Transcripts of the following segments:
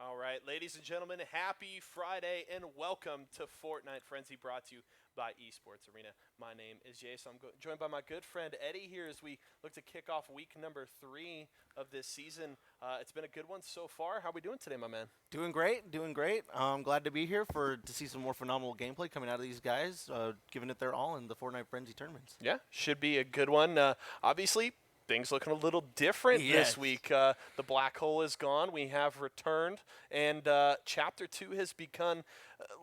All right, ladies and gentlemen, happy Friday and welcome to Fortnite Frenzy, brought to you by Esports Arena. My name is Jay, so I'm joined by my good friend Eddie here as we look to kick off week number 3 of this season. It's been a good one so far. How are we doing today, my man? Doing great, doing great. I'm glad to be here to see some more phenomenal gameplay coming out of these guys, giving it their all in the Fortnite Frenzy tournaments. Yeah, should be a good one. Obviously, things looking a little different this week. The black hole is gone. We have returned, and Chapter 2 has begun.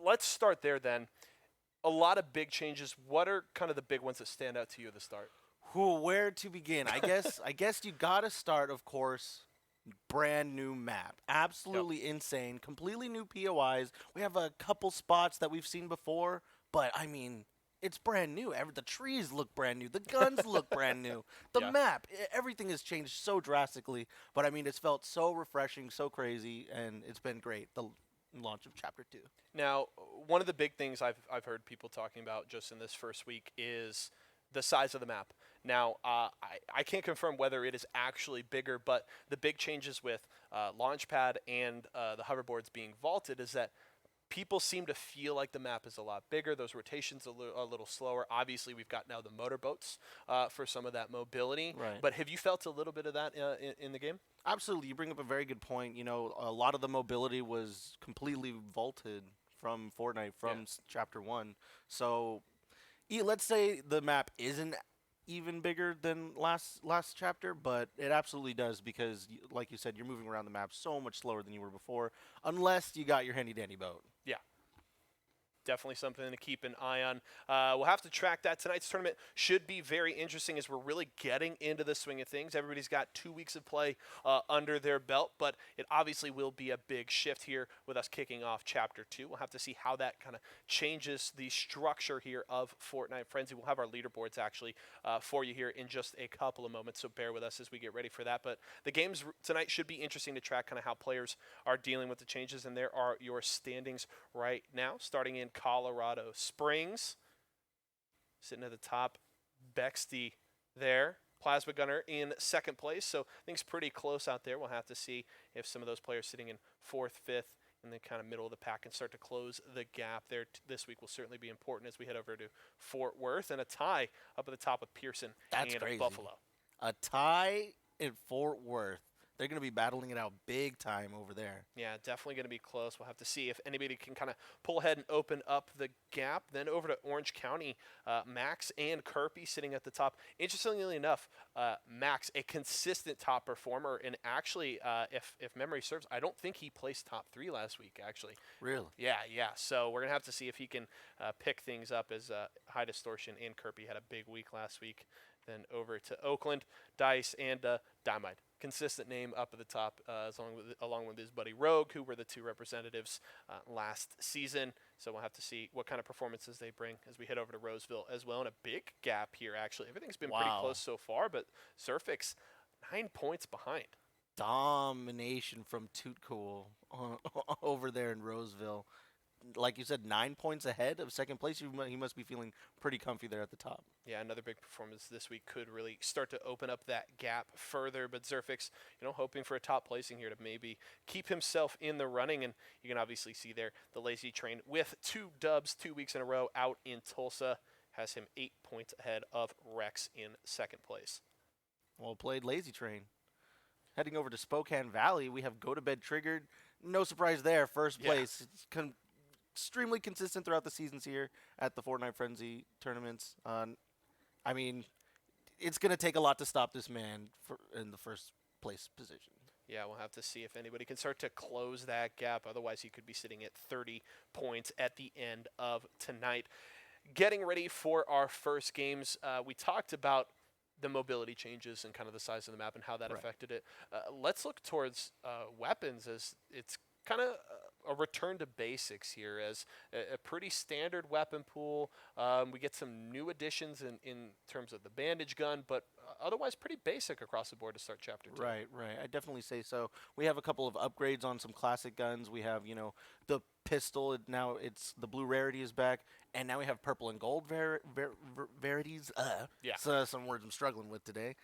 Let's start there then. A lot of big changes. What are kind of the big ones that stand out to you at the start? Where to begin? I guess you got to start, of course, brand new map. Absolutely insane. Completely new POIs. We have a couple spots that we've seen before, but I mean, it's brand new. The trees look brand new. The guns look brand new. The map, everything has changed so drastically. But I mean, it's felt so refreshing, so crazy, and it's been great. The launch of Chapter 2. Now, one of the big things I've heard people talking about just in this first week is the size of the map. Now, I can't confirm whether it is actually bigger, but the big changes with Launchpad and the hoverboards being vaulted is that people seem to feel like the map is a lot bigger. Those rotations a little slower. Obviously, we've got now the motorboats for some of that mobility. Right. But have you felt a little bit of that in the game? Absolutely. You bring up a very good point. You know, a lot of the mobility was completely vaulted from Fortnite, from Chapter 1. So let's say the map isn't even bigger than last chapter, but it absolutely does because, like you said, you're moving around the map so much slower than you were before, unless you got your handy-dandy boat. Yeah. Definitely something to keep an eye on. We'll have to track that. Tonight's tournament should be very interesting as we're really getting into the swing of things. Everybody's got 2 weeks of play under their belt, but it obviously will be a big shift here with us kicking off Chapter 2. We'll have to see how that kind of changes the structure here of Fortnite Frenzy. We'll have our leaderboards actually for you here in just a couple of moments, so bear with us as we get ready for that. But the games tonight should be interesting to track kind of how players are dealing with the changes, and there are your standings right now, starting in Colorado Springs. Sitting at the top, Bexty there. Plasma Gunner in second place, so things pretty close out there. We'll have to see if some of those players sitting in 4th, 5th, in the kind of middle of the pack can start to close the gap there. This week will certainly be important as we head over to Fort Worth, and a tie up at the top with Pearson and crazy. Buffalo. A tie in Fort Worth. they're going to be battling it out big time over there. Yeah, definitely going to be close. We'll have to see if anybody can kind of pull ahead and open up the gap. Then over to Orange County, Max and Kirby sitting at the top. Interestingly enough, Max, a consistent top performer, and actually, if memory serves, I don't think he placed top 3 last week, actually. Really? Yeah. So we're going to have to see if he can pick things up as High Distortion and Kirby had a big week last week. Then over to Oakland, Dice, and Dynamite. Consistent name up at the top, along with his buddy Rogue, who were the 2 representatives last season. So we'll have to see what kind of performances they bring as we head over to Roseville as well. And a big gap here, actually. Everything's been pretty close so far, but Surfix 9 points behind. Domination from Toot Cool over there in Roseville. Like you said, 9 points ahead of second place. He must be feeling pretty comfy there at the top. Yeah, another big performance this week could really start to open up that gap further. But Zerfix, hoping for a top placing here to maybe keep himself in the running. And you can obviously see there the Lazy Train with 2 dubs 2 weeks in a row out in Tulsa has him 8 points ahead of Rex in second place. Well played, Lazy Train. Heading over to Spokane Valley, we have Go to Bed Triggered. No surprise there, first place. It's extremely consistent throughout the seasons here at the Fortnite Frenzy tournaments. I mean, it's going to take a lot to stop this man in the first place position. Yeah, we'll have to see if anybody can start to close that gap. Otherwise, he could be sitting at 30 points at the end of tonight. Getting ready for our first games, we talked about the mobility changes and kind of the size of the map and how that affected it. Let's look towards weapons, as it's kind of a return to basics here, as a pretty standard weapon pool. We get some new additions in terms of the bandage gun, but otherwise pretty basic across the board to start Chapter 2. Right. I definitely say so. We have a couple of upgrades on some classic guns. We have, the pistol. Now it's the blue rarity is back, and now we have purple and gold rarities. So some words I'm struggling with today.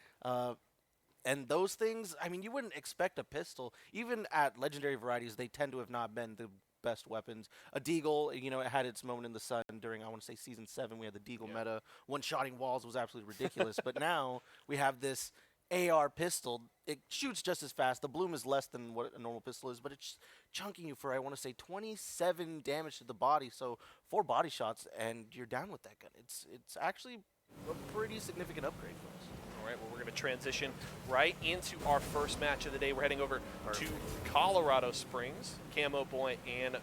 And those things, I mean, you wouldn't expect a pistol. Even at legendary varieties, they tend to have not been the best weapons. A deagle, it had its moment in the sun during, I want to say, Season 7. We had the deagle meta. One-shotting walls was absolutely ridiculous. But now we have this AR pistol. It shoots just as fast. The bloom is less than what a normal pistol is, but it's chunking you for, I want to say, 27 damage to the body. So 4 body shots, and you're down with that gun. It's actually a pretty significant upgrade for us. All right, well, we're going to transition right into our first match of the day. We're heading over to Colorado Springs. Camo Boy and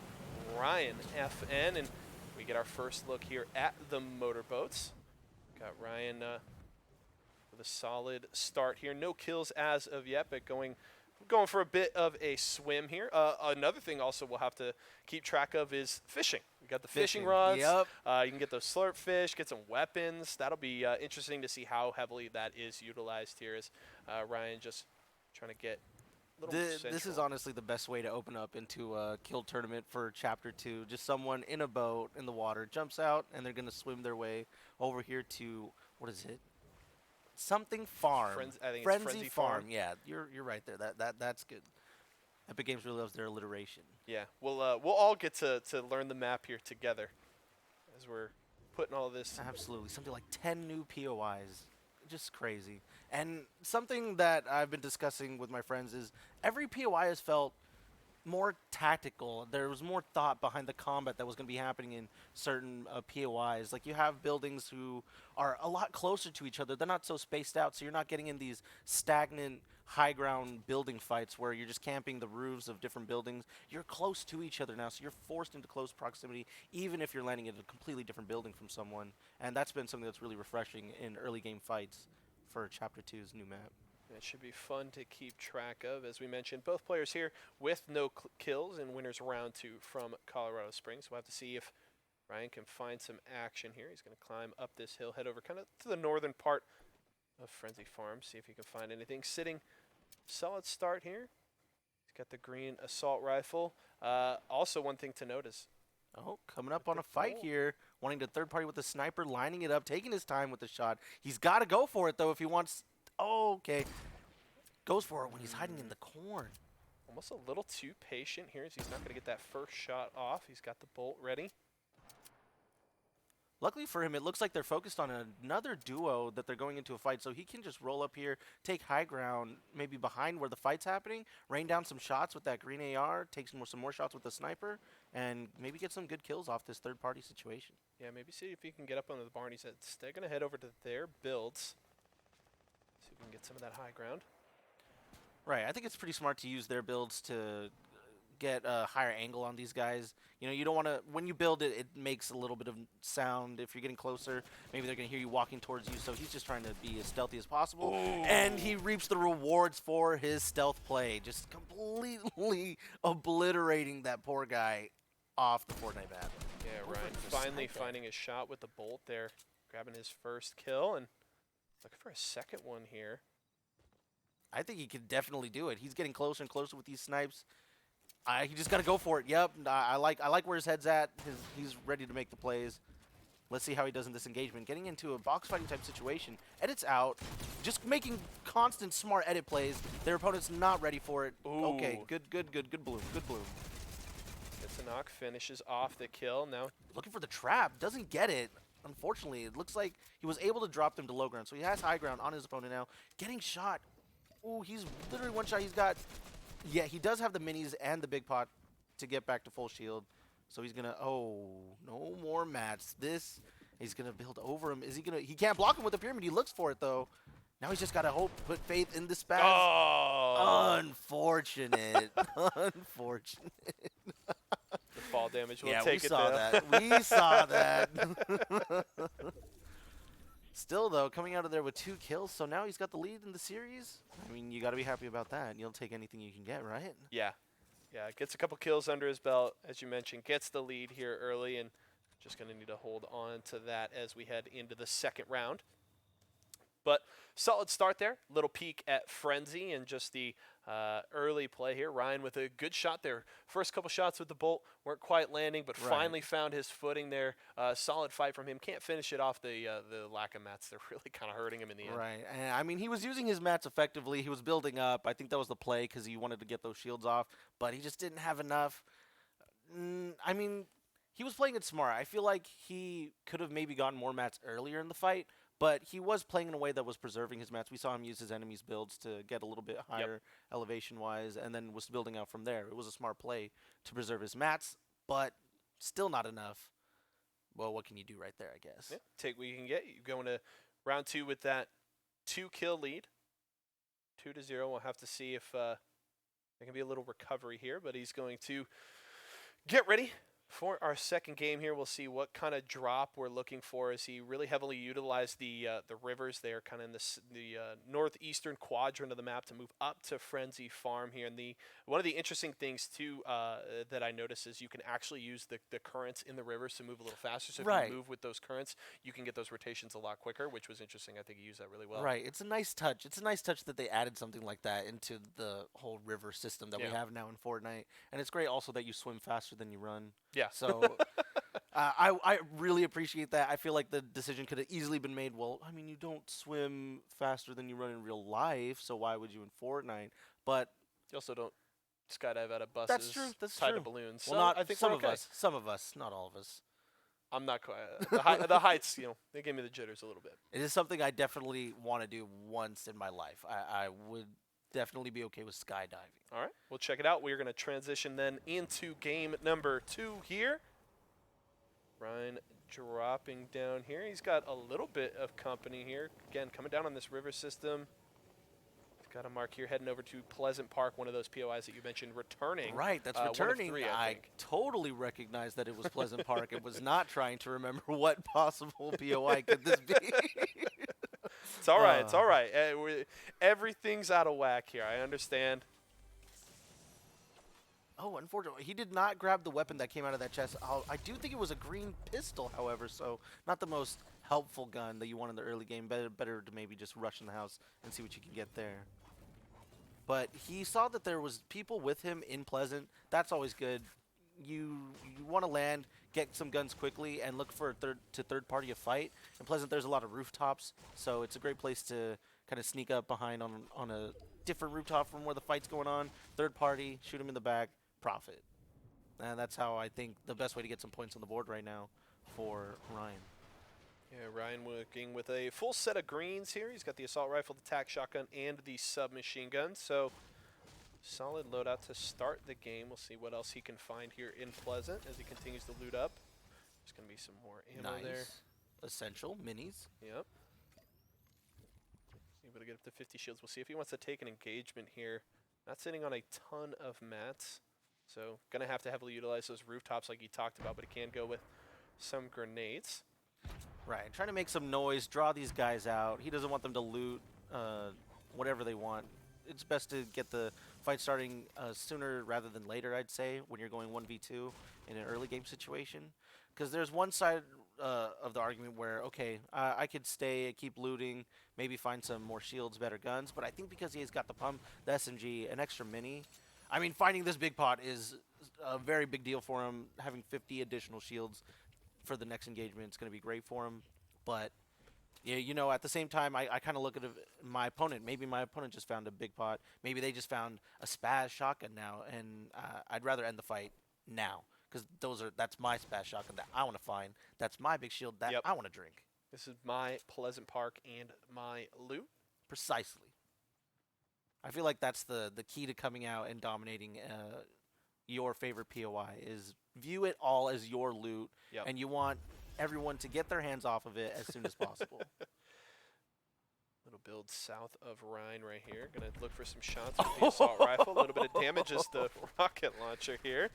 Ryan FN, and we get our first look here at the motorboats. Got Ryan with a solid start here. No kills as of yet, but going for a bit of a swim here. Another thing also we'll have to keep track of is fishing. We got the fishing rods. Yep. You can get those slurp fish, get some weapons. That'll be interesting to see how heavily that is utilized here as Ryan just trying to get a little This is honestly the best way to open up into a kill tournament for Chapter 2. Just someone in a boat in the water jumps out, and they're going to swim their way over here to, what is it? Something Farm. I think it's Frenzy Farm. Yeah, you're right there. That's good. Epic Games really loves their alliteration. Yeah, we'll all get to learn the map here together as we're putting all this. Absolutely, something like 10 new POIs, just crazy. And something that I've been discussing with my friends is every POI has felt more tactical. There was more thought behind the combat that was going to be happening in certain POIs. Like, you have buildings who are a lot closer to each other. They're not so spaced out, so you're not getting in these stagnant high ground building fights where you're just camping the roofs of different buildings. You're close to each other now, so you're forced into close proximity, even if you're landing in a completely different building from someone. And that's been something that's really refreshing in early game fights for Chapter 2's new map. It should be fun to keep track of. As we mentioned, both players here with no kills in winners round 2 from Colorado Springs. We'll have to see if Ryan can find some action here. He's going to climb up this hill, head over kind of to the northern part of Frenzy Farm, see if he can find anything. Sitting solid start here. He's got the green assault rifle. Also, one thing to note is coming up on a fight here, wanting to third party with the sniper, lining it up, taking his time with the shot. He's got to go for it, though, if he wants. Okay. Goes for it when he's hiding in the corn. Almost a little too patient here as he's not going to get that first shot off. He's got the bolt ready. Luckily for him, it looks like they're focused on another duo that they're going into a fight, so he can just roll up here, take high ground, maybe behind where the fight's happening, rain down some shots with that green AR, take some more shots with the sniper, and maybe get some good kills off this third-party situation. Yeah, maybe see if he can get up onto the barn. He said they're going to head over to their builds. See if we can get some of that high ground. Right, I think it's pretty smart to use their builds to get a higher angle on these guys. You know, you don't want to, when you build it, it makes a little bit of sound. If you're getting closer, maybe they're going to hear you walking towards you, so he's just trying to be as stealthy as possible. Ooh. And he reaps the rewards for his stealth play, just completely obliterating that poor guy off the Fortnite map. Yeah, Ryan finally finding a shot with the bolt there, grabbing his first kill, and looking for a second one here. I think he could definitely do it. He's getting closer and closer with these snipes. He just got to go for it. Yep, I like where his head's at. He's ready to make the plays. Let's see how he does in this engagement. Getting into a box fighting type situation. Edits out. Just making constant smart edit plays. Their opponent's not ready for it. Ooh. Okay, good bloom. Good bloom. Gets a knock, finishes off the kill. Now Looking for the trap. Doesn't get it. Unfortunately, it looks like he was able to drop them to low ground. So he has high ground on his opponent now. Getting shot. Ooh, he's literally one shot. He's got... Yeah, he does have the minis and the big pot to get back to full shield. So he's going to... Oh, no more mats. He's going to build over him. Is he going to... He can't block him with the pyramid. He looks for it, though. Now he's just got to hope, put faith in the spaz. Oh! Unfortunate. Unfortunate. The fall damage will Yeah, take we it saw down. that. We saw that. Still, though, coming out of there with 2 kills, so now he's got the lead in the series. I mean, you got to be happy about that. You'll take anything you can get, right? Yeah. Yeah, gets a couple kills under his belt, as you mentioned, gets the lead here early, and just going to need to hold on to that as we head into the second round. But solid start there. Little peek at Frenzy and just the early play here. Ryan with a good shot there. First couple shots with the bolt weren't quite landing, but finally found his footing there. Solid fight from him. Can't finish it off. The lack of mats, they're really kind of hurting him in the end. Right. And, I mean, he was using his mats effectively. He was building up. I think that was the play because he wanted to get those shields off, but he just didn't have enough. I mean, he was playing it smart. I feel like he could have maybe gotten more mats earlier in the fight, but he was playing in a way that was preserving his mats. We saw him use his enemies' builds to get a little bit higher elevation-wise, and then was building out from there. It was a smart play to preserve his mats, but still not enough. Well, what can you do right there, I guess? Yeah, take what you can get. You go into round 2 with that 2-kill lead. 2-0. We'll have to see if there can be a little recovery here, but he's going to get ready for our second game here. We'll see what kind of drop we're looking for as he really heavily utilized the rivers there, kind of in the northeastern quadrant of the map to move up to Frenzy Farm here. And one of the interesting things too that I noticed is you can actually use the currents in the rivers to move a little faster. So if you move with those currents, you can get those rotations a lot quicker, which was interesting. I think he used that really well. Right. It's a nice touch. It's a nice touch that they added something like that into the whole river system that we have now in Fortnite. And it's great also that you swim faster than you run. Yeah. So I really appreciate that. I feel like the decision could have easily been made, well, I mean, you don't swim faster than you run in real life, so why would you in Fortnite? But you also don't skydive out of buses. That's true. That's tied true. to balloons. Well, so not I think some we're of okay. us. Some of us, not all of us. I'm not quite. The heights, they gave me the jitters a little bit. It is something I definitely want to do once in my life. I would definitely be okay with skydiving. All right, we'll check it out. We're going to transition then into game number 2 here. Ryan dropping down here. He's got a little bit of company here. Again, coming down on this river system. He's got a mark here heading over to Pleasant Park, one of those POIs that you mentioned returning. Right, that's returning. 1 of 3, I totally recognized that it was Pleasant Park. It was not trying to remember what possible POI could this be. It's all right. It's all right. Everything's out of whack here. I understand. Oh, unfortunately, he did not grab the weapon that came out of that chest. I do think it was a green pistol, however, so not the most helpful gun that you want in the early game. Better to maybe just rush in the house and see what you can get there. But he saw that there was people with him in Pleasant. That's always good. You want to land, get some guns quickly, and look for a third party a fight. In Pleasant, there's a lot of rooftops, so it's a great place to kind of sneak up behind on a different rooftop from where the fight's going on. Third party, shoot him in the back, profit. And that's how I think the best way to get some points on the board right now for Ryan. Yeah, Ryan working with a full set of greens here. He's got the assault rifle, the tac shotgun, and the submachine gun. So solid loadout to start the game. We'll see what else he can find here in Pleasant as he continues to loot up. There's going to be some more ammo there. Nice. Essential minis. Yep. Able to get up to 50 shields. We'll see if he wants to take an engagement here. Not sitting on a ton of mats, so going to have to heavily utilize those rooftops like he talked about, but he can go with some grenades. Right, trying to make some noise, draw these guys out. He doesn't want them to loot whatever they want. It's best to get the fight starting sooner rather than later, I'd say, when you're going 1v2 in an early game situation. Because there's one side of the argument where, okay, I could stay, keep looting, maybe find some more shields, better guns. But I think because he's got the pump, the SMG, an extra mini, I mean, finding this big pot is a very big deal for him. Having 50 additional shields for the next engagement is going to be great for him. But, yeah, you know, at the same time, I kind of look at my opponent. Maybe my opponent just found a big pot. Maybe they just found a spaz shotgun now, and I'd rather end the fight now. Because that's my spaz shotgun that I want to find. That's my big shield that I want to drink. This is my Pleasant Park and my loot. Precisely. I feel like that's the key to coming out and dominating your favorite POI is view it all as your loot, and you want everyone to get their hands off of it as soon as possible. Little build south of Rhine right here. Going to look for some shots with the assault rifle. A little bit of damage as the rocket launcher here.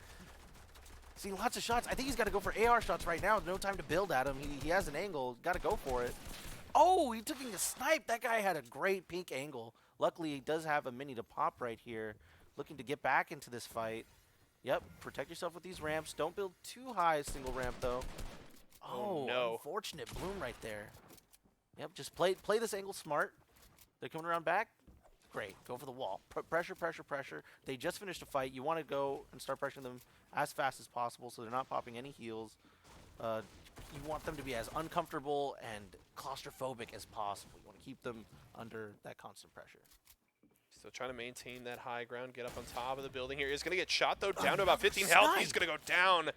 Seeing lots of shots. I think he's got to go for AR shots right now. No time to build at him. He has an angle. Got to go for it. Oh, he took a snipe. That guy had a great pink angle. Luckily, he does have a mini to pop right here. Looking to get back into this fight. Yep, protect yourself with these ramps. Don't build too high a single ramp, though. Oh, no. Unfortunate bloom right there. Yep, just play this angle smart. They're coming around back. Great, go for the wall. Pressure, pressure, pressure. They just finished a fight. You want to go and start pressuring them as fast as possible so they're not popping any heals. You want them to be as uncomfortable and claustrophobic as possible. You want to keep them under that constant pressure. Still trying to maintain that high ground, get up on top of the building here. He's going to get shot, though, down to about 15 health. He's going to go down.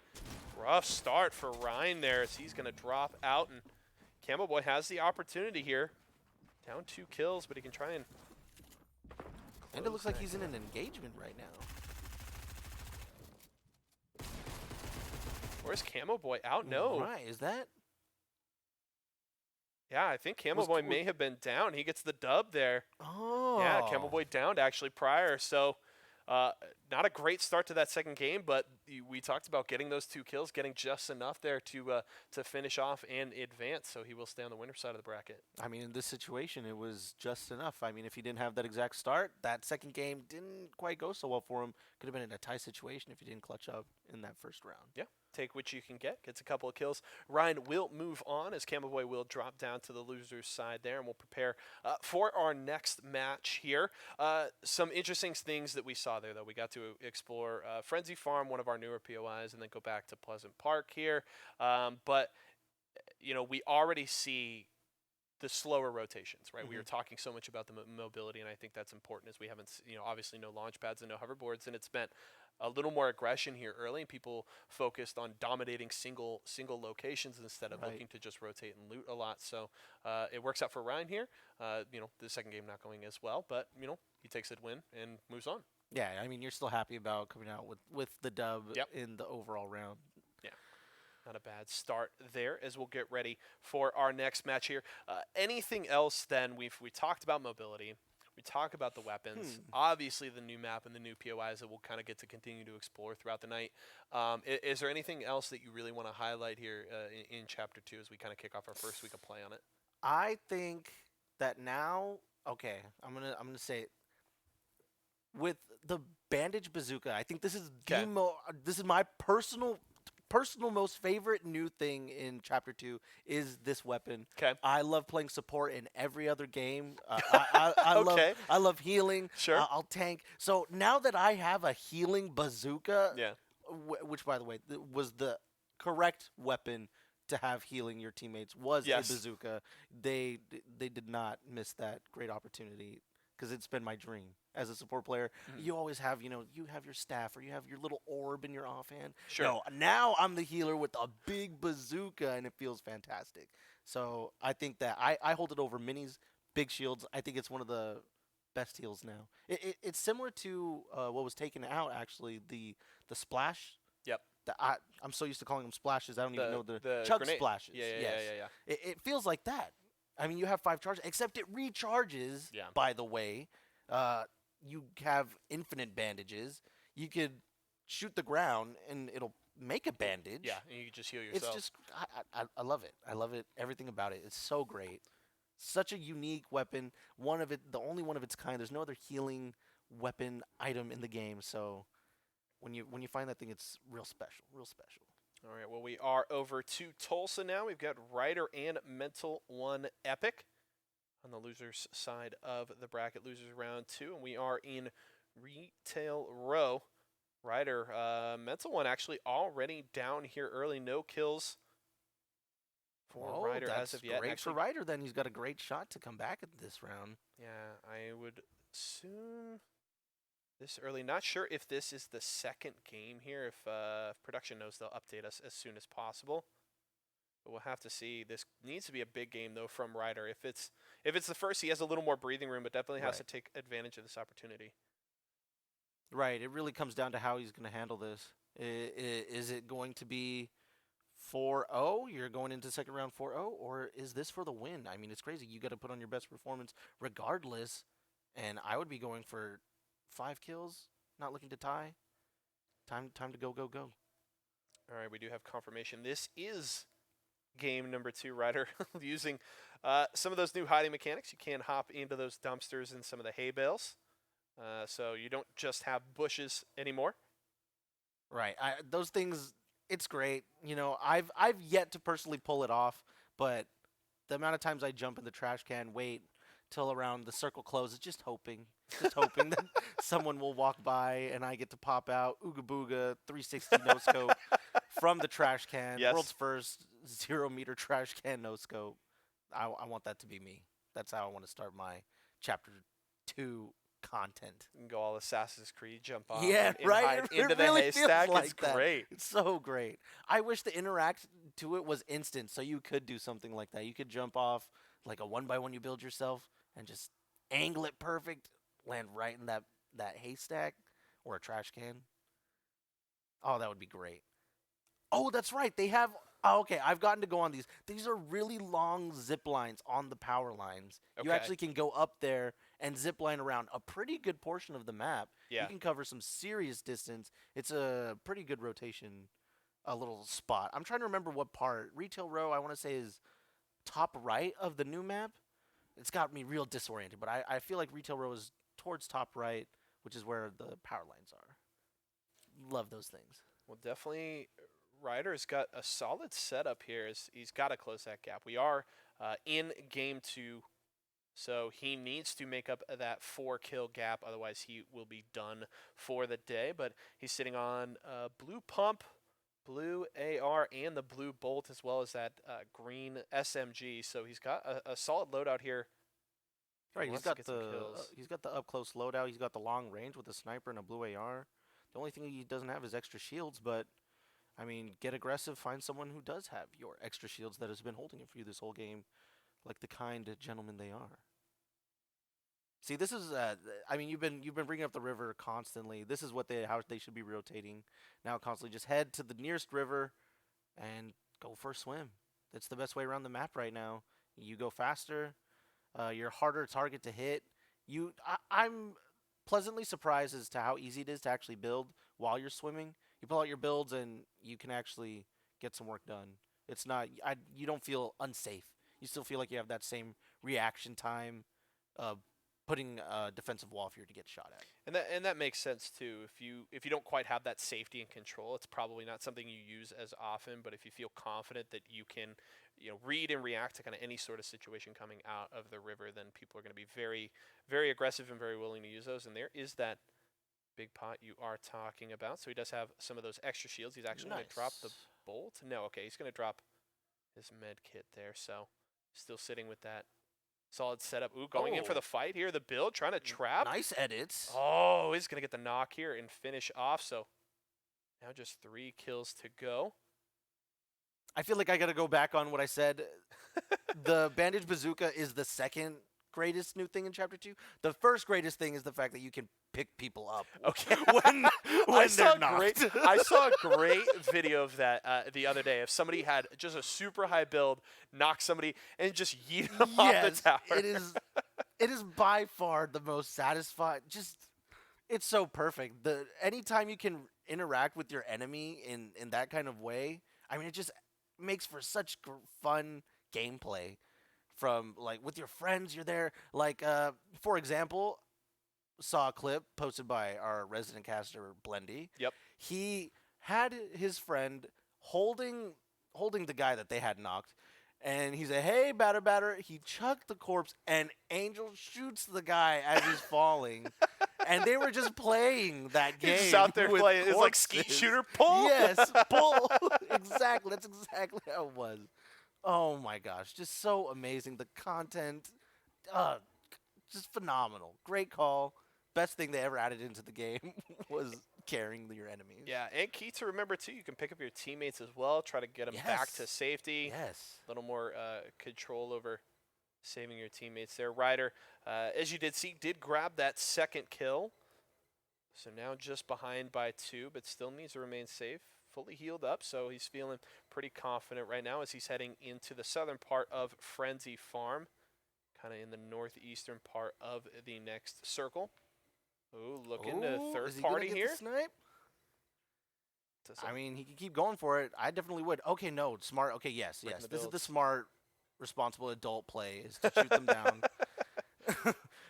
Rough start for Ryan there as he's going to drop out. And Camel Boy has the opportunity here. Down 2 kills, but he can try and... And it looks like he's in an engagement right now. Where's Camo Boy out? No. Right, is that? Yeah, I think Camo Boy may have been down. He gets the dub there. Oh. Yeah, Camo Boy downed actually prior. So not a great start to that second game, but we talked about getting those 2 kills, getting just enough there to finish off and advance. So he will stay on the winner side of the bracket. I mean, in this situation, it was just enough. I mean, if he didn't have that exact start, that second game didn't quite go so well for him. Could have been in a tie situation if he didn't clutch up in that first round. Yeah. Take what you can get. Gets a couple of kills. Ryan will move on as Camel Boy will drop down to the loser's side there, and we'll prepare for our next match here. Some interesting things that we saw there, though. We got to explore Frenzy Farm, one of our newer POIs, and then go back to Pleasant Park here. But, you know, we already see the slower rotations, right? We were talking so much about the mobility, and I think that's important as we haven't, you know, obviously no launch pads and no hoverboards, and it's meant a little more aggression here early, and people focused on dominating single locations instead of looking to just rotate and loot a lot. So it works out for Ryan here. You know, the second game not going as well, but, you know, he takes a win and moves on. Yeah, I mean, you're still happy about coming out with the dub in the overall round. Yeah. Not a bad start there as we'll get ready for our next match here. Anything else then? We talked about mobility. We talk about the weapons. Obviously the new map and the new POIs that we'll kind of get to continue to explore throughout the night. Is there anything else that you really want to highlight here in Chapter 2 as we kind of kick off our first week of play on it? I think that now, okay, I'm gonna say it. With the bandage bazooka, I think this is this is my personal most favorite new thing in Chapter 2 is this weapon. Okay. I love playing support in every other game. I love healing. Sure. I'll tank. So now that I have a healing bazooka, which by the way was the correct weapon to have healing your teammates was a bazooka. They did not miss that great opportunity because it's been my dream. As a support player, you always have, you have your staff or you have your little orb in your offhand. Sure. No, now I'm the healer with a big bazooka, and it feels fantastic. So I think that I hold it over minis, big shields. I think it's one of the best heals now. It's similar to what was taken out actually, the splash. Yep. I'm so used to calling them splashes. I don't even know the The chug grenade. splashes. Yeah, yeah, Yes, yeah, yeah, yeah. it feels like that. I mean, you have 5 charges, except it recharges. Yeah. By the way, uh, you have infinite bandages. You could shoot the ground and it'll make a bandage. Yeah, and you can just heal It's yourself. just I love it. I love it. Everything about it. It's so great. Such a unique weapon. The only one of its kind. There's no other healing weapon item in the game. So when you find that thing, it's real special. Real special. All right, well, we are over to Tulsa now. We've got Ryder and Mental One Epic on the losers side of the bracket, losers round 2, and we are in Retail Row. Ryder, Mental One actually already down here early, no kills for Ryder as of yet. Great Actually, for Ryder. Then he's got a great shot to come back at this round. yeah, I would assume this early. Not sure if this is the second game here. If production knows, they'll update us as soon as possible. But we'll have to see. This needs to be a big game though from Ryder. If it's the first, he has a little more breathing room, but definitely has to take advantage of this opportunity. Right. It really comes down to how he's going to handle this. Is it going to be 4-0? You're going into second round 4-0, or is this for the win? I mean, it's crazy. You got to put on your best performance regardless. And I would be going for 5 kills, not looking to tie. Time to go, go, go. All right, we do have confirmation. This is game number 2, Ryder, using some of those new hiding mechanics. You can hop into those dumpsters and some of the hay bales. So you don't just have bushes anymore. Right. Those things, it's great. You know, I've yet to personally pull it off, but the amount of times I jump in the trash can, wait till around the circle closes, just hoping that someone will walk by and I get to pop out Ooga Booga 360 no scope from the trash can. Yes. World's first 0-meter trash can no scope. I want that to be me. That's how I want to start my chapter 2 content. You can go all Assassin's Creed, jump off, Yeah, and right. hide It into the really feels haystack. like It's that. great. It's so great. I wish the interact to it was instant, so you could do something like that. You could jump off like a 1x1 you build yourself and just angle it perfect, land right in that haystack or a trash can. Oh, that would be great. Oh, that's right. They have. Oh, okay, I've gotten to go on these. These are really long zip lines on the power lines. You Okay. actually can go up there and zip line around a pretty good portion of the map. Yeah. You can cover some serious distance. It's a pretty good rotation, a little spot. I'm trying to remember what part. Retail Row, I want to say, is top right of the new map. It's got me real disoriented, but I feel like Retail Row is towards top right, which is where the power lines are. Love those things. Well, definitely, Ryder's got a solid setup here. He's got to close that gap. We are in game 2, so he needs to make up that 4-kill gap. Otherwise, he will be done for the day. But he's sitting on blue pump, blue AR, and the blue bolt, as well as that green SMG. So he's got a solid loadout here. Right, He wants to get some kills. he's got the up close loadout. He's got the long range with a sniper and a blue AR. The only thing he doesn't have is extra shields, but I mean, get aggressive. Find someone who does have your extra shields that has been holding it for you this whole game, like the kind gentlemen they are. See, this is. I mean, you've been bringing up the river constantly. This is how they should be rotating now. Constantly, just head to the nearest river, and go for a swim. That's the best way around the map right now. You go faster. You're a harder target to hit. I'm pleasantly surprised as to how easy it is to actually build while you're swimming. You pull out your builds and you can actually get some work done. It's not. You don't feel unsafe. You still feel like you have that same reaction time, putting a defensive wall for you to get shot at. And that makes sense too. If you don't quite have that safety and control, it's probably not something you use as often. But if you feel confident that you can, read and react to kind of any sort of situation coming out of the river, then people are going to be very, very aggressive and very willing to use those. And there is that big pot you are talking about. So he does have some of those extra shields. He's actually going to drop the bolt. No, okay, he's going to drop his med kit there. So still sitting with that solid setup. Ooh, going in for the fight here. The build, trying to trap. Nice edits. Oh, he's going to get the knock here and finish off. So now just 3 kills to go. I feel like I got to go back on what I said. The bandage bazooka is the second greatest new thing in Chapter 2. The first greatest thing is the fact that you can pick people up Okay. when they're knocked. I saw a great video of that the other day. If somebody had just a super high build, knock somebody and just yeet them off the Yes, tower. it is by far the most satisfying. Just it's so perfect. The anytime you can interact with your enemy in that kind of way, I mean, it just makes for such fun gameplay. From like with your friends, you're there. Like for example, saw a clip posted by our resident caster Blendy. Yep. He had his friend holding the guy that they had knocked, and he said, "Hey, batter." He chucked the corpse, and Angel shoots the guy as he's falling. And they were just playing that game. He's just out there with playing. It's like corpses. skeet shooter pull. Yes, pull. Exactly. That's exactly how it was. Oh my gosh, just so amazing. The content, just phenomenal. Great call. Best thing they ever added into the game was carrying your enemies. Yeah, and key to remember too, you can pick up your teammates as well. Try to get them back to safety. Yes. A little more control over saving your teammates there. Ryder, as you did see, did grab that second kill. So now just behind by 2, but still needs to remain safe. Fully healed up, so he's feeling pretty confident right now as he's heading into the southern part of Frenzy Farm, kind of in the northeastern part of the next circle. Ooh, looking to third party here. Snipe? I mean, he can keep going for it. I definitely would. Okay, no, smart. Okay, yes. This is the smart, responsible adult play, is to shoot them down.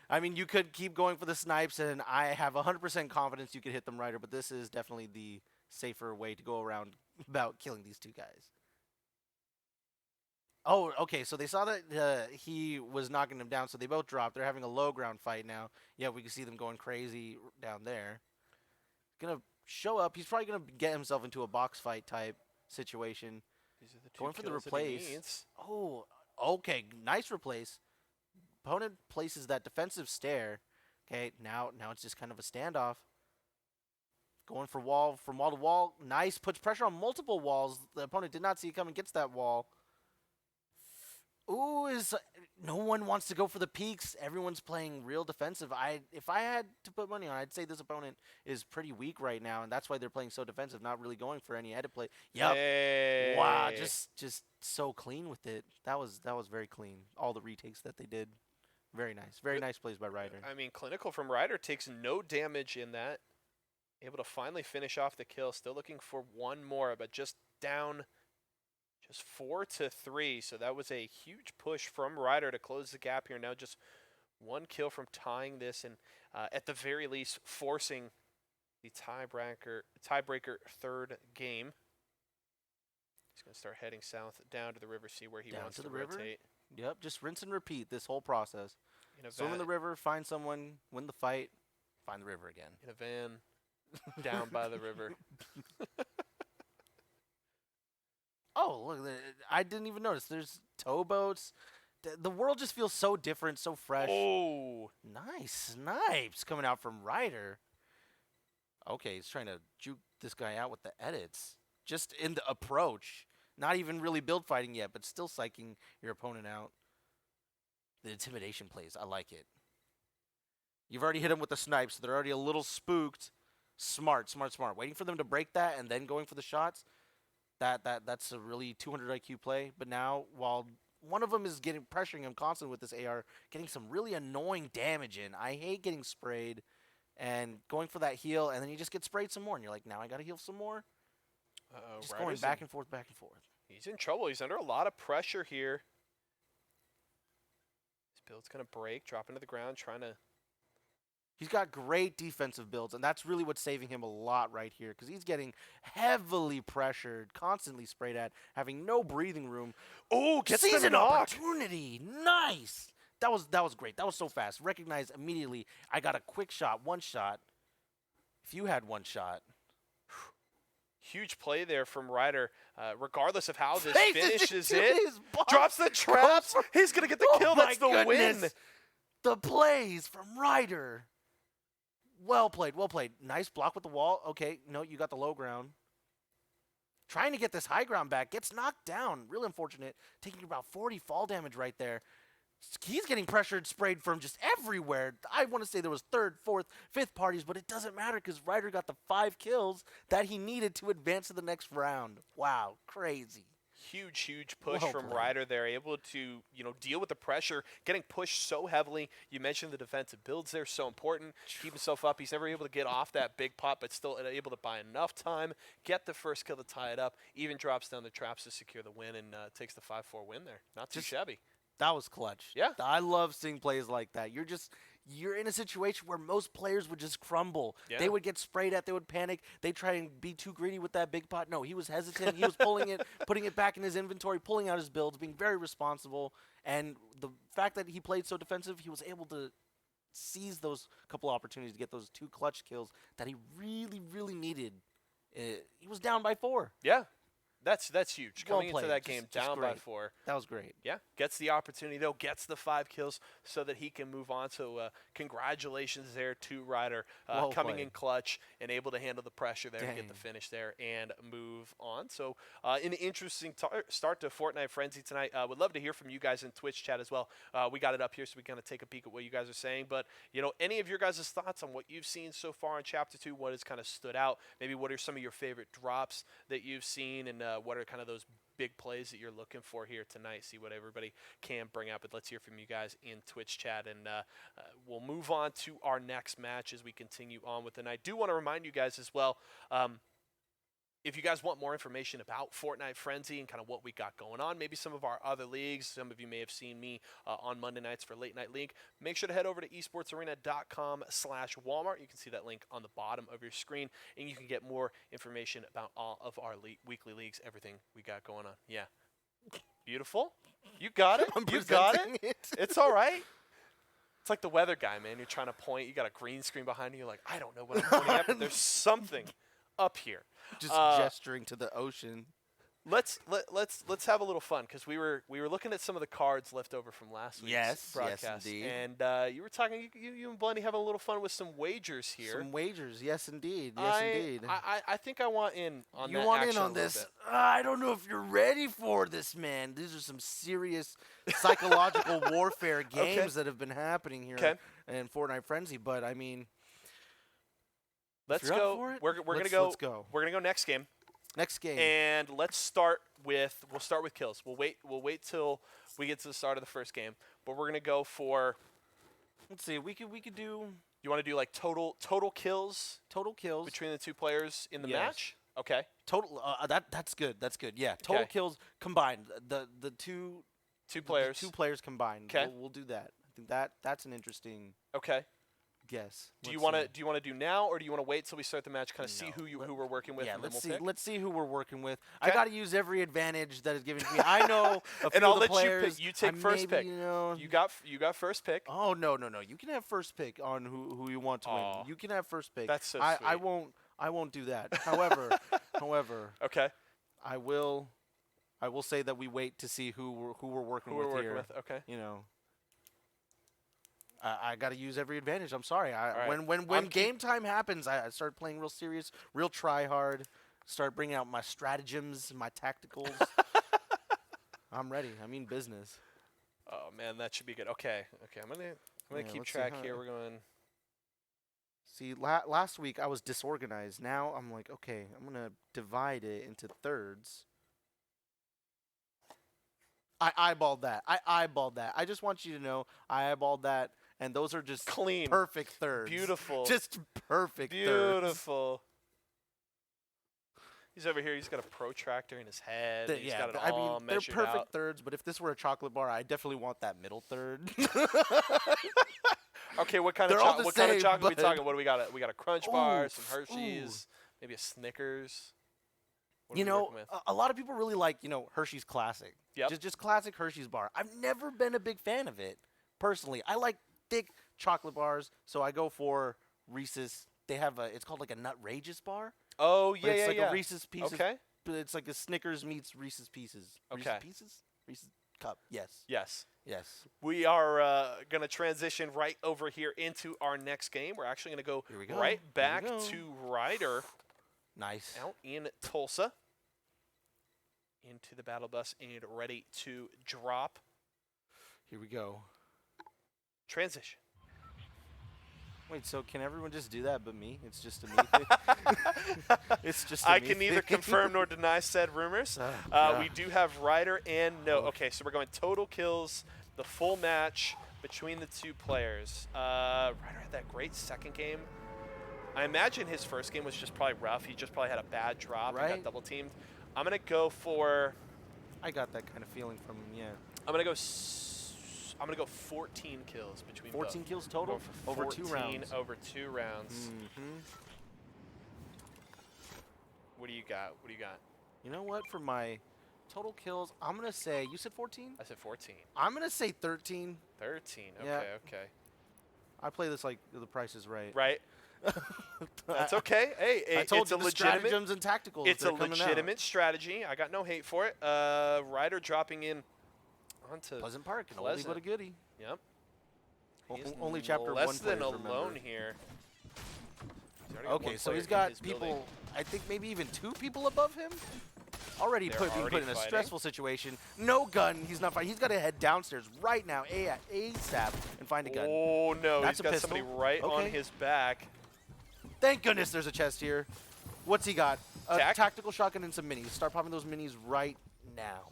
I mean, you could keep going for the snipes, and I have 100% confidence you could hit them, Ryder, but this is definitely the safer way to go around about killing these two guys. Oh, okay, so they saw that he was knocking them down, so they both dropped. They're having a low ground fight now. Yeah, we can see them going crazy down there. Gonna show up. He's probably gonna get himself into a box fight type situation. These are the two going for the kills that he replace. needs. Oh, okay, nice replace. Opponent places that defensive stare. Okay, now it's just kind of a standoff. Going for wall from wall to wall. Nice, puts pressure on multiple walls. The opponent did not see it coming. Gets that wall. Ooh, no one wants to go for the peaks. Everyone's playing real defensive. If I had to put money on, I'd say this opponent is pretty weak right now, and that's why they're playing so defensive, not really going for any edit play. Yep. Hey. Wow, just so clean with it. That was very clean. All the retakes that they did, very nice. Very nice plays by Ryder. I mean, clinical from Ryder takes no damage in that. Able to finally finish off the kill. Still looking for one more, but just down. Just 4-3, so that was a huge push from Ryder to close the gap here. Now just one kill from tying this, and at the very least forcing the tiebreaker third game. He's going to start heading south down to the river, see where he wants to rotate. Yep, just rinse and repeat this whole process. Swim in the river, find someone, win the fight, find the river again. In a van, down by the river. Oh, look, I didn't even notice. There's towboats. The world just feels so different, so fresh. Oh. Nice snipes coming out from Ryder. Okay, he's trying to juke this guy out with the edits. Just in the approach. Not even really build fighting yet, but still psyching your opponent out. The intimidation plays, I like it. You've already hit him with the snipes, so they're already a little spooked. Smart. Waiting for them to break that and then going for the shots. That's a really 200 IQ play. But now, while one of them is pressuring him constantly with this AR, getting some really annoying damage in. I hate getting sprayed and going for that heal, and then you just get sprayed some more, and you're like, now I got to heal some more? Just going back and forth. He's in trouble. He's under a lot of pressure here. His build's going to break, drop into the ground, trying to... He's got great defensive builds, and that's really what's saving him a lot right here, because he's getting heavily pressured, constantly sprayed at, having no breathing room. Oh, gets season the knock. Opportunity. Nice. That was great. That was so fast. Recognize immediately. I got a quick shot, one shot. If you had one shot. Huge play there from Ryder. Regardless of how this finishes it, box. Drops the traps. He's going to get the kill. That's the win. The plays from Ryder. Well played. Nice block with the wall. Okay, no, you got the low ground. trying to get this high ground back, gets knocked down. Real unfortunate, taking about 40 fall damage right there. He's getting pressured, sprayed from just everywhere. I want to say there was third, fourth, fifth parties, but it doesn't matter because Ryder got the 5 kills that he needed to advance to the next round. Wow, crazy. Huge push Well from played. Ryder there, able to deal with the pressure, getting pushed so heavily. You mentioned the defensive builds there, so important. Keep himself up. He's never able to get off that big pot, but still able to buy enough time, get the first kill to tie it up. Even drops down the traps to secure the win and takes the 5-4 win there. Not too shabby. That was clutch. Yeah. I love seeing plays like that. You're in a situation where most players would just crumble. Yeah. They would get sprayed at. They would panic. They try and be too greedy with that big pot. No, he was hesitant. He was pulling it, putting it back in his inventory, pulling out his builds, being very responsible. And the fact that he played so defensive, he was able to seize those couple opportunities to get those 2 clutch kills that he really needed. He was down by 4. Yeah. That's huge. Well Coming into played. that game Just down by great. 4. That was great. Yeah, gets the opportunity though, gets the 5 kills so that he can move on. So congratulations there to Ryder, Well coming played. in clutch and able to handle the pressure there and get Dang. the finish there and move on. So an interesting start to Fortnite Frenzy tonight. Would love to hear from you guys in Twitch chat as well. We got it up here so we kind of take a peek at what you guys are saying. But any of your guys' thoughts on what you've seen so far in Chapter 2? What has kind of stood out? Maybe what are some of your favorite drops that you've seen, and what are kind of those big plays that you're looking for here tonight? See what everybody can bring up, but let's hear from you guys in Twitch chat, and we'll move on to our next match as we continue on with the night. Do want to remind you guys as well, if you guys want more information about Fortnite Frenzy and kind of what we got going on, maybe some of our other leagues, some of you may have seen me on Monday nights for Late Night League, make sure to head over to esportsarena.com/Walmart. You can see that link on the bottom of your screen, and you can get more information about all of our weekly leagues, everything we got going on. Yeah. Beautiful. You got it. I'm You got presenting it. it. It's all right. It's like the weather guy, man. You're trying to point. You got a green screen behind you. You're like, I don't know what I'm pointing at, but there's something up here. Just gesturing to the ocean. Let's have a little fun, because we were looking at some of the cards left over from last week's broadcast. Yes, indeed. And you were talking, you and Blendy having a little fun with some wagers here. Some wagers, yes, indeed. Yes, indeed. I think I want in on You that want in action a on little this? bit. I don't know if you're ready for this, man. These are some serious psychological warfare games that have been happening here in Fortnite Frenzy. But I mean, let's you're up go. for it, We're gonna go. Let's go. We're gonna go next game. Next game. And let's start with kills. We'll wait till we get to the start of the first game. But we're gonna go for. Let's see. We could do You want to do like total kills total kills between the two players in the Yes. match? Okay. Total. That's good. That's good. Yeah. Total Okay. kills combined. The two Players. The 2 players combined. 'Kay. We'll do that. I think that's an interesting Okay. guess. Do you Let's want to do now, or do you want to wait till we start the match, kind of see No. who we're working with, Yeah, and then let's we'll see. pick? Let's see who we're working with. I Okay. got to use every advantage that is given to me. I know a few And I'll of the let you players. pick. You take first maybe, pick. You know. You got first pick. Oh no. You can have first pick on who you want to Aw. win. You can have first pick. That's so I sweet. I won't do that. However, Okay. I will say that we wait to see who we're working Who with we're working here. with? Okay. You know. I got to use every advantage. I'm sorry. right. When game time happens, I start playing real serious, real try hard. Start bringing out my stratagems, my tacticals. I'm ready. I mean business. Oh man, that should be good. Okay. I'm gonna Yeah, keep let's see track how- here. We're going. See, last week I was disorganized. Now I'm like, okay, I'm gonna divide it into thirds. I eyeballed that. I just want you to know I eyeballed that, and those are just Clean. perfect thirds. Beautiful. Just perfect thirds. Beautiful. He's over here. He's got a protractor in his head. He's got it I all mean, they're measured perfect out. thirds, but if this were a chocolate bar, I definitely want that middle third. Okay, what kind They're of all the kind of same, chocolate are we but- talking? What do we got? We got a Crunch Bar, Ooh, some Hershey's, maybe a Snickers. What are You we know, working with? a lot of people really like, Hershey's Classic. Yep. Just classic Hershey's bar. I've never been a big fan of it, personally. I like thick chocolate bars, so I go for Reese's. They have it's called like a Nutrageous bar. Oh But yeah, it's yeah, like yeah. a Reese's Pieces. Okay. But it's like a Snickers meets Reese's Pieces. Okay. Reese's Pieces? Reese's Cup. Yes. Yes. Yes. We are going to transition right over here into our next game. We're actually going to Here we go go. right Here we back go. to Ryder Nice. out in Tulsa. into the battle bus and ready to drop. Here we go. Transition. Wait, so can everyone just do that but me? It's just a me thing? It's just a I me can neither thing. confirm nor deny said rumors. We do have Ryder and No. Okay, so we're going total kills, the full match between the two players. Ryder had that great second game. I imagine his first game was just probably rough. He just probably had a bad drop and got double teamed. I'm going to go for... I got that kind of feeling from him, yeah. I'm going to go 14 kills between 14 both. kills total? Over 2 rounds. Over 2 rounds. Mm-hmm. What do you got? What do you got? You know what? For my total kills, I'm going to say, you said 14? I said 14. I'm going to say 13. 13. Okay, Yeah. okay. I play this like The Price is Right. Right. That's okay. Hey, I told it's you a the legitimate stratagems and tacticals. It's a they're coming out. legitimate strategy. I got no hate for it. Ryder dropping in onto Pleasant Park. An Pleasant. oldie but a goodie. Yep. He's Only chapter less 1 than players alone remember. here. He's already got Okay, one so player he's in got his people, building. I think maybe even 2 people above him. Already They're being already put in a fighting. stressful situation. No gun. He's not fighting. He's got to head downstairs right now, ASAP, and find a gun. Oh, no. That's He's a got pistol. somebody right on Okay. his back. Thank goodness there's a chest here. What's he got? A Tac? tactical shotgun and some minis. Start popping those minis right now.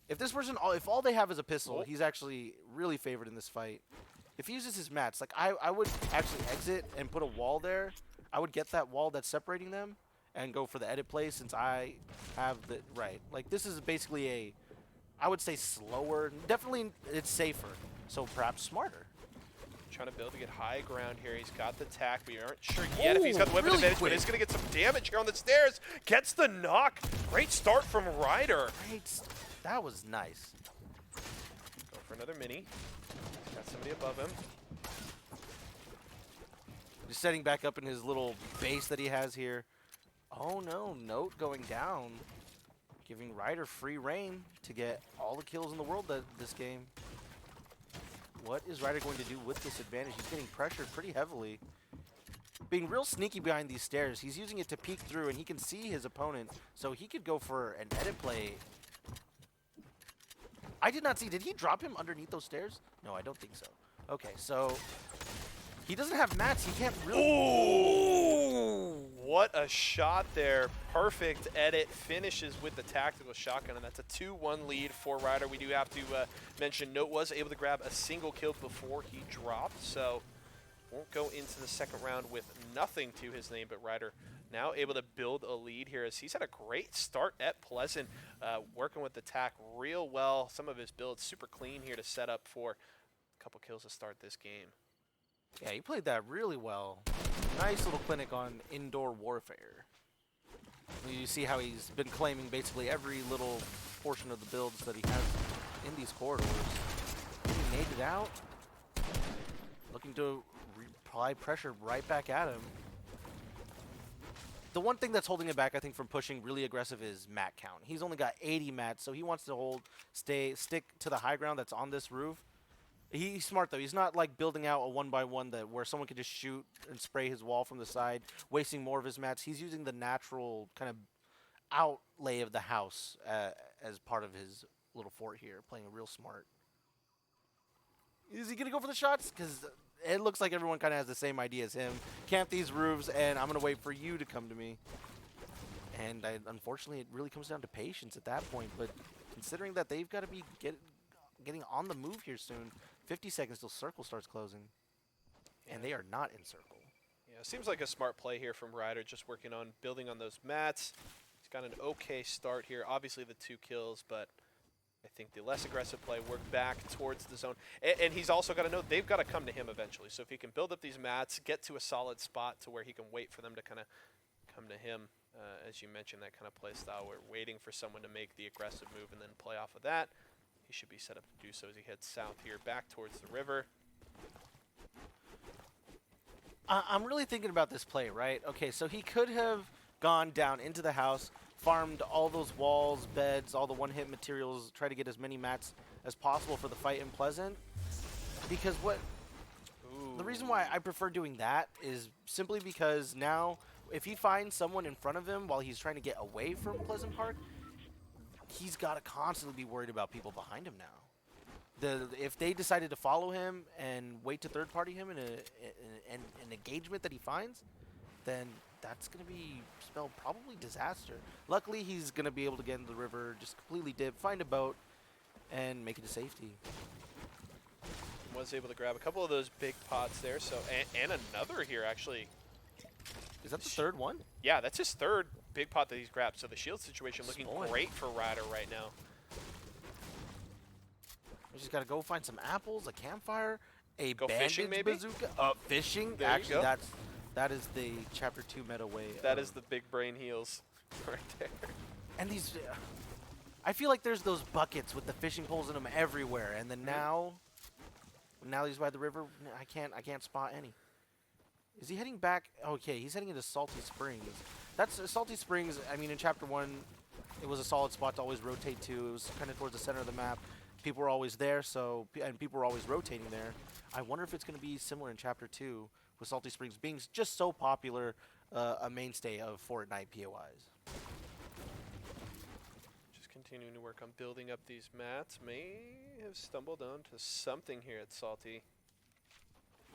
If this person, if all they have is a pistol, he's actually really favored in this fight. If he uses his mats, like I would actually exit and put a wall there. I would get that wall that's separating them and go for the edit play since I have the, right. Like this is basically a, I would say slower, definitely it's safer. So perhaps smarter. Trying to build to get high ground here. He's got the tack. We aren't sure yet if he's got the weapon really advantage, quick. but he's going to get some damage here on the stairs. Gets the knock. Great start from Ryder. Great, that was nice. Go for another mini. Got somebody above him. Just setting back up in his little base that he has here. Oh no, Note going down. Giving Ryder free reign to get all the kills in the world this game. What is Ryder going to do with this advantage? He's getting pressured pretty heavily. Being real sneaky behind these stairs. He's using it to peek through, and he can see his opponent, so he could go for an edit play. I did not see. Did he drop him underneath those stairs? No, I don't think so. Okay, so he doesn't have mats. He can't really... Ooh! What a shot there. Perfect edit. Finishes with the tactical shotgun, and that's a 2-1 lead for Ryder. We do have to mention Note was able to grab a single kill before he dropped, so won't go into the second round with nothing to his name, but Ryder now able to build a lead here as he's had a great start at Pleasant, working with the tack real well. Some of his builds super clean here to set up for a couple kills to start this game. Yeah, he played that really well. Nice little clinic on indoor warfare. You see how he's been claiming basically every little portion of the builds that he has in these corridors. He naded out. Looking to apply pressure right back at him. The one thing that's holding him back, I think, from pushing really aggressive is mat count. He's only got 80 mats, so he wants to stick to the high ground that's on this roof. He's smart though. He's not like building out a 1-by-1 where someone can just shoot and spray his wall from the side, wasting more of his mats. He's using the natural kind of outlay of the house as part of his little fort here, playing real smart. Is he gonna go for the shots? Because it looks like everyone kind of has the same idea as him. Camp these roofs, and I'm gonna wait for you to come to me. And unfortunately, it really comes down to patience at that point. But considering that they've got to be getting on the move here soon. 50 seconds till circle starts closing. And they are not in circle. Yeah, it seems like a smart play here from Ryder, just working on building on those mats. He's got an okay start here. Obviously the 2 kills, but I think the less aggressive play worked back towards the zone. And he's also got to know they've got to come to him eventually. So if he can build up these mats, get to a solid spot to where he can wait for them to kind of come to him, as you mentioned, that kind of play style where waiting for someone to make the aggressive move and then play off of that. He should be set up to do so as he heads south here, back towards the river. I'm really thinking about this play, right? Okay, so he could have gone down into the house, farmed all those walls, beds, all the one-hit materials, try to get as many mats as possible for the fight in Pleasant. Because the reason why I prefer doing that is simply because now if he finds someone in front of him while he's trying to get away from Pleasant Park, he's got to constantly be worried about people behind him now. If they decided to follow him and wait to third party him in an engagement that he finds, then that's going to be spelled probably disaster. Luckily, he's going to be able to get into the river, just completely dip, find a boat, and make it to safety. Was able to grab a couple of those big pots there, so and another here actually. Is that the third one? Yeah, that's his third big pot that he's grabbed. So the shield situation looking Spoiling. great for Ryder right now. We just gotta go find some apples, a campfire, a Go bandage fishing, maybe? bazooka. Fishing. There you Actually, go. that is the chapter 2 meta way. That is the big brain heals right there. And these, I feel like there's those buckets with the fishing poles in them everywhere, and then now he's by the river. I can't spot any. Is he heading back? Okay, he's heading into Salty Springs. That's Salty Springs. I mean, in chapter 1, it was a solid spot to always rotate to. It was kind of towards the center of the map. People were always there, and people were always rotating there. I wonder if it's going to be similar in chapter 2, with Salty Springs being just so popular, a mainstay of Fortnite POIs. Just continuing to work on building up these mats. May have stumbled onto something here at Salty.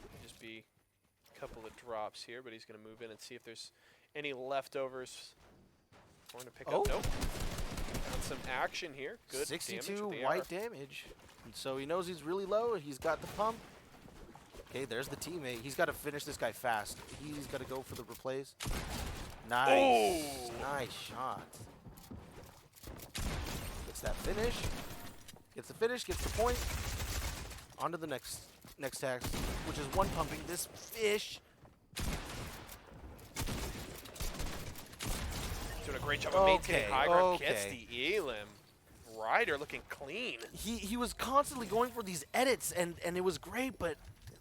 May just be a couple of drops here, but he's going to move in and see if there's any leftovers. Going to pick up. Nope. Found some action here. Good 62 damage with the white AR. damage. And so he knows he's really low. He's got the pump. Okay, there's the teammate. He's got to finish this guy fast. He's got to go for the replace. Nice. Oh! Nice shot. Gets that finish. Gets the finish. Gets the point. On to the next task, which is one pumping this fish. Doing a great job of maintaining high ground. Gets the elim. Ryder looking clean. He was constantly going for these edits, and it was great, but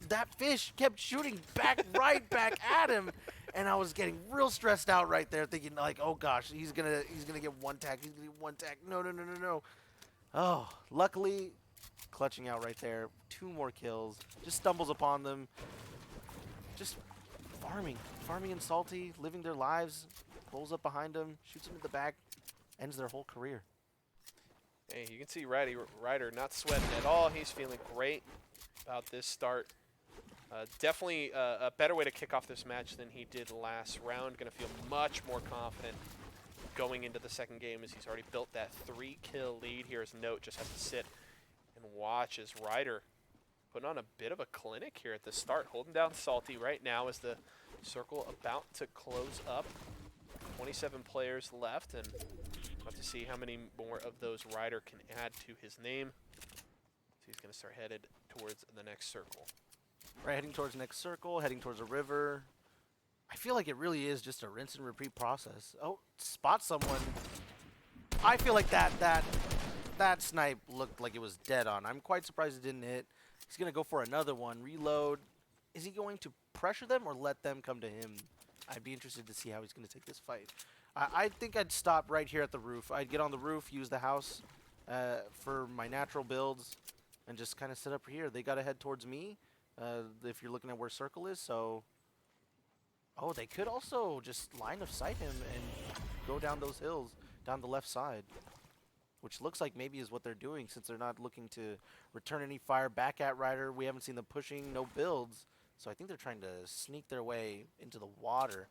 that fish kept shooting right back at him, and I was getting real stressed out right there, thinking like, oh gosh, he's gonna get one tag. He's gonna get one tag. No. Oh, luckily, clutching out right there. 2 more kills. Just stumbles upon them. Just farming and Salty, living their lives. Rolls up behind him, shoots him in the back, ends their whole career. Hey, you can see Ryder not sweating at all. He's feeling great about this start. Definitely a better way to kick off this match than he did last round. Going to feel much more confident going into the second game as he's already built that 3-kill lead here. As Note just has to sit and watch as Ryder putting on a bit of a clinic here at the start. Holding down Salty right now as the circle about to close up. 27 players left, and we'll have to see how many more of those Ryder can add to his name. So he's going to start headed towards the next circle. Right, heading towards the next circle, heading towards a river. I feel like it really is just a rinse and repeat process. Oh, spot someone. I feel like that snipe looked like it was dead on. I'm quite surprised it didn't hit. He's going to go for another one, reload. Is he going to pressure them or let them come to him? I'd be interested to see how he's going to take this fight. I think I'd stop right here at the roof. I'd get on the roof, use the house for my natural builds, and just kind of sit up here. They got to head towards me if you're looking at where circle is. So, oh, they could also just line of sight him and go down those hills, down the left side, which looks like maybe is what they're doing since they're not looking to return any fire back at Ryder. We haven't seen them pushing, no builds. So I think they're trying to sneak their way into the water.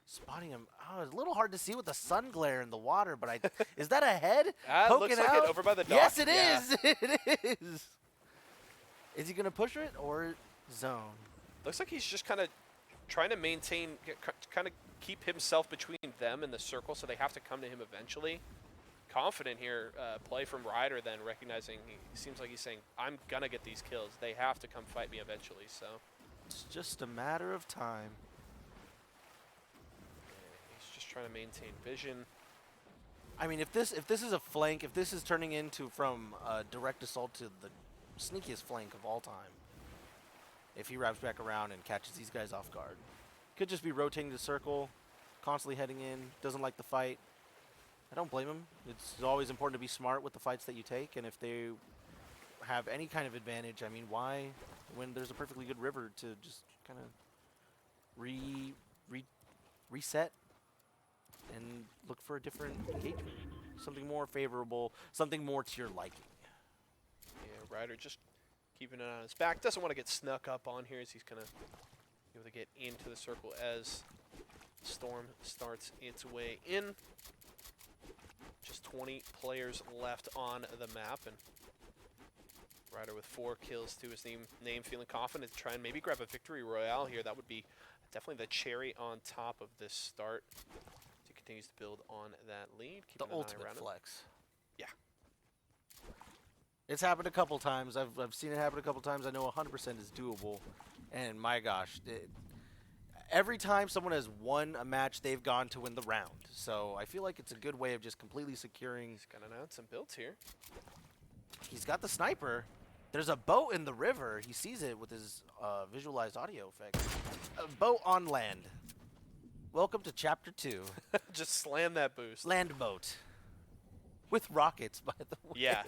Spotting him. Oh, it's a little hard to see with the sun glare in the water, but is that a head poking looks like out? it over by the dock. Yes, it is. It is. Is he going to push it or zone? Looks like he's just kind of trying to maintain, kind of keep himself between them and the circle, so they have to come to him eventually. Confident here, play from Ryder then, recognizing he seems like he's saying, I'm going to get these kills. They have to come fight me eventually, so. It's just a matter of time. He's just trying to maintain vision. I mean, if this is a flank, if this is turning into from direct assault to the sneakiest flank of all time, if he wraps back around and catches these guys off guard, could just be rotating the circle, constantly heading in, doesn't like the fight. I don't blame him. It's always important to be smart with the fights that you take, and if they have any kind of advantage, I mean, why, when there's a perfectly good river to just kind of reset? and look for a different engagement. Something more favorable, something more to your liking. Yeah, Ryder just keeping it on his back. Doesn't want to get snuck up on here as he's going to be able to get into the circle as Storm starts its way in. Just 20 players left on the map, and Ryder with 4 kills to his name, feeling confident to try and maybe grab a victory royale here. That would be definitely the cherry on top of this start. He continues to build on that lead. The Keeping an eye ultimate around him. flex. Yeah. It's happened a couple times. I've seen it happen a couple times. I know 100% is doable. And my gosh, every time someone has won a match, they've gone to win the round. So I feel like it's a good way of just completely securing. He's going to announce some builds here. He's got the sniper. There's a boat in the river. He sees it with his visualized audio effect. A boat on land. Welcome to Chapter 2. Just slam that boost. Land boat. With rockets, by the way. Yeah.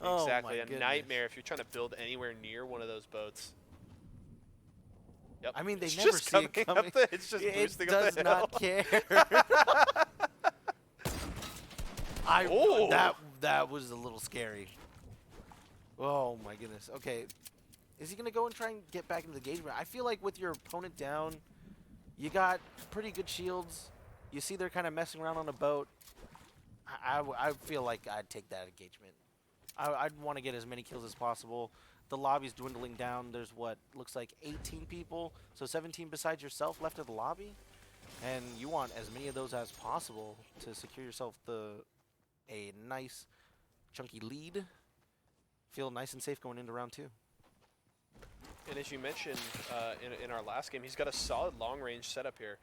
Oh, Exactly. my A goodness. nightmare if you're trying to build anywhere near one of those boats. Yep. I mean, they It's never just see it coming coming. up the, it's just It boosting does up the not hill. care. Oh. That was a little scary. Oh my goodness. Okay, is he gonna go and try and get back into the engagement? I feel like with your opponent down, you got pretty good shields. You see they're kind of messing around on a boat. I feel like I'd take that engagement. I'd want to get as many kills as possible. The lobby's dwindling down. There's what looks like 18 people, so 17 besides yourself left of the lobby, and you want as many of those as possible to secure yourself a nice chunky lead. Feel nice and safe going into round 2. And as you mentioned in our last game, he's got a solid long-range setup here.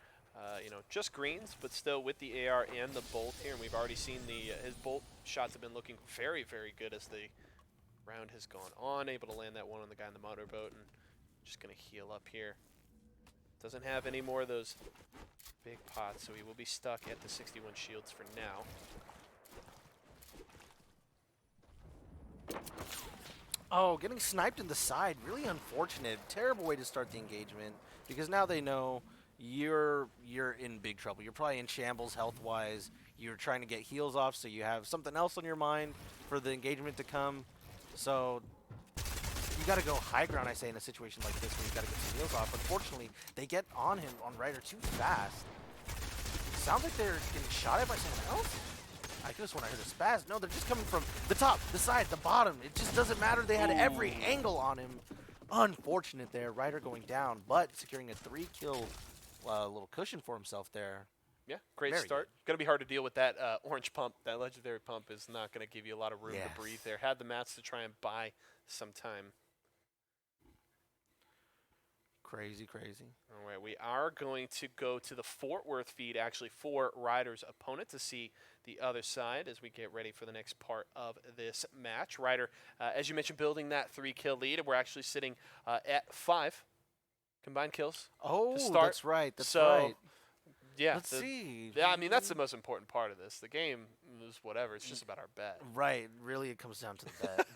You know, just greens, but still with the AR and the bolt here. And we've already seen his bolt shots have been looking very, very good as the round has gone on. Able to land that one on the guy in the motorboat, and just going to heal up here. Doesn't have any more of those big pots, so he will be stuck at the 61 shields for now. Oh, getting sniped in the side, really unfortunate. Terrible way to start the engagement, because now they know you're in big trouble. You're probably in shambles health-wise. You're trying to get heals off, so you have something else on your mind for the engagement to come. So you got to go high ground, I say, in a situation like this where you got to get some heals off. Unfortunately, they get on him on Ryder too fast. Sounds like they're getting shot at by someone else. I could have sworn I heard a spaz. No, they're just coming from the top, the side, the bottom. It just doesn't matter. They had every angle on him. Unfortunate there. Ryder going down, but securing a 3-kill little cushion for himself there. Yeah, great Very start. Going to be hard to deal with that orange pump. That legendary pump is not going to give you a lot of room Yes. to breathe there. Had the mats to try and buy some time. Crazy, crazy. All right, we are going to go to the Fort Worth feed, actually, for Ryder's opponent to see the other side as we get ready for the next part of this match. Ryder, as you mentioned, building that 3-kill lead, and we're actually sitting at 5 combined kills. Oh, start. that's right. That's So, right. Yeah. Let's see. Yeah, I mean, that's the most important part of this. The game is whatever. It's just about our bet. Right. Really, it comes down to the bet.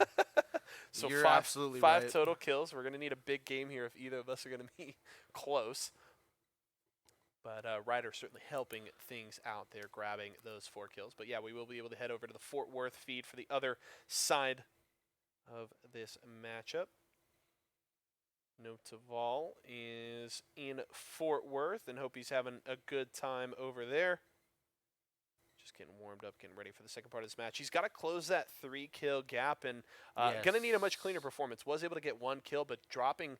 So You're five, absolutely five right. total kills. We're going to need a big game here if either of us are going to be close. But Ryder certainly helping things out there, grabbing those 4 kills. But yeah, we will be able to head over to the Fort Worth feed for the other side of this matchup. Notaval is in Fort Worth, and hope he's having a good time over there. Just getting warmed up, getting ready for the second part of this match. He's got to close that 3-kill gap, and going to need a much cleaner performance. Was able to get 1 kill, but dropping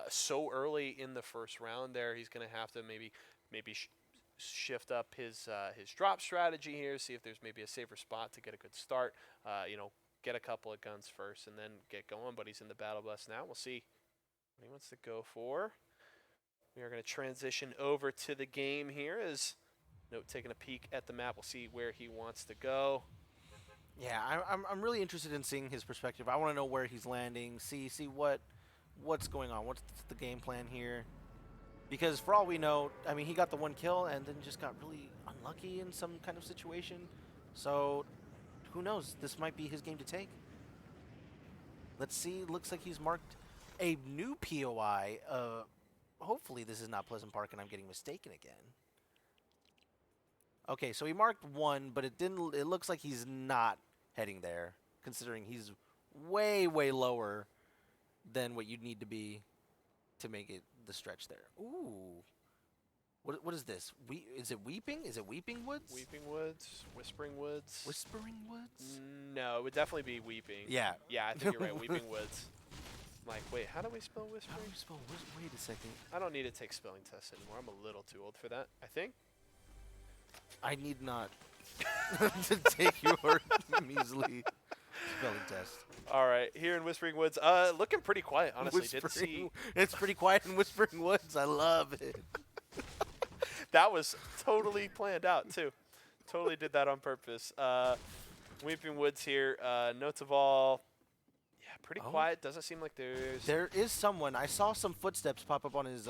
so early in the first round there, he's going to have to maybe shift up his drop strategy here, see if there's maybe a safer spot to get a good start. You know, get a couple of guns first and then get going, but he's in the battle bus now. We'll see what he wants to go for. We are going to transition over to the game here as Note taking a peek at the map. We'll see where he wants to go. Yeah, I'm really interested in seeing his perspective. I want to know where he's landing, see what's going on, what's the game plan here. Because for all we know, I mean, he got the 1 kill and then just got really unlucky in some kind of situation. So, who knows? This might be his game to take. Let's see. Looks like he's marked a new POI. Hopefully this is not Pleasant Park and I'm getting mistaken again. Okay, so he marked 1, but it didn't. It looks like he's not heading there, considering he's way, way lower than what you'd need to be to make it the stretch there. Ooh. What is this? Is it Weeping? Is it Weeping Woods? Weeping Woods, Whispering Woods. Whispering Woods? No, it would definitely be Weeping. Yeah. Yeah, I think you're right. Weeping Woods. I'm like, wait, how do we spell How Whispering? do you spell Wait a second. I don't need to take spelling tests anymore. I'm a little too old for that, I think. I need not to take your measly spelling test. All right, here in Whispering Woods, looking pretty quiet, honestly. Didn't see. It's pretty quiet in Whispering Woods. I love it. That was totally planned out, too. Totally did that on purpose. Weeping Woods here. Notes of all. Yeah, pretty quiet. Doesn't seem like there's. There is someone. I saw some footsteps pop up on his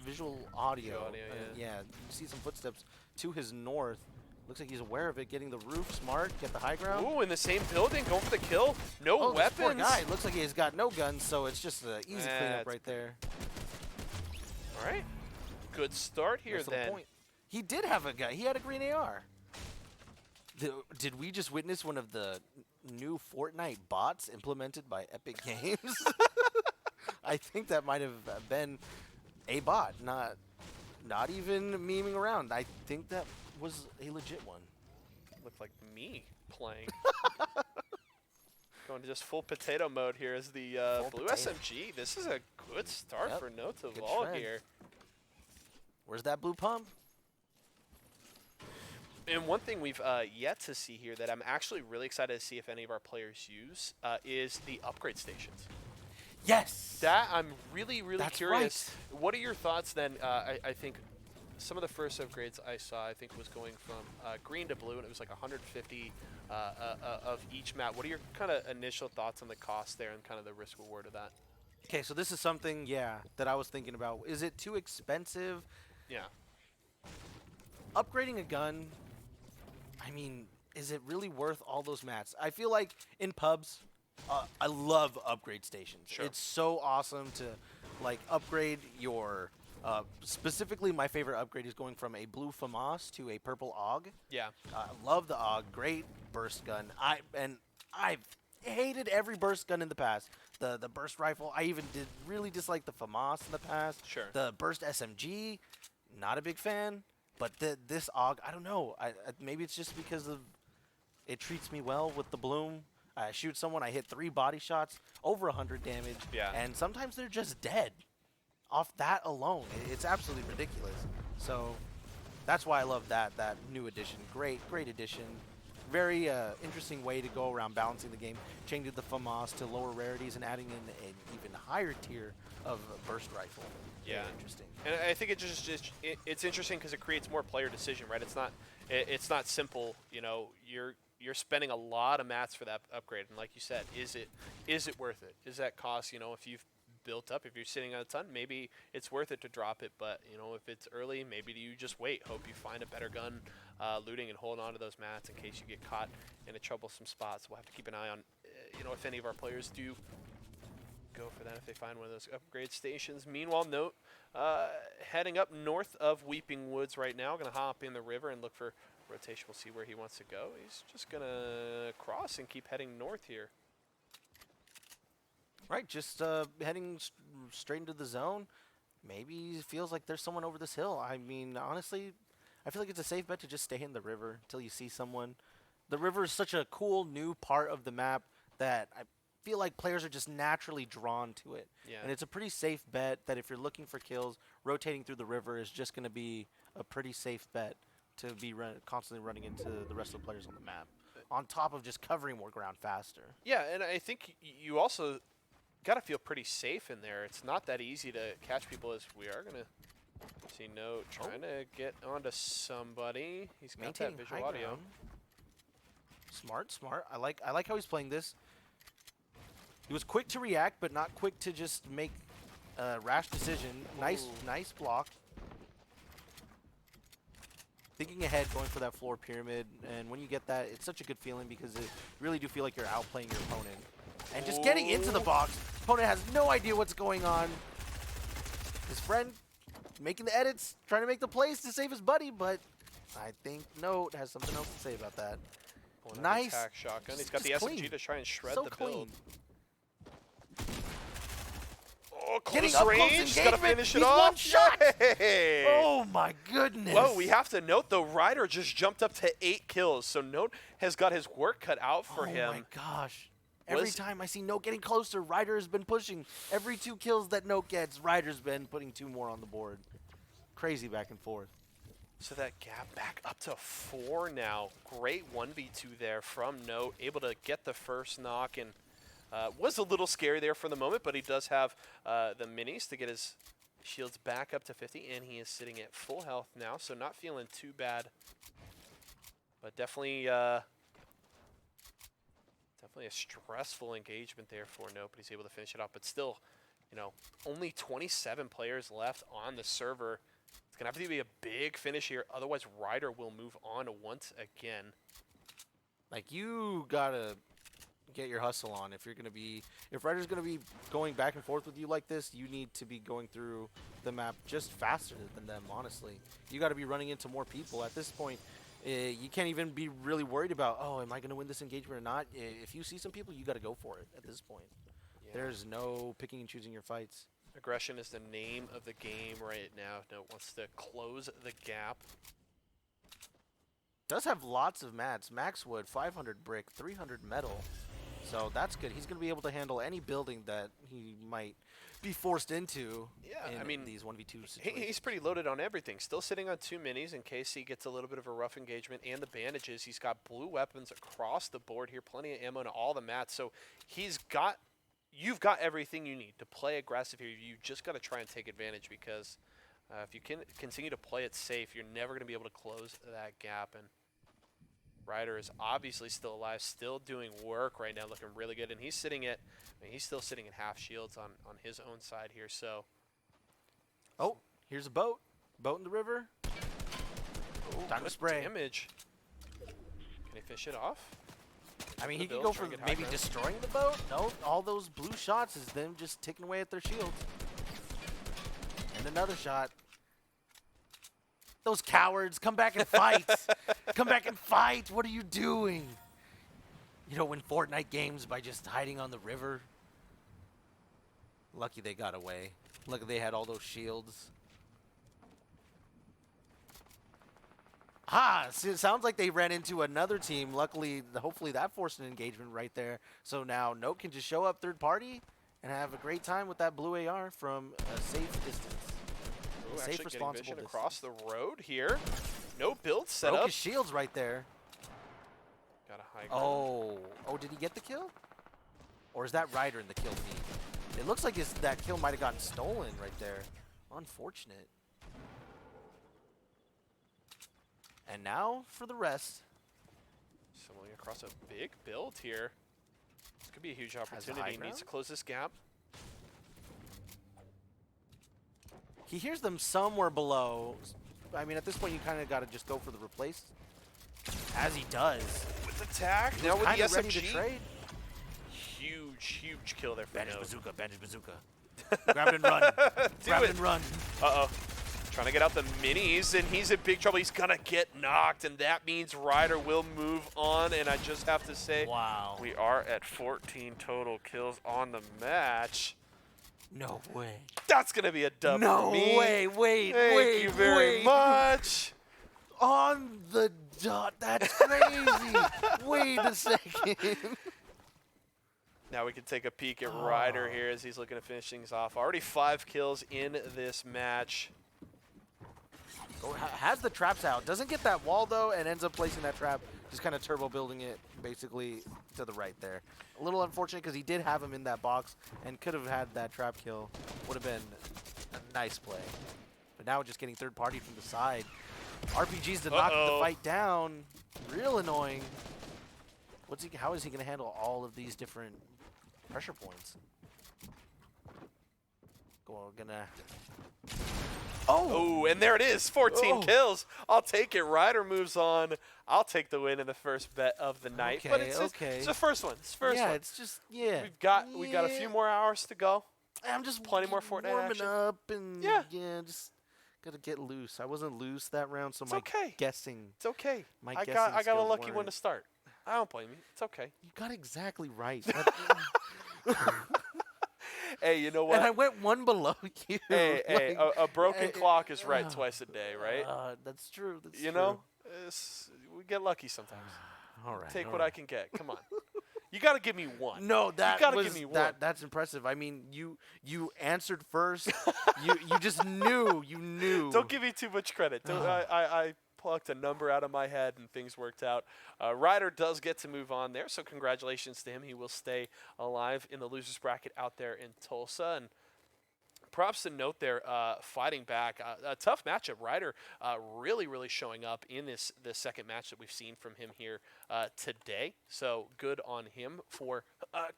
visual audio. Yeah, you see some footsteps to his north. Looks like he's aware of it. Getting the roof, smart. Get the high ground. Ooh, in the same building, going for the kill. No This weapons. poor guy. Looks like he's got no guns, so it's just an easy cleanup right there. All right. Good start here That's the then. point. He did have a gun. He had a green AR. Did we just witness one of the new Fortnite bots implemented by Epic Games? I think that might have been a bot, not even memeing around. I think that was a legit one. Looked like me playing. Going to just full potato mode here as the blue potato. SMG. This is a good start Yep, for Notes of good all trend. here. Where's that blue pump? And one thing we've yet to see here that I'm actually really excited to see if any of our players use is the upgrade stations. Yes. That I'm really That's curious. What are your thoughts then? I think some of the first upgrades I saw, I think, was going from green to blue, and it was like 150 of each map. What are your kind of initial thoughts on the cost there and kind of the risk reward of that? Okay, so this is something, that I was thinking about. Is it too expensive? Yeah. Upgrading a gun, I mean, is it really worth all those mats? I feel like in pubs, I love upgrade stations. Sure. It's so awesome to like upgrade your. Specifically, my favorite upgrade is going from a blue FAMAS to a purple AUG. Yeah. I love the AUG, great burst gun. I've hated every burst gun in the past. The burst rifle, I even really dislike the FAMAS in the past. Sure. The burst SMG, not a big fan. But this AUG, I don't know. Maybe it's just because of it treats me well with the bloom. I shoot someone, I hit 3 body shots, over 100 damage. Yeah. And sometimes they're just dead off that alone. It's absolutely ridiculous. So that's why I love that new addition. Great addition. Very interesting way to go around balancing the game. Changing the FAMAS to lower rarities and adding in an even higher tier of burst rifle. Yeah. Very interesting. And I think it's interesting because it creates more player decision, right? It's not simple. You know, you're spending a lot of mats for that upgrade, and like you said, is it worth it? Is that cost? You know, if you've built up, if you're sitting on a ton, maybe it's worth it to drop it. But you know, if it's early, maybe you just wait. Hope you find a better gun, looting and holding on to those mats in case you get caught in a troublesome spot. So we'll have to keep an eye on, you know, if any of our players do go for that if they find one of those upgrade stations. Meanwhile, Note heading up north of Weeping Woods right now. Going to hop in the river and look for rotation. We'll see where he wants to go. He's just going to cross and keep heading north here. Right, just heading straight into the zone. Maybe it feels like there's someone over this hill. I mean, honestly, I feel like it's a safe bet to just stay in the river until you see someone. The river is such a cool new part of the map that I feel like players are just naturally drawn to it. Yeah. And it's a pretty safe bet that if you're looking for kills, rotating through the river is just going to be a pretty safe bet to be constantly running into the rest of the players on the map, on top of just covering more ground faster. Yeah, and I think you also got to feel pretty safe in there. It's not that easy to catch people, as we are going to see Note trying to get onto somebody. He's got that visual high audio. ground. Smart. I like how he's playing this. He was quick to react, but not quick to just make a rash decision. Nice block. Thinking ahead, going for that floor pyramid, and when you get that, it's such a good feeling because you really do feel like you're outplaying your opponent. And just getting into the box, opponent has no idea what's going on. His friend making the edits, trying to make the plays to save his buddy, but I think Note has something else to say about that. Pulling out the Nice. attack shotgun. He's got the Just SMG clean. to try and shred So the clean. build. Oh, Getting close up close range. He's got to engagement. finish it He's off. one shot. Yay! Oh my goodness. Whoa, we have to note, though, Ryder just jumped up to 8 kills. So Note has got his work cut out for him. Oh my gosh. Every time I see Note getting closer, Ryder has been pushing. Every 2 kills that Note gets, Ryder's been putting 2 more on the board. Crazy back and forth. So that gap back up to 4 now. Great 1v2 there from Note. Able to get the first knock, and was a little scary there for the moment, but he does have the minis to get his shields back up to 50, and he is sitting at full health now, so not feeling too bad. But definitely definitely a stressful engagement there for Note, but he's able to finish it off. But still, you know, only 27 players left on the server. It's going to have to be a big finish here. Otherwise, Ryder will move on once again. Like, you gotta get your hustle on. If you're gonna be, if Ryder's gonna be going back and forth with you like this, you need to be going through the map just faster than them, honestly. You gotta be running into more people. At this point, you can't even be really worried about, oh, am I gonna win this engagement or not? If you see some people, you gotta go for it at this point. Yeah. There's no picking and choosing your fights. Aggression is the name of the game right now. Note wants to close the gap. Does have lots of mats. Max wood, 500 brick, 300 metal. So that's good. He's going to be able to handle any building that he might be forced into Yeah, in I mean, these 1v2 situations. he's pretty loaded on everything. Still sitting on 2 minis in case he gets a little bit of a rough engagement, and the bandages. He's got blue weapons across the board here. Plenty of ammo on all the mats. So he's got, you've got everything you need to play aggressive here. You just got to try and take advantage, because if you can continue to play it safe, you're never going to be able to close that gap. And Ryder is obviously still alive, still doing work right now, looking really good. And he's sitting at, I mean, he's still sitting at half shields on his own side here. So, Oh, here's a boat. Boat in the river. Time to good spray. damage. Can he fish it off? I mean, The he could build, go try for and get high maybe ground. destroying the boat. No, all those blue shots is them just ticking away at their shields. And another shot. Those cowards, come back and fight. Come back and fight. What are you doing? You don't win Fortnite games by just hiding on the river. Lucky they got away. Lucky they had all those shields. Ah, so it sounds like they ran into another team. Luckily, hopefully that forced an engagement right there. So now Note can just show up third party and have a great time with that blue AR from a safe distance. Ooh, Safe, actually getting responsible vision distance. across the road here. No build set Broke up. his shields right there. Got a high ground. Oh, did he get the kill? Or is that Ryder in the kill feed? It looks like that kill might have gotten stolen right there. Unfortunate. And now for the rest. Similarly across a big build here. This could be a huge the high opportunity. Needs ground? to close this gap. He hears them somewhere below. I mean, at this point, you kind of got to just go for the replace. As he does. With attack. He Now was with the kinda ready SMG. to trade. Huge kill there for Bandage Note. bazooka, bandage bazooka. Grab it and run. Grab it and run. Uh-oh. Trying to get out the minis, and he's in big trouble. He's going to get knocked, and that means Ryder will move on. And I just have to say, Wow. we are at 14 total kills on the match. No way. That's going to be a dub No for me. way. Wait, Thank wait, you very wait. much. On the dot. That's crazy. Wait a second. Now we can take a peek at Ryder here as he's looking to finish things off. Already 5 kills in this match. Has the traps out. Doesn't get that wall, though, and ends up placing that trap. Just kind of turbo building it, basically, to the right there. A little unfortunate because he did have him in that box and could have had that trap kill. Would have been a nice play. But now just getting third party from the side. RPGs to knock the fight down. Real annoying. How is he going to handle all of these different pressure points? Oh, and there it is, 14 Oh. kills. I'll take it. Ryder moves on. I'll take the win in the first bet of the night. But Okay, it's just, okay. it's the first one. It's the first yeah, one. it's just, yeah. We got a few more hours to go. I'm just Plenty more Fortnite warming action. up and Yeah. just Gotta get loose. I wasn't loose that round, so It's my okay. guessing. It's okay. My I guessing got a skills lucky one weren't- to start. I don't blame you. It's okay. You got exactly right. Hey, you know And I what? went one below you. Hey, a broken eh, clock is right twice a day, right? That's true. That's You true. know, we get lucky sometimes. All right. Take all what right. I can get. Come on. You got to give me one. No, that gotta was give me one. that's impressive. I mean, you answered first. you just knew. You knew. Don't give me too much credit. I plucked a number out of my head and things worked out. Ryder does get to move on there, so congratulations to him. He will stay alive in the losers bracket out there in Tulsa. And props to note there, fighting back. A tough matchup. Ryder really showing up in this second match that we've seen from him here today. So good on him for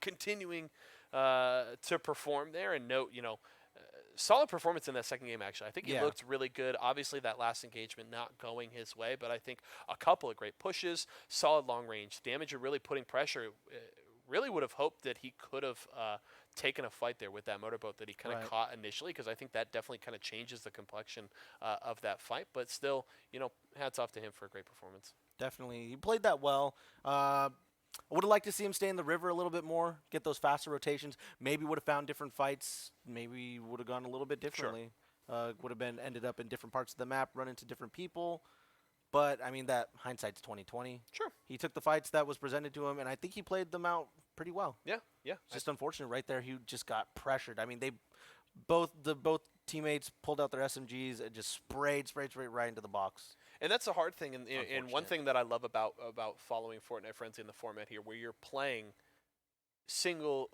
continuing to perform there. And note, solid performance in that second game, actually. I think he looked really good. Obviously, that last engagement not going his way, but I think a couple of great pushes, solid long-range damage, and really putting pressure. Really would have hoped that he could have taken a fight there with that motorboat that he kind of caught initially, because I think that definitely kind of changes the complexion of that fight. But still, hats off to him for a great performance. Definitely, he played that well. I would have liked to see him stay in the river a little bit more, get those faster rotations. Maybe would have found different fights. Maybe would have gone a little bit differently. Would have been ended up in different parts of the map, run into different people. But I mean, that hindsight's 2020. Sure. He took the fights that was presented to him, and I think he played them out pretty well. Yeah. It's just unfortunate right there. He just got pressured. I mean, both teammates pulled out their SMGs and just sprayed right into the box. And that's a hard thing, and one thing that I love about following Fortnite Frenzy in the format here, where you're playing single,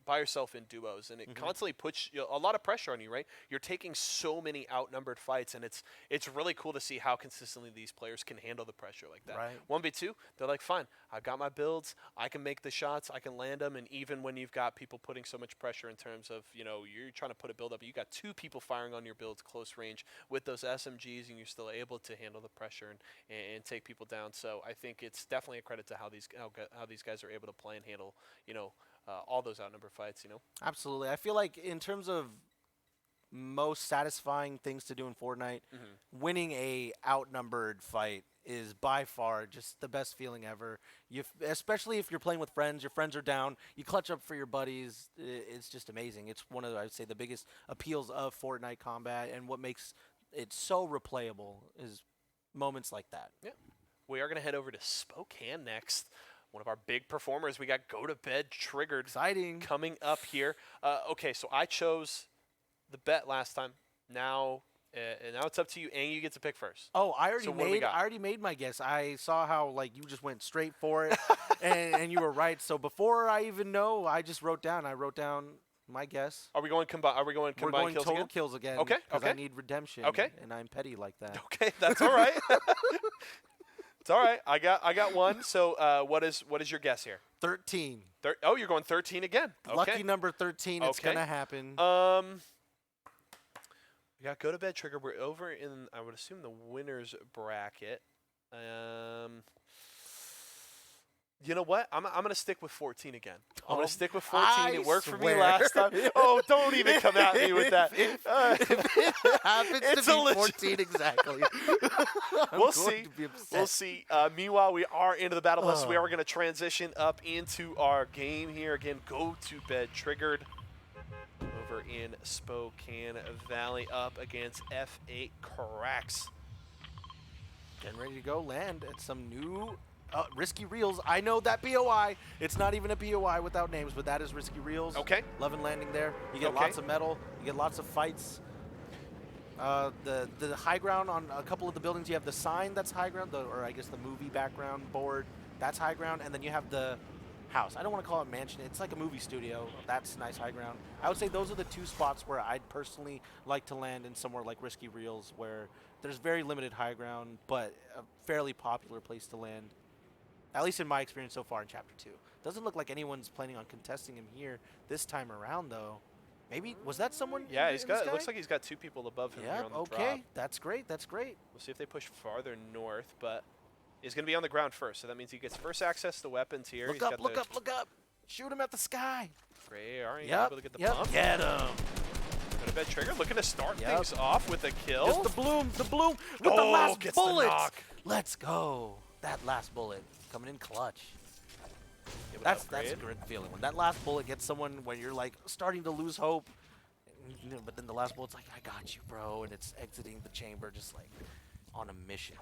by yourself in duos, and it constantly puts a lot of pressure on you, right? You're taking so many outnumbered fights, and it's really cool to see how consistently these players can handle the pressure like that. Right. 1v2, they're like, fine, I've got my builds, I can make the shots, I can land them, and even when you've got people putting so much pressure in terms of, you're trying to put a build up, you got two people firing on your builds close range with those SMGs, and you're still able to handle the pressure and take people down. So I think it's definitely a credit to how these guys are able to play and handle, all those outnumbered fights, Absolutely. I feel like in terms of most satisfying things to do in Fortnite, winning a outnumbered fight is by far just the best feeling ever. Especially if you're playing with friends, your friends are down, you clutch up for your buddies. It's just amazing. It's one of, I would say, the biggest appeals of Fortnite combat, and what makes it so replayable is moments like that. Yeah. We are going to head over to Spokane next. One of our big performers. We got Go to Bed Triggered. Exciting. Coming up here. Okay, so I chose the bet last time. Now it's up to you, and you get to pick first. Oh, I So what do we got? already made my guess. I saw how you just went straight for it, and you were right. So before I even know, I just wrote down my guess. Are we going combine? Are we going We're combined going kills total again? kills again. Okay, Because okay. I need redemption. Okay. And I'm petty like that. Okay, that's all right. It's all right. I got one. So what is your guess here? 13. Oh, you're going 13 again. Okay. Lucky number 13. It's Okay. gonna happen. We got Go to Bed Trigger. We're over in, I would assume, the winner's bracket. You know what? I'm gonna stick with 14 again. I'm gonna stick with 14. It worked for me last time. Oh, don't even come at me with that. If it happens It's to a be 14 exactly. We'll see. We'll see. Meanwhile, we are into the battle bus. We are going to transition up into our game here. Again, Go to Bed Triggered over in Spokane Valley up against F8 Cracks. Getting ready to go land at some new Risky Reels. I know that POI. It's not even a POI without names, but that is Risky Reels. Okay. Love and landing there. You get lots of metal. You get lots of fights. The high ground on a couple of the buildings, you have the sign that's high ground, or I guess the movie background board, that's high ground, and then you have the house. I don't want to call it mansion. It's like a movie studio. That's nice high ground. I would say those are the two spots where I'd personally like to land in somewhere like Risky Reels, where there's very limited high ground, but a fairly popular place to land. At least in my experience so far in Chapter 2. Doesn't look like anyone's planning on contesting him here this time around, though. Maybe, was that someone? Yeah, in the it sky? looks like he's got two people above him here on the drop. Okay, that's great, that's great. We'll see if they push farther north, but he's going to be on the ground first, so that means he gets first access to weapons here. Look up, look up, look up. Shoot him at the sky. Great, all right, Yep, able to get the yep, pump. get him. Go to to bed trigger, looking to start things off with a kill. Just the bloom with the last gets bullet. the knock. Let's go. That last bullet coming in clutch. That's a great feeling. When that last bullet gets someone when you're like starting to lose hope, but then the last bullet's like, I got you, bro, and it's exiting the chamber just like on a mission.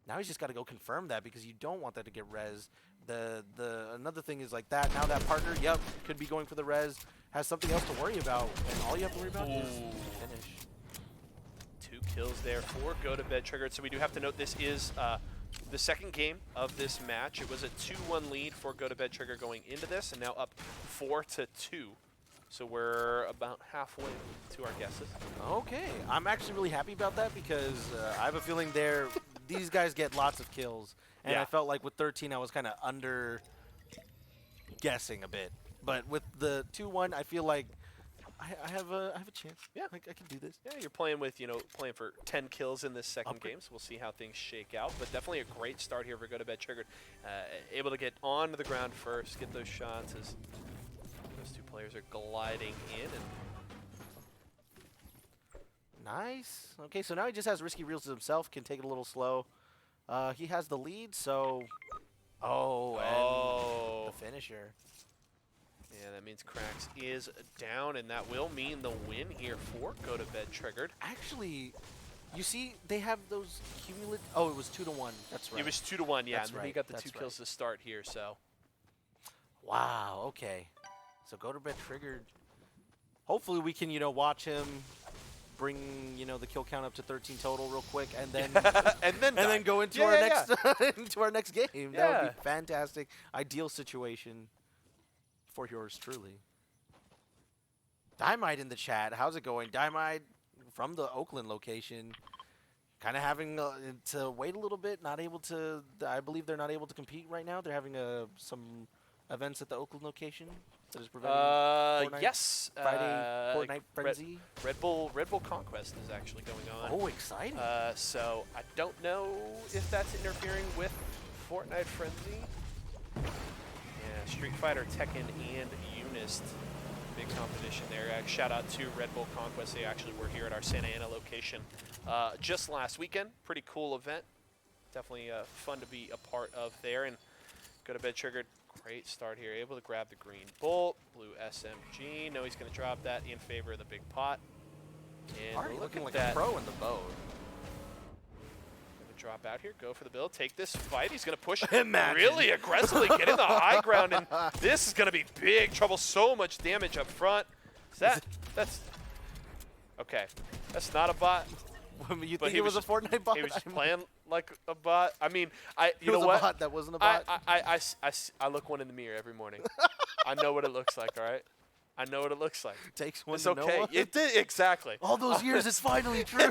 Now he's just got to go confirm that because you don't want that to get res. Another thing is like that. Now that partner, could be going for the res, has something else to worry about, and all you have to worry about is finish. 2 kills there for Go to Bed triggered. So we do have to note this is the second game of this match. It was a 2-1 lead for Go to Bed trigger going into this, and now up 4-2. So we're about halfway to our guesses. Okay, I'm actually really happy about that because I have a feeling these guys get lots of kills, and I felt like with 13 I was kind of under guessing a bit. But with the 2-1, I feel like I have a chance. Yeah, I can do this. Yeah, you're playing with playing for 10 kills in this second game, so we'll see how things shake out. But definitely a great start here for Go to Bed triggered. Able to get onto the ground first, get those shots as those 2 players are gliding in. And nice. Okay, so now he just has risky reels himself, can take it a little slow. He has the lead, so and the finisher. Yeah, that means Cracks is down, and that will mean the win here for Go to Bed triggered. Actually, you see, they have those cumulative. Oh, it was 2-1. That's right. It was 2-1, yeah. That's and right. He got the That's 2 kills to start here, so. Wow. Okay. So Go to Bed triggered. Hopefully, we can watch him bring the kill count up to 13 total real quick, and then and then go into our next into our next game. That would be fantastic. Ideal situation for yours truly. Dynamite in the chat. How's it going? Dynamite from the Oakland location. Kind of having to wait a little bit. Not able to. I believe they're not able to compete right now. They're having some events at the Oakland location. That is preventing Fortnite, yes. Fortnite Frenzy. Red Bull Conquest is actually going on. Oh, exciting. So I don't know if that's interfering with Fortnite Frenzy. Yeah, Street Fighter, Tekken, and Unist. Big competition there. Shout out to Red Bull Conquest. They actually were here at our Santa Ana location just last weekend. Pretty cool event. Definitely fun to be a part of there. And Go to Bed triggered. Great start here. Able to grab the green bolt. Blue SMG. No, he's going to drop that in favor of the big pot. And Already looking like that. a pro in the boat. Drop out here, go for the build, take this fight. He's going to push Imagine. really aggressively, get in the high ground, and this is going to be big trouble. So much damage up front. That's okay. That's not a bot. You think it was a Fortnite bot? He was just playing like a bot. I mean, you know what? A bot that wasn't a bot. I look one in the mirror every morning. I know what it looks like. All right. I know what it looks like. Takes one it's to okay. know one. It did exactly. All those years, it's finally true.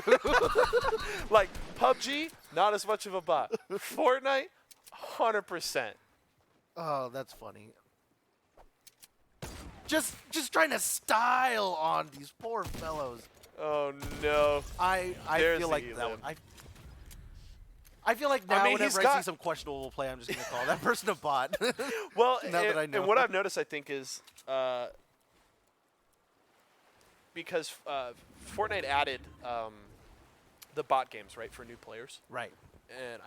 Like PUBG, not as much of a bot. Fortnite, 100%. Oh, that's funny. Just trying to style on these poor fellows. Oh no. I feel like that one. I feel like now whenever I see some questionable play, I'm just gonna call that person a bot. Well, now that I know. And what I've noticed, I think, is because Fortnite added the bot games, right, for new players. Right. And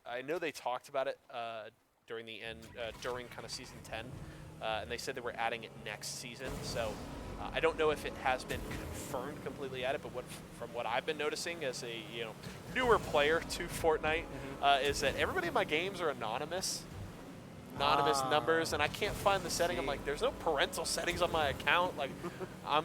I know they talked about it during kind of season 10, and they said they were adding it next season. So I don't know if it has been confirmed completely added, but from what I've been noticing as a newer player to Fortnite is that everybody in my games are anonymous numbers, and I can't find the setting. I'm like, there's no parental settings on my account. Like, I'm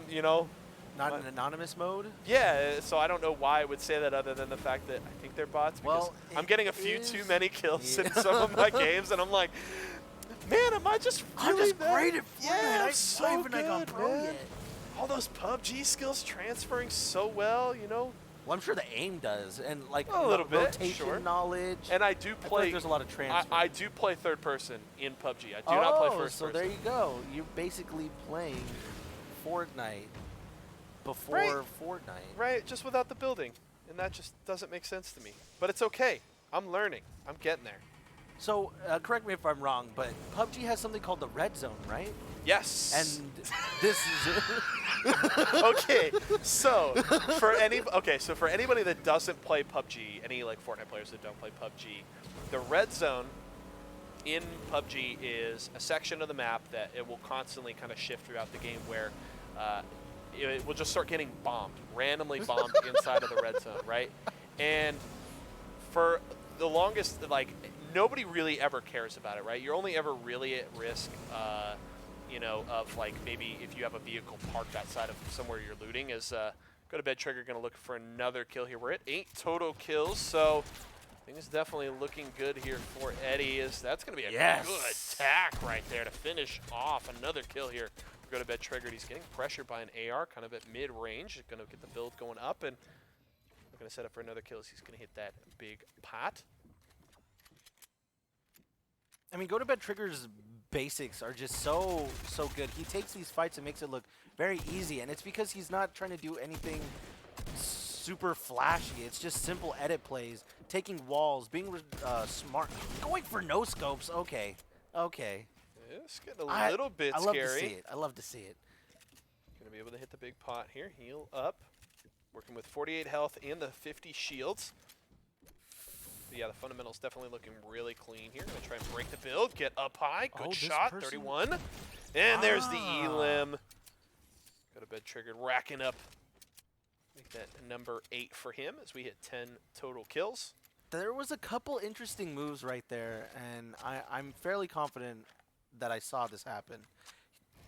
not in anonymous mode. Yeah, so I don't know why I would say that other than the fact that I think they're bots. Because I'm getting a few too many kills in some of my games, and I'm like, man, am I just really great at Fortnite? Yeah, I'm so so good, good, on pro man. yet. All those PUBG skills transferring so well, Well, I'm sure the aim does, and like a little bit, rotation sure. knowledge. And I do I feel play. like there's a lot of transfer. I do play third person in PUBG. I do not play first so person. there you go. You're basically playing Fortnite before Fortnite. Right, just without the building, and that just doesn't make sense to me. But it's okay. I'm learning. I'm getting there. So, correct me if I'm wrong, but PUBG has something called the red zone, right? Yes. And this is Okay, so for anybody that doesn't play PUBG, any like Fortnite players that don't play PUBG, the red zone in PUBG is a section of the map that it will constantly kind of shift throughout the game where it will just start getting bombed, randomly bombed inside of the red zone, right? And for the longest, like, nobody really ever cares about it, right? You're only ever really at risk, of like maybe if you have a vehicle parked outside of somewhere you're looting. Is Go to Bed Trigger going to look for another kill here. We're at 8 total kills, so things definitely looking good here for Eddie. That's going to be a good attack right there to finish off another kill here. Go to Bed Triggered. He's getting pressured by an AR, kind of at mid-range. Going to get the build going up, and we're going to set up for another kill as he's going to hit that big pot. I mean, Go to Bed Trigger's basics are just so good. He takes these fights and makes it look very easy, and it's because he's not trying to do anything super flashy. It's just simple edit plays, taking walls, being smart, going for no scopes. Okay. It's getting a little bit scary. I love to see it. I love to see it. Going to be able to hit the big pot here. Heal up. Working with 48 health and the 50 shields. But yeah, the fundamentals definitely looking really clean here. Going to try and break the build. Get up high. Good shot. 31. And there's the elim. Go to Bed Triggered. Racking up. Make that number 8 for him as we hit 10 total kills. There was a couple interesting moves right there, and I'm fairly confident that I saw this happen.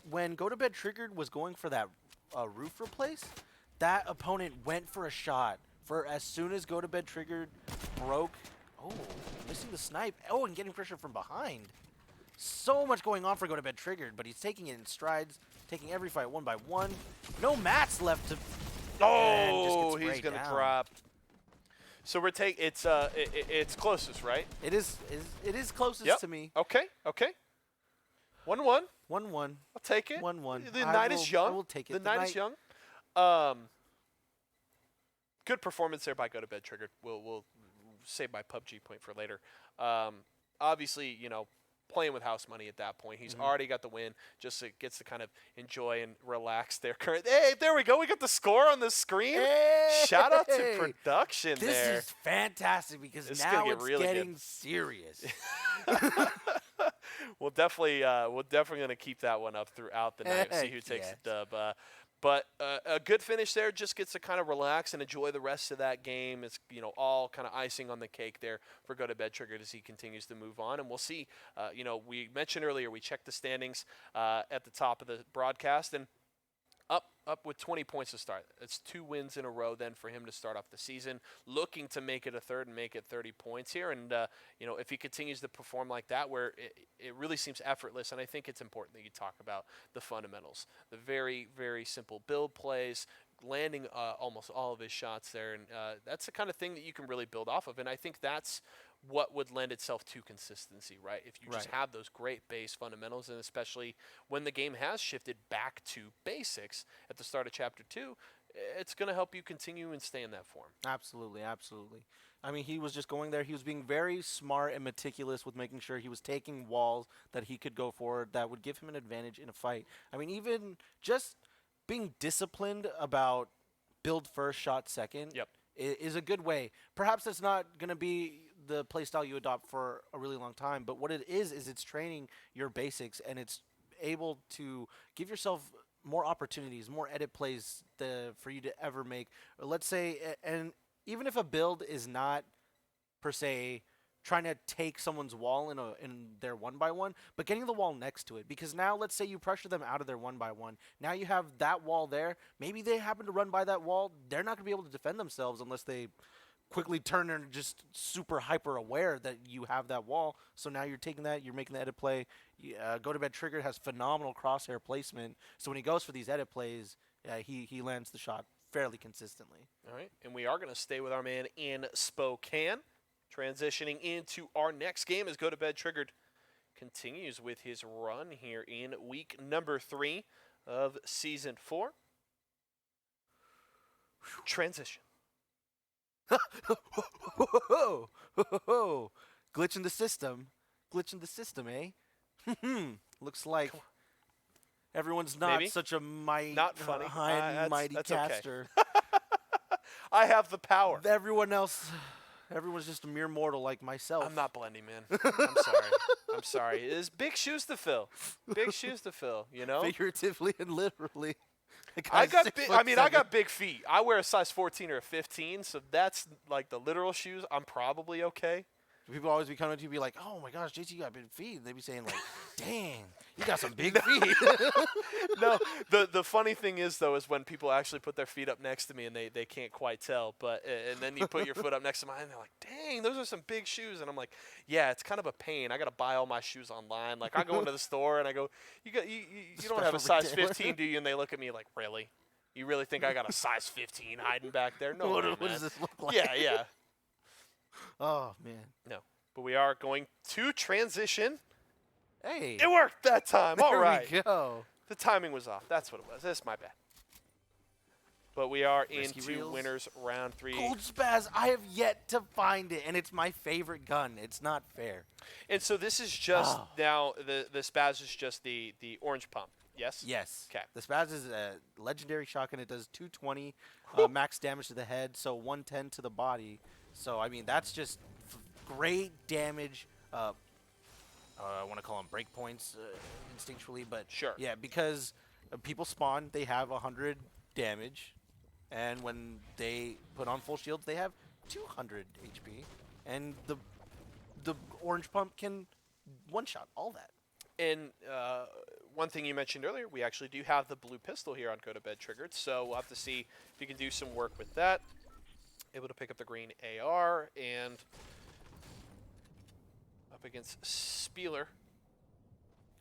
When Go to Bed Triggered was going for that roof replace, that opponent went for a shot. For as soon as Go to Bed Triggered broke, missing the snipe. And getting pressure from behind. So much going on for Go to Bed Triggered, but he's taking it in strides, taking every fight one by one. No mats left to. He's gonna drop. So we're it's closest, right? It is closest to me. Okay. 1-1. 1-1. I'll take it. 1-1. The night is young. I will take it. The night is young. Good performance there by Go to Bed Triggered. We'll save my PUBG point for later. Obviously, playing with house money at that point. He's already got the win. Just gets to kind of enjoy and relax there. Hey, there we go. We got the score on the screen. Hey! Shout out to production there. This is fantastic because now it's really getting serious. We're definitely going to keep that one up throughout the night. See who takes the dub. But a good finish there. Just gets to kind of relax and enjoy the rest of that game. It's all kind of icing on the cake there for Go to Bed Triggered as he continues to move on. And we'll see. We mentioned earlier we checked the standings at the top of the broadcast, and up with 20 points to start. It's 2 wins in a row then for him to start off the season, looking to make it a third and make it 30 points here. And, if he continues to perform like that, where it really seems effortless, and I think it's important that you talk about the fundamentals, the very, very simple build plays, landing almost all of his shots there. And that's the kind of thing that you can really build off of. And I think that's what would lend itself to consistency, right? If you just have those great base fundamentals, and especially when the game has shifted back to basics at the start of Chapter 2, it's going to help you continue and stay in that form. Absolutely. I mean, he was just going there. He was being very smart and meticulous with making sure he was taking walls that he could go for that would give him an advantage in a fight. I mean, even just being disciplined about build first, shot second is a good way. Perhaps that's not going to be the play style you adopt for a really long time, but what it is it's training your basics, and it's able to give yourself more opportunities, more edit plays for you to ever make. Let's say, and even if a build is not per se trying to take someone's wall in their 1x1, but getting the wall next to it, because now let's say you pressure them out of their 1x1. Now you have that wall there. Maybe they happen to run by that wall. They're not going to be able to defend themselves unless they quickly turn and just super hyper aware that you have that wall. So now you're taking that, you're making the edit play. Go to Bed Triggered has phenomenal crosshair placement. So when he goes for these edit plays, he lands the shot fairly consistently. All right, and we are going to stay with our man in Spokane. Transitioning into our next game as Go to Bed Triggered continues with his run here in week number 3 of Season 4. Transition. Glitch in the system. glitch in the system, eh? Looks like everyone's not Maybe. such a Not funny. high and mighty That's okay. caster. I have the power. Everyone else, everyone's just a mere mortal like myself. I'm not blending, man. I'm sorry. I'm sorry. It's big shoes to fill. Big shoes to fill, you know? Figuratively and literally. I got big feet. I wear a size 14 or a 15, so that's like the literal shoes. I'm probably okay. People always be coming to you and be like, "Oh my gosh, JT, you got big feet." They be saying like, "Dang, you got some big feet." No, the funny thing is though is when people actually put their feet up next to me and they can't quite tell, but and then you put your foot up next to mine and they're like, "Dang, those are some big shoes." And I'm like, "Yeah, it's kind of a pain. I got to buy all my shoes online. Like I go into the store and I go, "You don't have a size 15, do you?" And they look at me like, "Really? You really think I got a size 15 hiding back there?" No, what, way, what man. does this look like? Yeah. Oh man. No, but we are going to transition. Hey. It worked that time. All right. There we go. The timing was off. That's what it was. That's my bad. But we are Risky into reels. winners round 3. Gold Spaz, I have yet to find it, and it's my favorite gun. It's not fair. And so this is just now the spaz is just the orange pump. Yes. Yes. 'Kay. The Spaz is a legendary shotgun. It does 220 max damage to the head, so 110 to the body. So I mean that's just great damage. I want to call them breakpoints instinctually, but Sure. yeah, because people spawn, they have 100 damage, and when they put on full shields, they have 200 HP, and the orange pump can one-shot all that. And one thing you mentioned earlier, we actually do have the blue pistol here on Go to Bed triggered, so we'll have to see if you can do some work with that. Able to pick up the green AR and up against Spieler.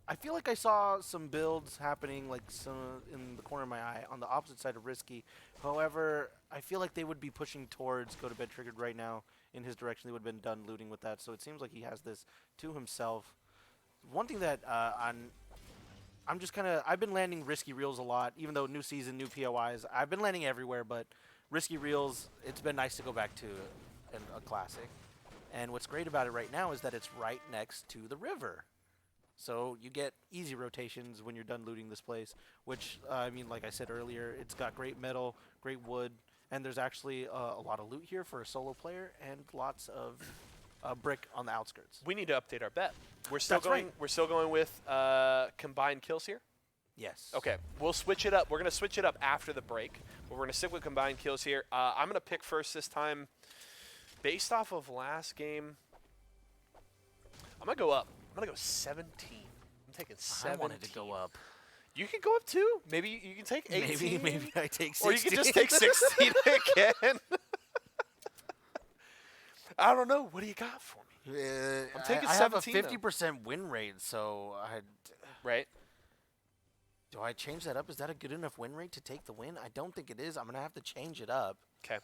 I feel like I saw some builds happening, like some in the corner of my eye, on the opposite side of Risky. However, I feel like they would be pushing towards Go to Bed triggered right now in his direction. They would have been done looting with that. So it seems like he has this to himself. One thing that I'm just kind of, I've been landing Risky Reels a lot, even though new season, new POIs. I've been landing everywhere, but Risky Reels, it's been nice to go back to a classic. And what's great about it right now is that it's right next to the river. So you get easy rotations when you're done looting this place, which, I mean, like I said earlier, it's got great metal, great wood, and there's actually a lot of loot here for a solo player and lots of brick on the outskirts. We need to update our bet. We're still That's going. right. We're still going with combined kills here. Yes. Okay, we'll switch it up. We're gonna switch it up after the break, but we're gonna stick with combined kills here. I'm gonna pick first this time, based off of last game. I'm gonna go up. I'm gonna go 17. I'm taking 17. I wanted to go up. You can go up too. Maybe you can take 18. Maybe I take 16. Or you can just take 16 again. I don't know. What do you got for me? I'm taking I have a 17 though. 50% win rate, so Right. do I change that up? Is that a good enough win rate to take the win? I don't think it is. I'm going to have to change it up. Okay.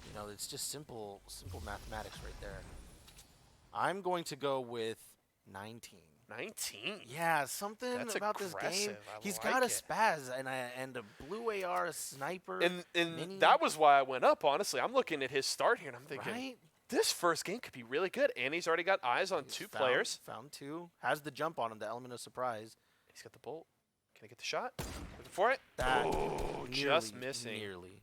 You know, it's just simple mathematics right there. I'm going to go with 19. 19. Yeah, something That's about this game. aggressive. I He's like got a it. spaz and a blue AR, a sniper. And mini, that was why I went up, honestly. I'm looking at his start here, and I'm thinking, right? this first game could be really good. And he's already got eyes on He's two found- players. Found two. Has the jump on him, the element of surprise. He's got the bolt. Can I get the shot? Looking for it. That Oh, just missing. Nearly.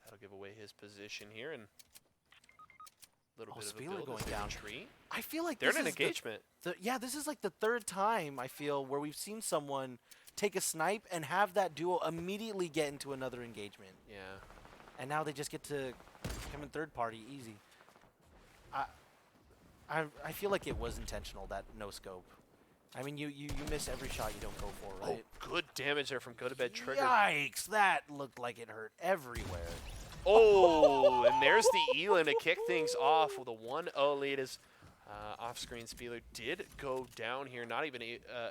That'll give away his position here, and a little bit of a Spieler build going as they down. retreat. I feel like They're this in an is engagement. yeah, this is like the third time I feel where we've seen someone take a snipe and have that duo immediately get into another engagement. Yeah. And now they just get to come in third party easy. I feel like it was intentional, that no scope. I mean, you miss every shot you don't go for, right? Oh, good damage there from Go to Bed Trigger. Yikes, that looked like it hurt everywhere. Oh, and there's the Elin to kick things off with a 1-0 lead as off-screen Spieler did go down here, not even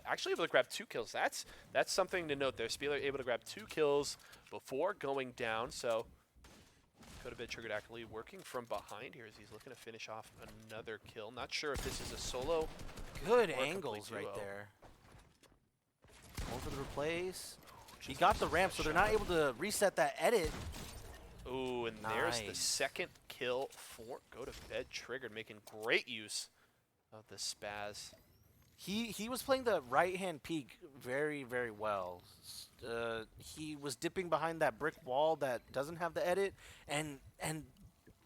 actually able to grab 2 kills. That's something to note there. Spieler able to grab 2 kills before going down, so Go to Bed Triggered actually working from behind here as he's looking to finish off another kill. Not sure if this is a solo. Good or a angles complete right duo. there. Going for the replace. He got the ramp, so they're not able to reset that edit. Ooh, and there's the Nice. second kill for Go to Bed Triggered, making great use of the Spaz. He was playing the right-hand peak very, very well. He was dipping behind that brick wall that doesn't have the edit, and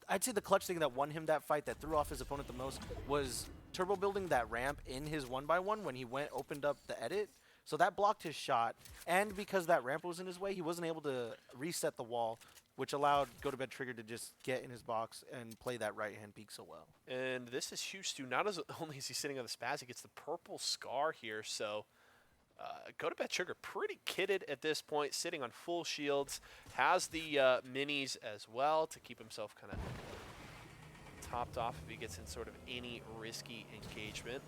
I'd say the clutch thing that won him that fight, that threw off his opponent the most, was turbo building that ramp in his 1x1 when he opened up the edit. So that blocked his shot, and because that ramp was in his way, he wasn't able to reset the wall, which allowed Go to Bed Trigger to just get in his box and play that right-hand peak so well. And this is huge, too. Not as only is he sitting on the Spaz, he gets the purple scar here. So Go to Bed Trigger pretty kitted at this point, sitting on full shields. Has the minis as well to keep himself kind of topped off if he gets in sort of any risky engagement.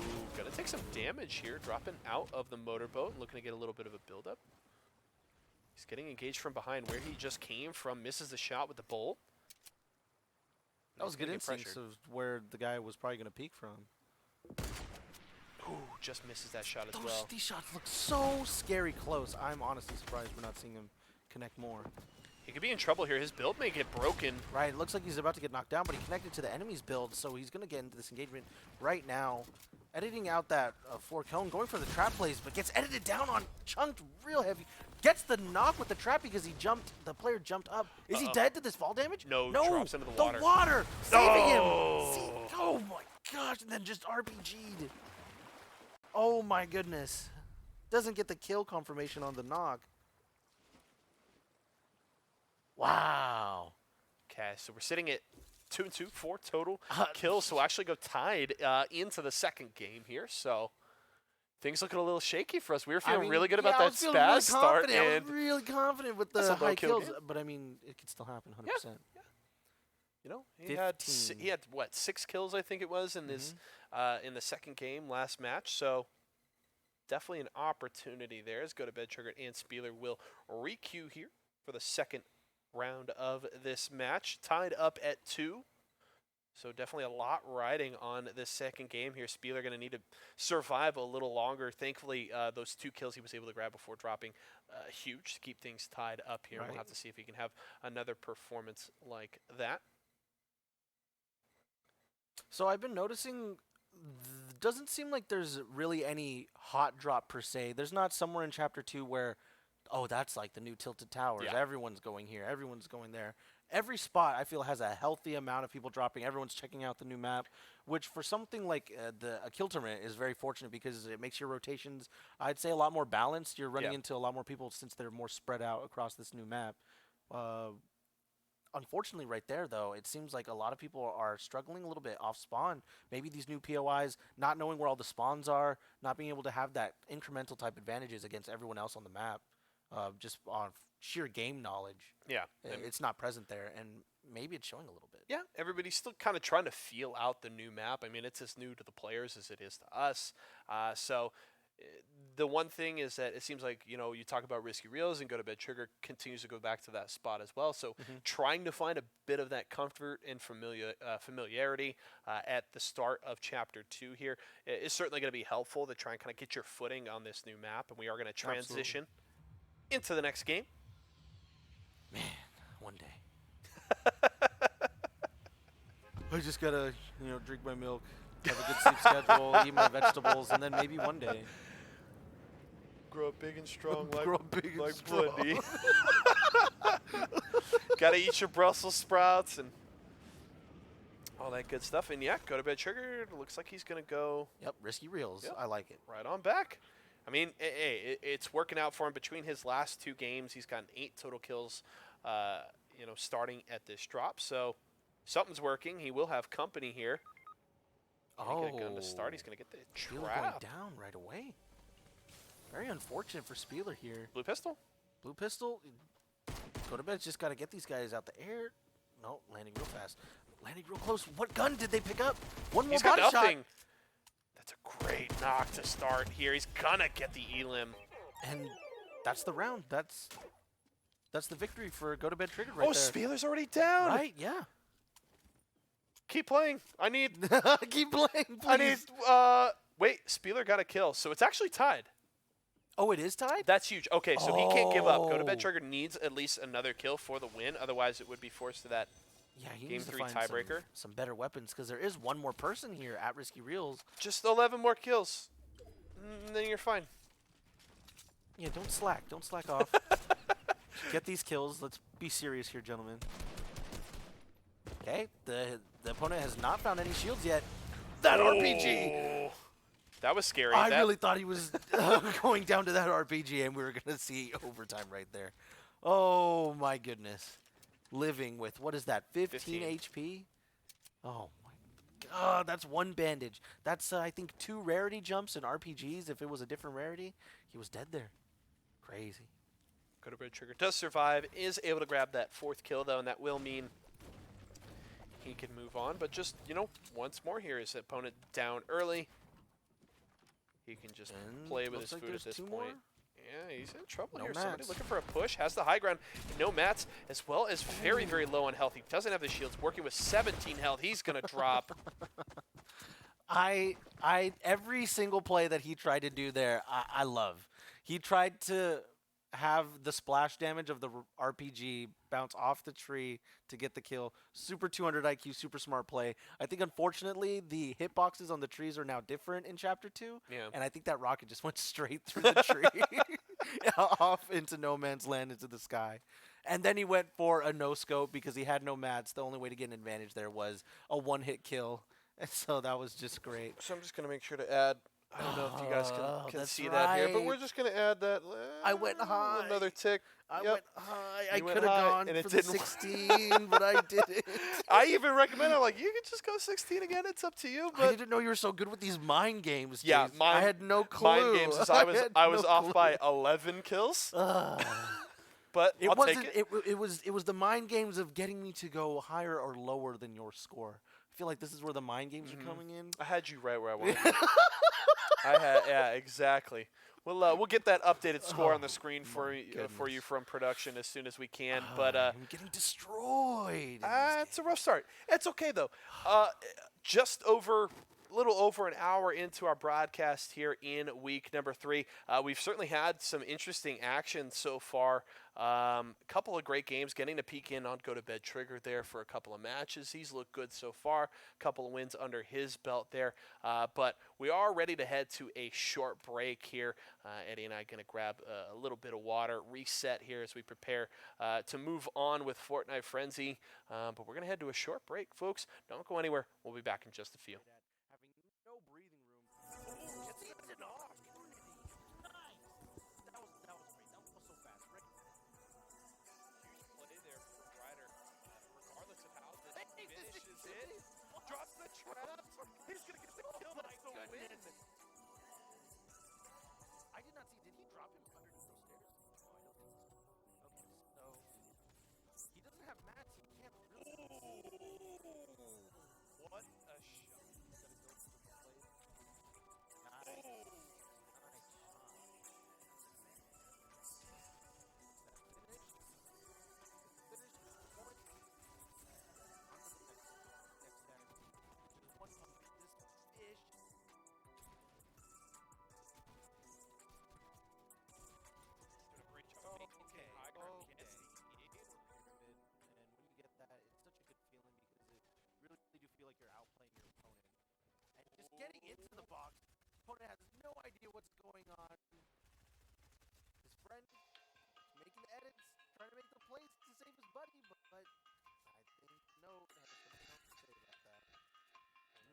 Ooh, gonna take some damage here, dropping out of the motorboat and looking to get a little bit of a buildup. He's getting engaged from behind where he just came from, misses the shot with the bolt. That was good instincts of where the guy was probably going to peek from. Ooh, just misses that shot as well. These shots look so scary close. I'm honestly surprised we're not seeing him connect more. He could be in trouble here. His build may get broken. Right, it looks like he's about to get knocked down, but he connected to the enemy's build, so he's going to get into this engagement right now. Editing out that 4 cone, going for the trap plays, but gets edited down on, chunked real heavy. Gets the knock with the trap because the player jumped up. Is he dead to this fall damage? No, drops into the water. The water! Saving him! Oh my gosh, and then just RPG'd. Oh my goodness. Doesn't get the kill confirmation on the knock. Wow. Okay, so we're sitting at 2-2, 4 total kills, so we'll actually go tied into the second game here. So things looking a little shaky for us. We were feeling really good about that Spaz start. I was really confident with the high kills, game. but I mean, it could still happen 100%. Yeah. You know, he had what, 6 kills I think it was in his in the second game last match. So definitely an opportunity there. As Go to Bed Trigger and Spieler will re-queue here for the second round of this match, tied up at 2. So definitely a lot riding on this second game here. Spieler going to need to survive a little longer. Thankfully, those 2 kills he was able to grab before dropping huge to keep things tied up here. Right. We'll have to see if he can have another performance like that. So I've been noticing, doesn't seem like there's really any hot drop per se. There's not somewhere in Chapter 2 where, oh, that's like the new Tilted Towers. Yeah. Everyone's going here. Everyone's going there. Every spot, I feel, has a healthy amount of people dropping. Everyone's checking out the new map, which for something like a kill tournament is very fortunate because it makes your rotations, I'd say, a lot more balanced. You're running into a lot more people since they're more spread out across this new map. Unfortunately, right there, though, it seems like a lot of people are struggling a little bit off spawn. Maybe these new POIs, not knowing where all the spawns are, not being able to have that incremental type advantages against everyone else on the map. Just on sheer game knowledge. Yeah. It's not present there, and maybe it's showing a little bit. Yeah, everybody's still kind of trying to feel out the new map. I mean, it's as new to the players as it is to us. So the one thing is that it seems like, you know, you talk about Risky Reels and Go to Bed Trigger continues to go back to that spot as well. So trying to find a bit of that comfort and familiarity at the start of Chapter 2 here is certainly going to be helpful to try and kind of get your footing on this new map. And we are going to transition into the next game. Man, one day. I just gotta, drink my milk, have a good sleep schedule, eat my vegetables, and then maybe one day grow up big and strong like Blondie. Gotta eat your Brussels sprouts and all that good stuff. And yeah, Go to Bed Trigger. Looks like he's gonna go. Yep, Risky Reels. Yep. I like it. Right on back. I mean, it's working out for him. Between his last 2 games, he's gotten 8 total kills, starting at this drop. So something's working. He will have company here. He's get a gun to start. He's going to get the trap. Going down right away. Very unfortunate for Spieler here. Blue pistol? Blue pistol. Go to Bed's just got to get these guys out the air. No, landing real fast. Landing real close. What gun did they pick up? One more body shot. That's a great knock to start here. He's gonna get the elim. And that's the round. That's the victory for Go to Bed Trigger right there. Spieler's already down. Right, yeah. Keep playing. I need... Keep playing, please. I need... wait, Spieler got a kill, so it's actually tied. Oh, it is tied? That's huge. Okay, so he can't give up. Go to Bed Trigger needs at least another kill for the win. Otherwise, it would be forced to that Yeah, he Game needs to 3 find tiebreaker. some better weapons because there is one more person here at Risky Reels. Just 11 more kills. Then you're fine. Yeah, don't slack. Don't slack off. Get these kills. Let's be serious here, gentlemen. Okay, the opponent has not found any shields yet. That RPG! That was scary. I really thought he was going down to that RPG, and we were going to see overtime right there. Oh, my goodness. Living with, what is that, 15 HP? Oh, my God. That's one bandage. That's, I think, 2 rarity jumps in RPGs. If it was a different rarity, he was dead there. Crazy. Go to Red Trigger. Does survive. Is able to grab that 4th kill, though, and that will mean he can move on. But just, once more here, his opponent down early. He can just play with his food at this point. More? Yeah, he's in trouble here. Mats. Somebody looking for a push. Has the high ground. No mats, as well as very, very low on health. He doesn't have the shields. Working with 17 health. He's going to drop. Every single play that he tried to do there, I love. He tried to have the splash damage of the RPG bounce off the tree to get the kill. Super 200 IQ, super smart play. I think, unfortunately, the hitboxes on the trees are now different in Chapter 2. Yeah. And I think that rocket just went straight through the tree, off into no man's land, into the sky. And then he went for a no-scope because he had no mats. The only way to get an advantage there was a one-hit kill. And so that was just great. So I'm just going to make sure to add. I don't know if you guys can see right. that here, but we're just going to add that. I went high. Another tick. I Yep. went high. I You could went have high, gone and it for the didn't work. 16, but I didn't. I even recommend it. Like, you can just go 16 again. It's up to you. I But didn't know you were so good with these mind games. yeah, Jace. I had no clue. mind games is I was had no off clue. by 11 kills. But It I'll wasn't. take it. It was the mind games of getting me to go higher or lower than your score. I feel like this is where the mind games are coming in. I had you right where I wanted you. Yeah, exactly. We'll get that updated score on the screen for you from production as soon as we can. But I'm getting destroyed. it's a rough start. It's okay though. Just a little over an hour into our broadcast here in week number 3. We've certainly had some interesting action so far. A couple of great games. Getting to peek in on Go to Bed Trigger there for a couple of matches. He's looked good so far. A couple of wins under his belt there. But we are ready to head to a short break here. Eddie and I are going to grab a little bit of water, reset here as we prepare to move on with Fortnite Frenzy. But we're going to head to a short break, folks. Don't go anywhere. We'll be back in just a few. Having no breathing room. It's an opportunity. Nice. That was great. That was so fast. Right? Huge play there for Ryder. Regardless of how this finishes it, drops the trap. He's going to get the kill. That's the win. I did not see. Did he drop him underneath those stairs? Oh, I don't think so. Okay, so he doesn't have mats. He can't really. What a shot. Getting into the box, opponent has no idea what's going on. His friend making the edits, trying to make the plays to save his buddy, but I think no has something else to say about that.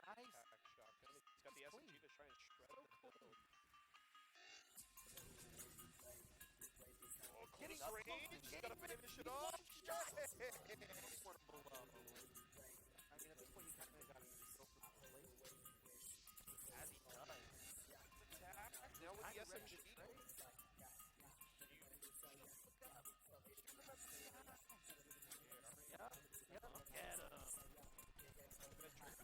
Nice. Shotgun. He's got the SMG to try and shred the build. Getting up range. He's got to finish it off. One below. I mean, at this point, you kind of got to go for the play. As he does. Attack. Now with the SMG.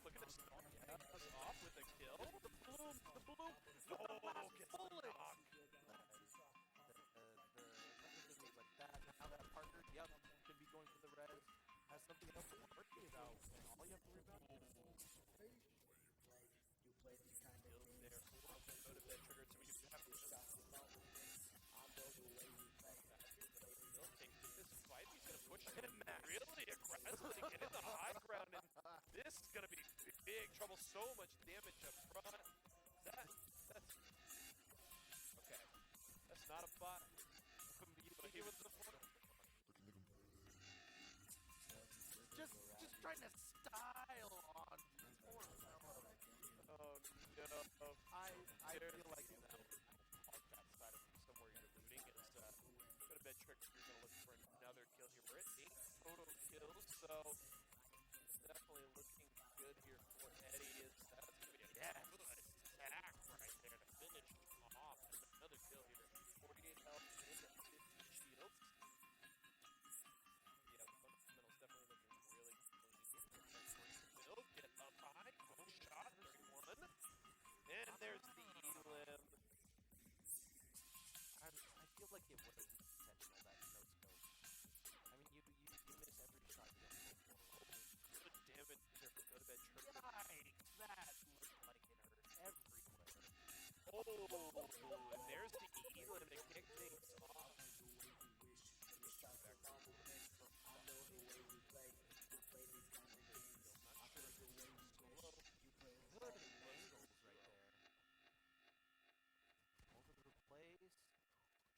Look at this. Off with a kill. The bloom. Oh, gets the knock. Like that. Now that partner, could be going for the res. Has something else to worry about. All you have to worry about is Go to bed trigger, so you have to take this fight. He's going to push him really aggressively, get in the this is gonna be big trouble. So much damage up front. That's okay. That's not a bot. But he was the one. Just trying to style on poor fellow. Oh no. I feel like On that side of somewhere you're looting is go to bed trick. You're gonna look for another kill here. We're at 8 total kills, so definitely looking good here for Eddie. That's gonna be a good attack right there to finish off. Another kill here. 48 health and 50 shields. Yeah, the fundamentals definitely looking really clean here. Will get up high. Cool shot. 31. And there's the elim. I feel like it was intentional, that no scope. I mean, you miss every shot you don't go for. Good damage here for go to bed trick. Yikes, that looked like it hurt everywhere. Oh, and there's the elim to kick things off. Good angles right there. Over the plays.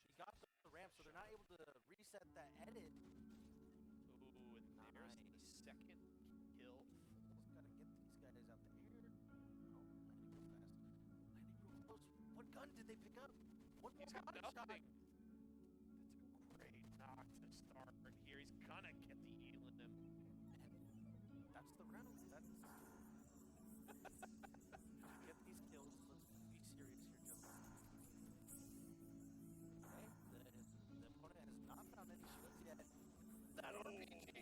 She got the ramp, so they're not able to reset that edit. Ooh, and there's the second kill. Almost gotta get these guys out there. Oh, landing real fast. Landing real close. What gun did they pick up? What He's got shot? nothing. That's a great knock to start here. He's gonna get the elim. And that's the round. That's get these kills. Let's be serious here, gentlemen. Okay, the opponent has not found any shields yet. That RPG!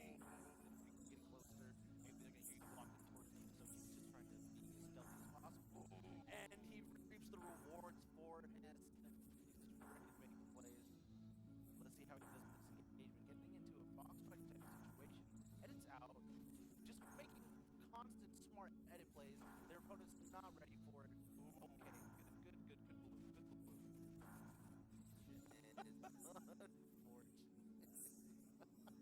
Getting closer. Maybe they're going to get walking towards him, so he's just trying to be as stealthy as possible. And he reaps the rewards for his... He's just ready to make plays. Let's see how he does this engagement. Getting into a foxfight type of situation. Edits out. Just making constant smart edit plays. Their opponent's not ready for it. Okay, good blue. Unfortunate.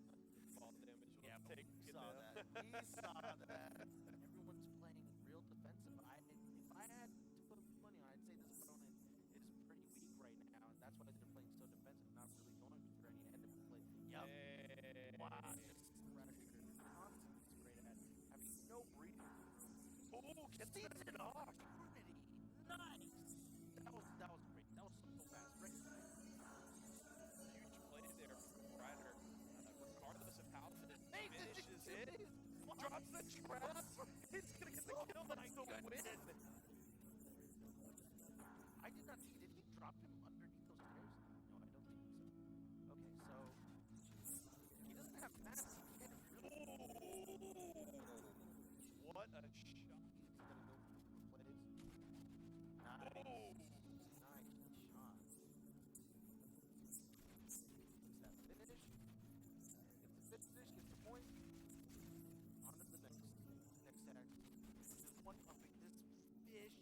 Ball damage. Yeah, take he saw that. He saw that. Everyone's playing real defensive. If I had to put money on, I'd say this opponent is pretty weak right now, and that's why they're playing so defensive, not really going for any end of play. Yup. Hey. Wow, just pressure. Constantly great at having no breathing room. Oh, gets it off. Opportunity. Nice. That was great. That was so fast. Right. Huge play there from Ryder. Regardless of how it finishes it, drops the trap. He's gonna get the kill. That's the win. I did not see. Did he drop him underneath those stairs? No, I don't think so. Okay, so he doesn't have mass. He can't really. What a shot. He's gonna go for the plays. Nice. Nice shot. Is that finish? Gets the finish, gets the point. On to the next act. There's one pumping this fish.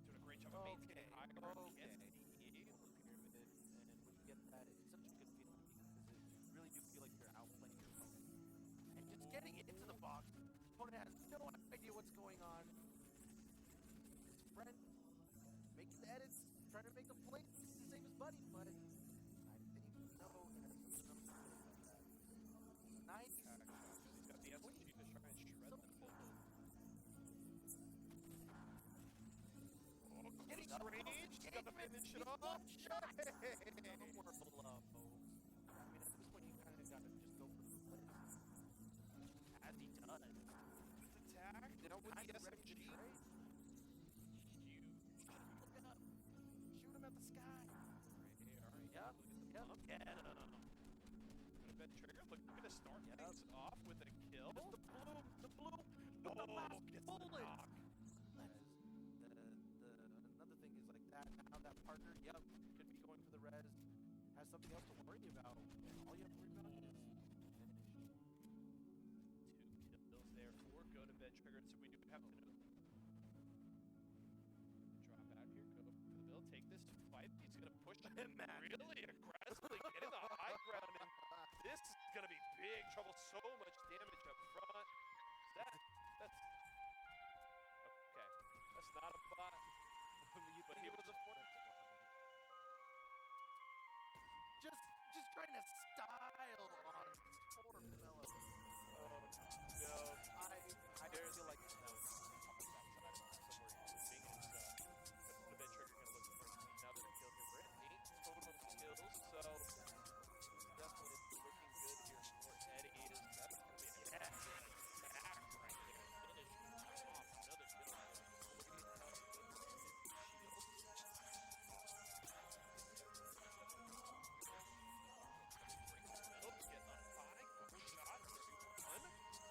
Doing a great job of maintaining high ground. Pyramid, and when you get that, it's such a good feeling because it really do feel like you're outplaying your opponent. And just getting it into the box, the opponent has no idea what's going on. His friend making the edits, trying to make a play the same as Buddy, but I think no, nice. He's got the SMG to try and shred So them. cool. Getting range, he's gonna finish it off. Shot! Another below. I mean, at this point, you kind of got to just go for the plays. As he does. Good attack. Now with the SMG. Huge. Look up. Shoot him at the sky. Alright. Yep. Look at him. Bed trigger looking to start things off with a kill. The bloom. Oh, The last gets bullet. the knock. Another thing is like that. Now that partner, could be going for the res. Has something else to worry about. All you have to worry about is finish. 2 kills there. 4 go to bed trigger. So we do have to drop out here. Go for the build. Take this fight. He's gonna push him really aggressively. Get in the high ground. And this going to be big trouble. So much damage up front. That's okay. That's not a bot. You But think he it was a Fortnite? Just trying to style on poor fellow. Oh no! I feel like that was on the backside Somewhere moving. It's the bit trigger going to look for another kill here. We're at 8 total kills, so definitely looking good here for Eddie. That's going to be a back right there. Finish off another kill. And there's the E-Limb. I feel like it was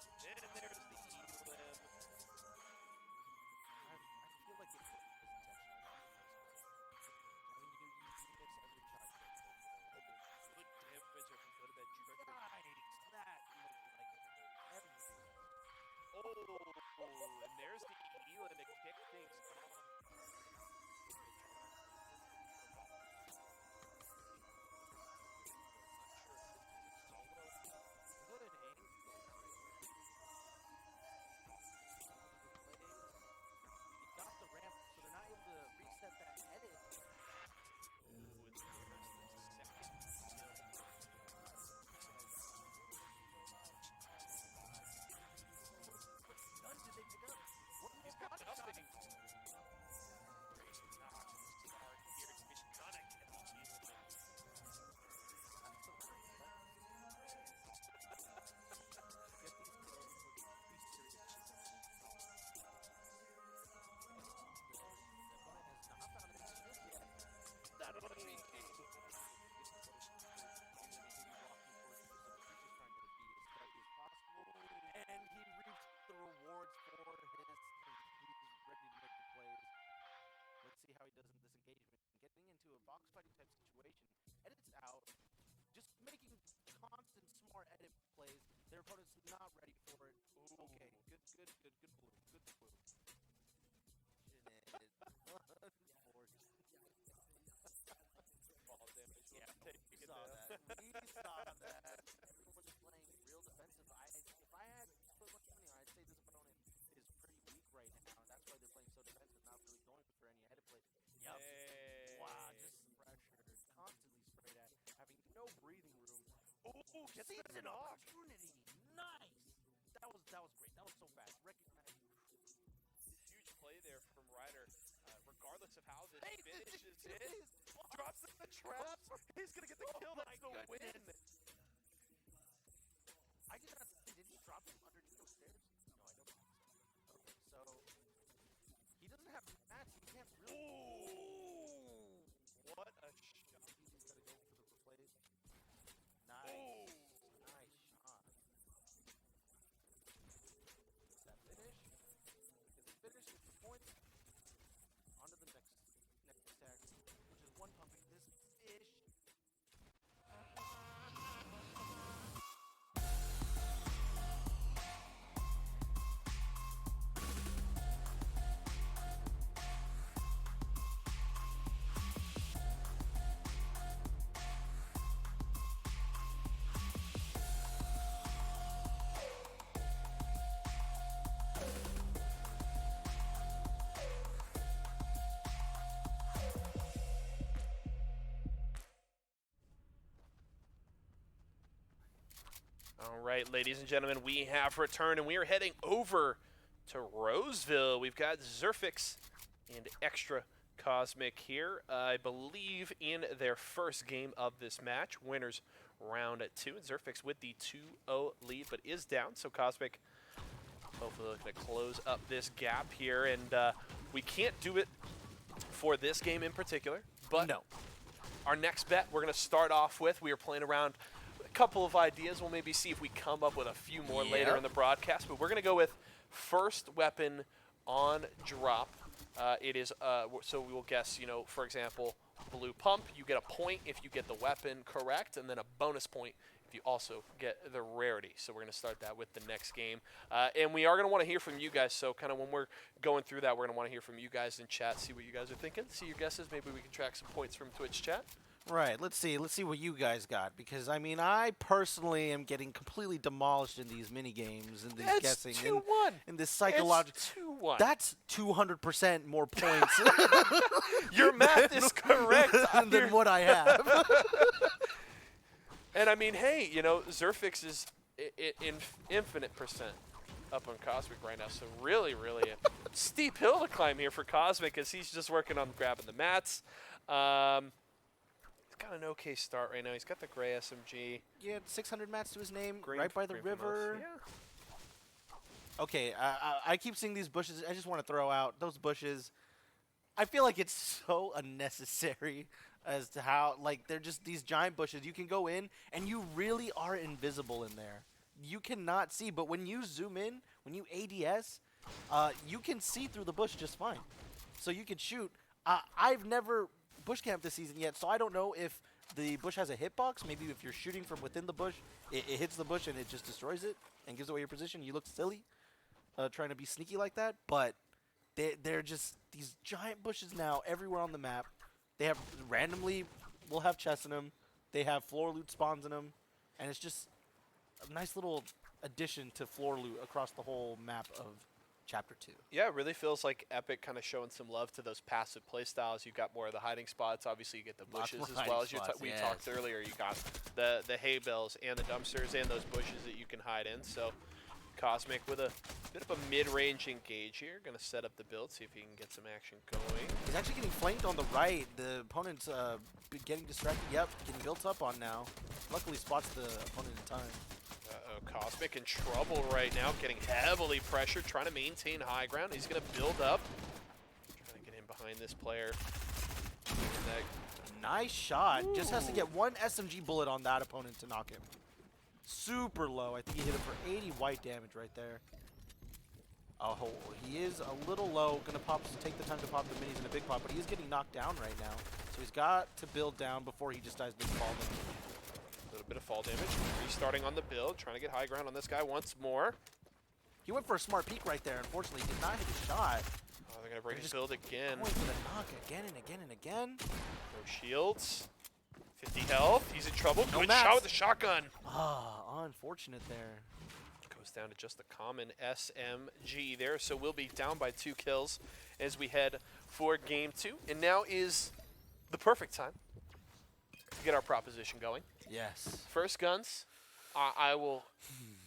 intentional. I mean, you miss every shot you get. Good damage if you go to that trigger. Nice! That looked like everything. Oh, and there's the E-Limb to kick things off. Good angle. Got the ramp, so they're not able to reset that edit. Ooh, and there's the second kill. What gun did they pick up? What He's got nothing. Great knock start here. He's gonna get the E-Limb. Get these kills. Be serious. The opponent has not found any shields yet. That'll be and he reaps the rewards for his he's ready to make the plays. Let's see how he does in this engagement. Getting into a box fighting type situation, edits out, just making constant smart edit plays. Their opponent's not ready for it. Ooh. Okay, good blue. Good blue. Ball damage. Yeah, we saw that. We saw that. Everyone's playing real defensive. If I had to put much money on, I'd say this opponent is pretty weak right now, and that's why they're playing so defensive, not really going for any edit play. Yep. Hey. Wow, just pressure, constantly sprayed at, having no breathing room. Ooh, Gets an opportunity. Nice. That was great. That was so fast. Recognize. Huge play there from Ryder. Regardless of how this finishes it, drops in the traps. He's gonna get the kill. That's the win. I did not. Did he drop him underneath those stairs? No, I don't think so. Okay, so he doesn't have mats. He can't really. Ooh! What a shot! He's gotta go for the replays. Nice. Ooh. Nice shot. Is that finish? Is it finish? Is the point? On to the next stack, which is one pumping this fish. All right, ladies and gentlemen, we have returned, and we are heading over to Roseville. We've got Zerfix and Extra Cosmic here, I believe, in their first game of this match. Winners round 2, and Zerfix with the 2-0 lead, but is down, so Cosmic hopefully looking to close up this gap here, and we can't do it for this game in particular, but no. Our next bet we're going to start off with, we are playing around a couple of ideas. We'll maybe see if we come up with a few more later in the broadcast, but we're going to go with first weapon on drop. It is, so we will guess, you know, for example, blue pump, you get a point if you get the weapon correct, and then a bonus point if you also get the rarity. So we're going to start that with the next game. And we are going to want to hear from you guys, so kind of when we're going through that, we're going to want to hear from you guys in chat, see what you guys are thinking, see your guesses. Maybe we can track some points from Twitch chat. Right. Let's see. Let's see what you guys got, because I mean, I personally am getting completely demolished in these mini games and these It's guessing 2-1. in this psychological. It's 2-1. That's 200% more points Your math is correct. than what I have. And I mean, hey, you know, Zerfix is in infinite percent up on Cosmic right now. So really, really a steep hill to climb here for Cosmic as he's just working on grabbing the mats. He's got an okay start right now. He's got the gray SMG. Yeah, 600 mats to his name, Green, right by the green from us. river. Yeah. Okay, I keep seeing these bushes. I just want to throw out those bushes. I feel like it's so unnecessary as to how, like, they're just these giant bushes. You can go in, and you really are invisible in there. You cannot see, but when you zoom in, when you ADS, you can see through the bush just fine. So you can shoot. I've never bush camped this season yet, so I don't know if the bush has a hitbox. Maybe if you're shooting from within the bush, it hits the bush and it just destroys it and gives away your position. You look silly trying to be sneaky like that, but they're just these giant bushes now everywhere on the map. They have randomly will have chests in them. They have floor loot spawns in them, and it's just a nice little addition to floor loot across the whole map of Chapter 2. Yeah, it really feels like Epic kind of showing some love to those passive playstyles. You've got more of the hiding spots. Obviously, you get the Lots bushes more as well hiding as spots, we yes. talked earlier. You got the hay bales and the dumpsters and those bushes that you can hide in. So Cosmic with a bit of a mid-range engage here. Going to set up the build, see if he can get some action going. He's actually getting flanked on the right. The opponent's getting distracted. Yep, getting built up on now. Luckily spots the opponent in time. Cosmic in trouble right now, getting heavily pressured, trying to maintain high ground. He's going to build up, trying to get in behind this player. Nice shot. Ooh. Just has to get one SMG bullet on that opponent to knock him. Super low. I think he hit him for 80 white damage right there. Oh, he is a little low. Gonna take the time to pop the minis in a big pop, but he is getting knocked down right now. So he's got to build down before he just dies big fall down. A little bit of fall damage. Restarting on the build, trying to get high ground on this guy once more. He went for a smart peek right there. Unfortunately, he did not hit his shot. Oh, they're going to break his build again. Going for the knock again and again and again. No shields. 50 health. He's in trouble. No Good mats. shot with the shotgun. Ah, unfortunate there. Goes down to just the common SMG there. So we'll be down by 2 kills as we head for game 2. And now is the perfect time to get our proposition going. Yes. First guns, I will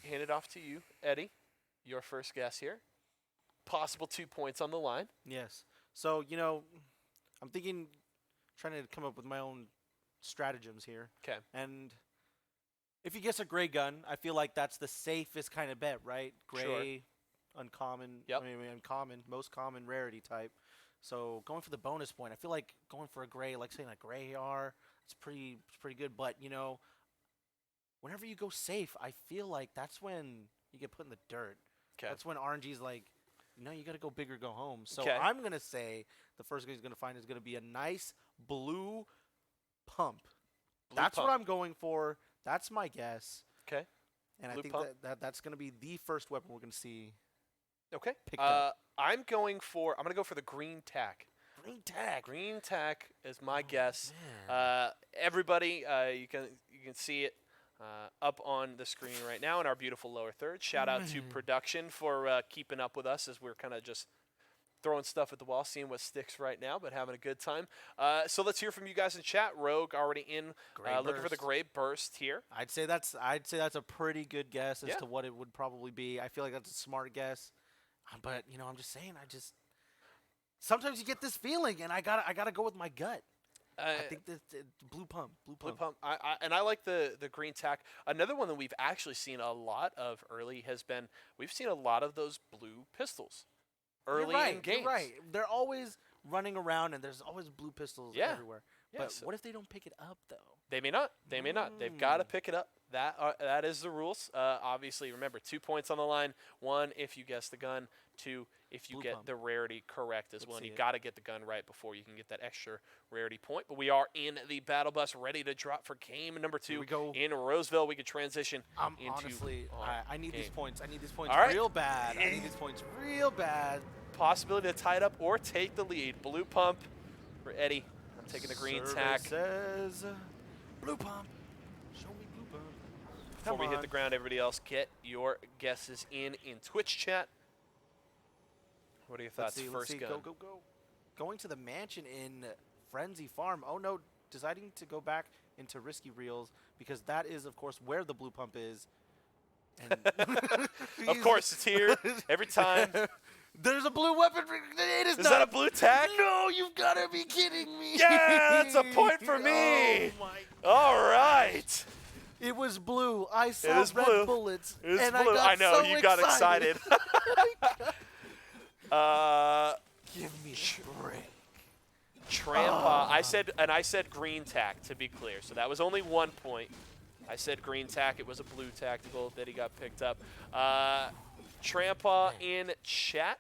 hand it off to you, Eddie. Your first guess here. Possible 2 points on the line. Yes. So, you know, I'm trying to come up with my own stratagems here. Okay. And if you guess a gray gun, I feel like that's the safest kind of bet, right? Gray, Sure. uncommon, Yep. I mean, uncommon, most common rarity type. So going for the bonus point, I feel like going for a gray, like saying a gray AR, it's pretty good. But, you know, whenever you go safe, I feel like that's when you get put in the dirt. Okay. That's when RNG's like, no, you got to go big or go home. So Okay. I'm going to say the first guy he's going to find is going to be a nice blue pump. That's what I'm going for. That's my guess. Okay. And Blue I think pump. that's going to be the first weapon we're going to see. Okay. Picked up. I'm going to go for the green tack. Green tag. Green tack is my guess. Man. Everybody, you can see it up on the screen right now in our beautiful lower third. Shout out to production for keeping up with us as we're kind of just throwing stuff at the wall, seeing what sticks right now, but having a good time. So let's hear from you guys in chat. Rogue already in, looking for the gray burst here. I'd say that's a pretty good guess as Yeah. to what it would probably be. I feel like that's a smart guess. But, you know, I'm just saying, sometimes you get this feeling, and I gotta go with my gut. I think that blue pump. Blue pump. I like the green tack. Another one that we've actually seen a lot of early has been, we've seen a lot of those blue pistols early in games. You're right. They're always running around, and there's always blue pistols everywhere. Yeah, But so what if they don't pick it up, though? They may not. They may not. They've got to pick it up. That is the rules. Obviously, remember, 2 points on the line. 1 if you guess the gun. 2 if you Blue get pump. the rarity correct as Let's well. And see you it. got to get the gun right before you can get that extra rarity point. But we are in the battle bus, ready to drop for game number 2 we go. in Roseville. We could transition into Honestly, our I need these game. points. I need these points All right. real bad. I need these points real bad. Possibility to tie it up or take the lead. Blue pump for Eddie. taking the green Survey tack. says blue pump. Show me blue pump. Before we hit the ground, everybody else, get your guesses in Twitch chat. What are your thoughts? Let's see. Gun. Go. Going to the mansion in Frenzy Farm. Oh no, deciding to go back into Risky Reels because that is, of course, where the blue pump is. And Of course, it's here every time. There's a blue weapon. It is Is not that a blue tag? No, you've got to be kidding me. Yeah, that's a point for me. Oh my All right. It was blue. I saw is red blue. bullets. It is and blue. I know, so you got excited. Give me a break. Trampa. I said green tack, to be clear. So that was only 1 point. I said green tack. It was a blue tactical that he got picked up. Trampa in chat.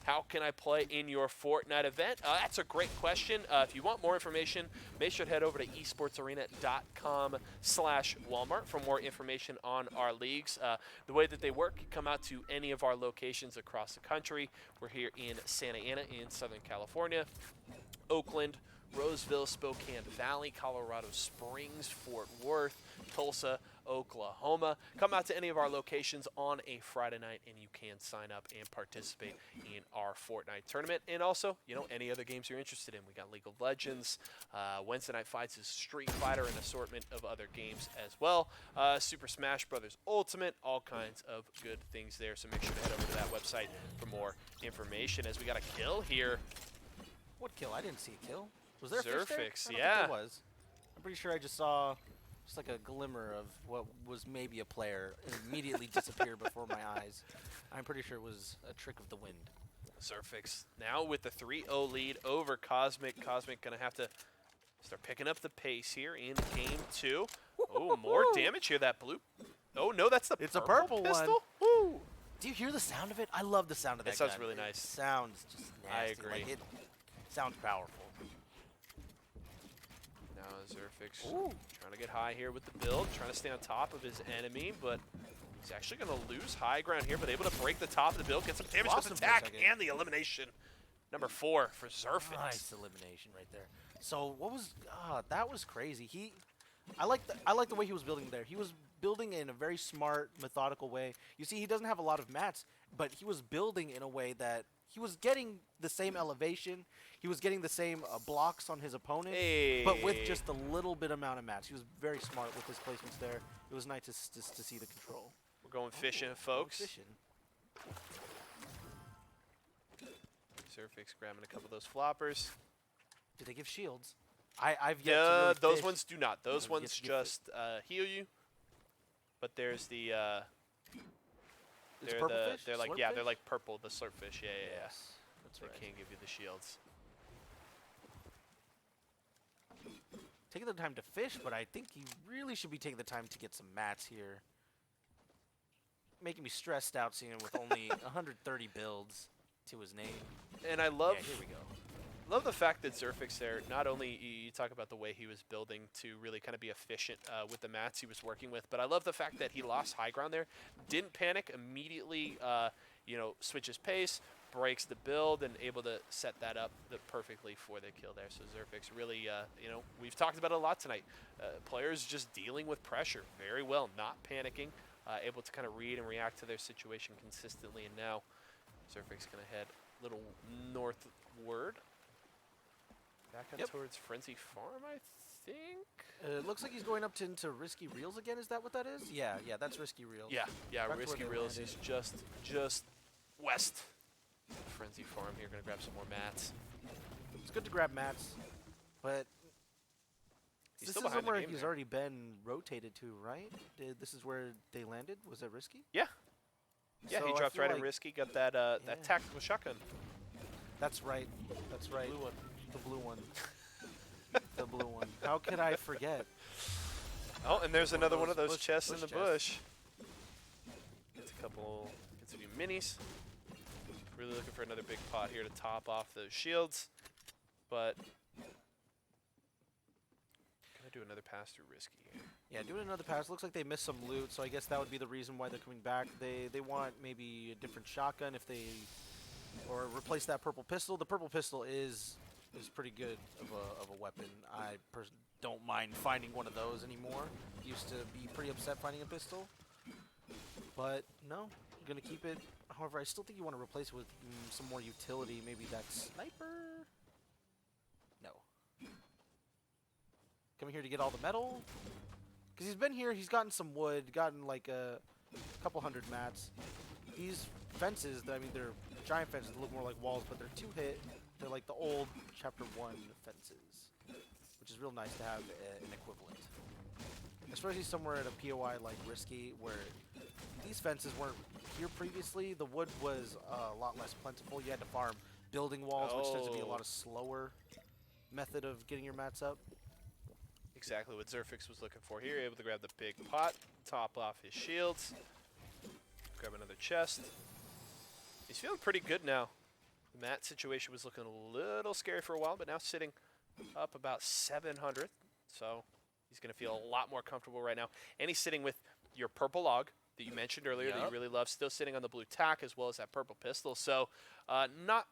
How can I play in your Fortnite event? That's a great question. If you want more information, make sure to head over to esportsarena.com/Walmart for more information on our leagues. The way that they work, you come out to any of our locations across the country. We're here in Santa Ana in Southern California, Oakland, Roseville, Spokane Valley, Colorado Springs, Fort Worth, Tulsa, Oklahoma. Come out to any of our locations on a Friday night and you can sign up and participate in our Fortnite tournament. And also, any other games you're interested in. We got League of Legends, Wednesday Night Fights is Street Fighter, and assortment of other games as well. Super Smash Brothers Ultimate, all kinds of good things there. So make sure to head over to that website for more information. As we got a kill here. What kill? I didn't see a kill. Was there a fish there? Zerfix, I don't think yeah. there was. I'm pretty sure I just saw just like a glimmer of what was maybe a player and immediately disappeared before my eyes. I'm pretty sure it was a trick of the wind. Zerfix now with the 3-0 lead over Cosmic. Cosmic going to have to start picking up the pace here in game 2. Oh, more damage here. That blue. Oh, no, that's the It's purple a purple pistol. one. Woo. Do you hear the sound of it? I love the sound of that It sounds gun. really nice. It sounds just nasty. I agree. Like, it sounds powerful. Now Zerfix trying to get high here with the build, trying to stay on top of his enemy, but he's actually going to lose high ground here, but able to break the top of the build, get some damage with the attack and the elimination. Number 4 for Zerfix. Nice elimination right there. So what was that was crazy. I like the way he was building there. He was building in a very smart, methodical way. You see, he doesn't have a lot of mats, but he was building in a way that he was getting the same elevation. He was getting the same blocks on his opponent, but with just a little bit amount of mats. He was very smart with his placements there. It was nice to see the control. We're going fishing, folks. Fishing. Zerfix grabbing a couple of those floppers. Did they give shields? I've yet to really those fish. ones do not. Those I've ones yet to get just heal you. But there's the It's purple fish? they're like Slurp they're fish? like purple, the slurp fish. Yeah. Yes, that's They right. can't give you the shields. Taking the time to fish, but I think he really should be taking the time to get some mats here. Making me stressed out seeing him with only 130 builds to his name. And I love Yeah, here we go. love the fact that Zerfix there, not only you talk about the way he was building to really kind of be efficient with the mats he was working with, but I love the fact that he lost high ground there, didn't panic, immediately switches pace, breaks the build, and able to set that up perfectly for the kill there. So Zerfix really, we've talked about it a lot tonight. Players just dealing with pressure very well, not panicking, able to kind of read and react to their situation consistently, and now Zerfix going to head a little northward. Back up towards Frenzy Farm, I think. It looks like he's going up into Risky Reels again. Is that what that is? Yeah, that's Risky Reels. Yeah. Back to where Risky they Reels landed. is just west. Frenzy Farm here, gonna grab some more mats. It's good to grab mats, but He's this still is behind the somewhere game he's there. already been rotated to, right? This is where they landed. Was that Risky? Yeah, he So I dropped feel right in like- Risky, got that that tactical shotgun. That's right. That's right. Blue one. The blue one. The blue one. How could I forget? Oh, and there's another one of those bush chests in the chests. bush. Gets a few minis. Really looking for another big pot here to top off those shields, but gonna do another pass through Risky here. Yeah, doing another pass. Looks like they missed some loot, so I guess that would be the reason why they're coming back. They want maybe a different shotgun if they, or replace that purple pistol. The purple pistol is is pretty good of a weapon. I don't mind finding one of those anymore. Used to be pretty upset finding a pistol, but no, I'm gonna keep it. However, I still think you want to replace it with some more utility. Maybe that sniper. No. Coming here to get all the metal. Because he's been here, he's gotten some wood, gotten like a couple hundred mats. These fences, I mean, they're giant fences that look more like walls, but they're 2-hit. They're like the old Chapter 1 fences, which is real nice to have an equivalent. Especially somewhere at a POI like Risky, where these fences weren't here previously. The wood was a lot less plentiful. You had to farm building walls, which tends to be a lot of slower method of getting your mats up. Exactly what Zerfix was looking for here. Able to grab the big pot, top off his shields, grab another chest. He's feeling pretty good now. The mat situation was looking a little scary for a while, but now sitting up about 700. So he's going to feel a lot more comfortable right now. And he's sitting with your purple log that you mentioned earlier that you really love, still sitting on the blue tack as well as that purple pistol. So not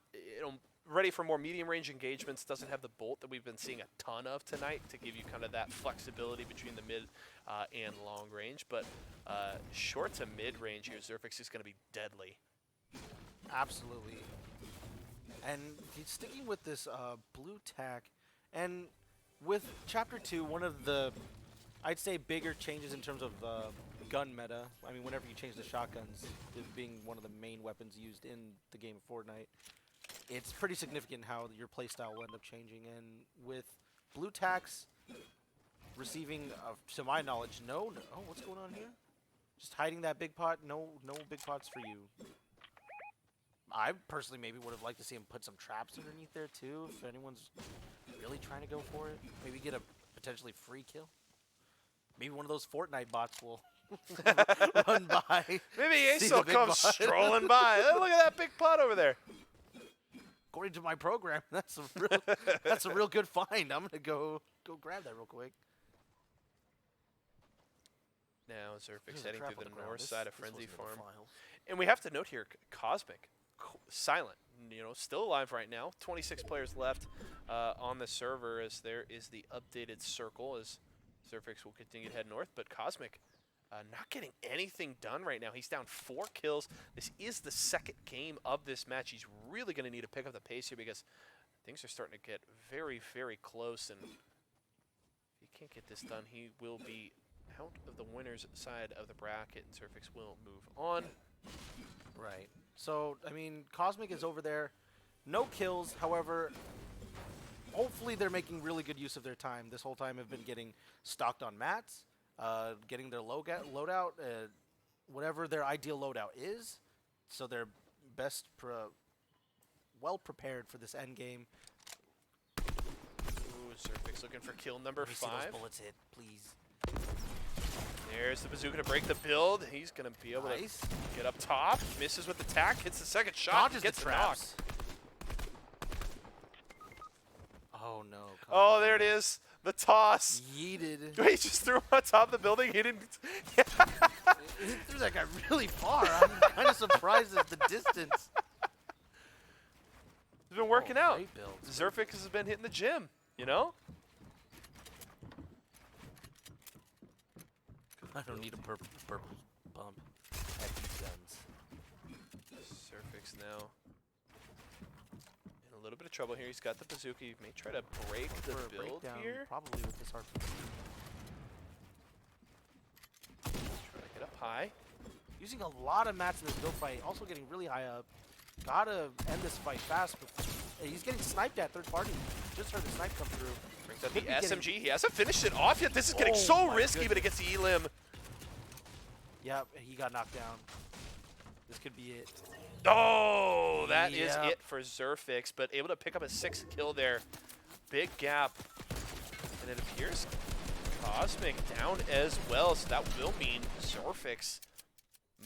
ready for more medium range engagements. Doesn't have the bolt that we've been seeing a ton of tonight to give you kind of that flexibility between the mid and long range. But short to mid range here, Zerfix is going to be deadly. Absolutely. And he's sticking with this blue tack. And with Chapter 2, one of the, I'd say, bigger changes in terms of gun meta. I mean, whenever you change the shotguns, it being one of the main weapons used in the game of Fortnite, it's pretty significant how your playstyle will end up changing. And with blue tacks receiving, to my knowledge, oh, what's going on here? Just hiding that big pot. No big pots for you. I personally maybe would have liked to see him put some traps underneath there too, if anyone's really trying to go for it. Maybe get a potentially free kill. Maybe one of those Fortnite bots will run by. Maybe Ace will come strolling by. Oh, look at that big pot over there. According to my program, that's a real good find. I'm gonna go grab that real quick. Now Zerfix heading through the north side of Frenzy Farm. And And we have to note here, Cosmic, silent, still alive right now. 26 players left on the server as there is the updated circle as Zerfix will continue to head north. But Cosmic not getting anything done right now. He's down 4 kills. This is the second game of this match. He's really going to need to pick up the pace here because things are starting to get very, very close. And if he can't get this done, he will be out of the winner's side of the bracket, and Zerfix will move on. Right. So, I mean, Cosmic is over there. No kills, however, hopefully they're making really good use of their time. This whole time have been getting stocked on mats, getting their loadout, whatever their ideal loadout is, so they're best well prepared for this end game. Ooh, Zerfix looking for kill number 5. See those bullets hit, please. There's the bazooka to break the build. He's going to be able to get up top. Misses with the tack. Hits the second shot. Gets the knock. Oh, no. Oh, there it is. The toss. Yeeted. He just threw him on top of the building. He didn't. He threw that guy really far. I'm kind of surprised at the distance. He's been working out. Great build. Zerfix has been hitting the gym, I don't need a purple bump at these guns. Zerfix now in a little bit of trouble here. He's got the bazooka. He may try to break the build here. Probably with this RPG. Trying to get up high. Using a lot of mats in this build fight. Also getting really high up. Gotta end this fight fast. But he's getting sniped at third party. Just heard the snipe come through. Brings up the SMG. He hasn't finished it off yet. This is getting so risky, but it gets the elim. Yep, he got knocked down. This could be it. Oh, that is it for Zerfix, but able to pick up a 6th kill there. Big gap. And it appears Cosmic down as well, so that will mean Zerfix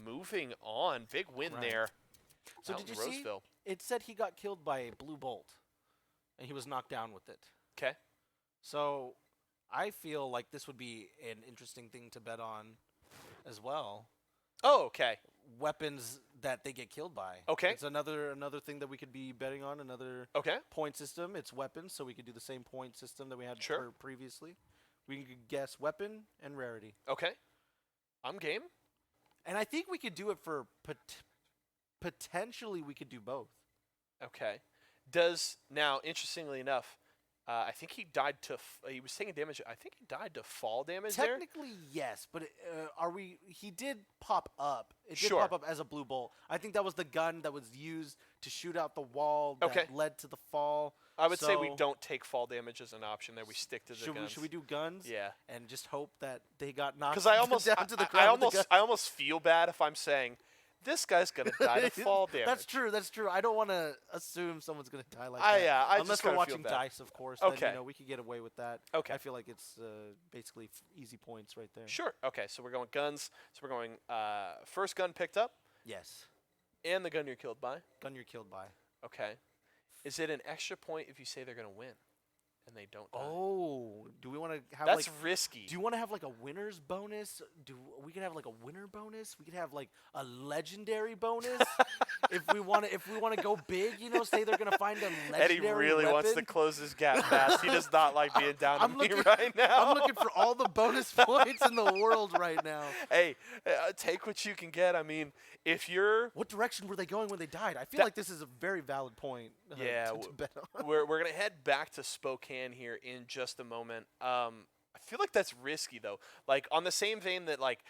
moving on. Big win there. So did you see? It said he got killed by a blue bolt, and he was knocked down with it. Okay. So I feel like this would be an interesting thing to bet on as well. Oh, okay. Weapons that they get killed by. Okay. It's another thing that we could be betting on. Another Okay. point system. It's weapons, so we could do the same point system that we had Sure. previously. We could guess weapon and rarity. Okay. I'm game. And I think we could do it for potentially we could do both. Okay. Now, interestingly enough, I think he died to. He was taking damage. I think he died to fall damage there. Technically, yes, but he did pop up. It did Sure. pop up as a blue bolt. I think that was the gun that was used to shoot out the wall that Okay. led to the fall. I would say we So- don't take fall damage as an option there. We stick to the guns. Should we do guns? Yeah. And just hope that they got knocked Because I almost, down to the I ground with the almost, I almost feel bad if I'm saying this guy's gonna die to fall damage. That's true. That's true. I don't want to assume someone's going to die like I- that. yeah, I Unless just we're kinda feel watching bad. dice, of course. Okay. Then, we could get away with that. Okay. I feel like it's basically easy points right there. Sure. Okay. So we're going guns. So we're going first gun picked up Yes. and the gun you're killed by. Gun you're killed by. Okay. Is it an extra point if you say they're gonna win, and they don't die? Oh, do we want to have That's like? risky. Do you want to have like a winner's bonus? We could have like a winner bonus? We could have like a legendary bonus if we want to go big. Say they're gonna find a legendary Eddie really wants to weapon. close his gap fast. He does not like being down to I'm me looking- right now. I'm looking for all the bonus points in the world right now. Hey, take what you can get. I mean, if you're, What direction were they going when they died? I feel That- like this is a very valid point. Yeah, to bet on. we're gonna head back to Spokane here in just a moment. I feel like that's risky though. Like on the same vein that like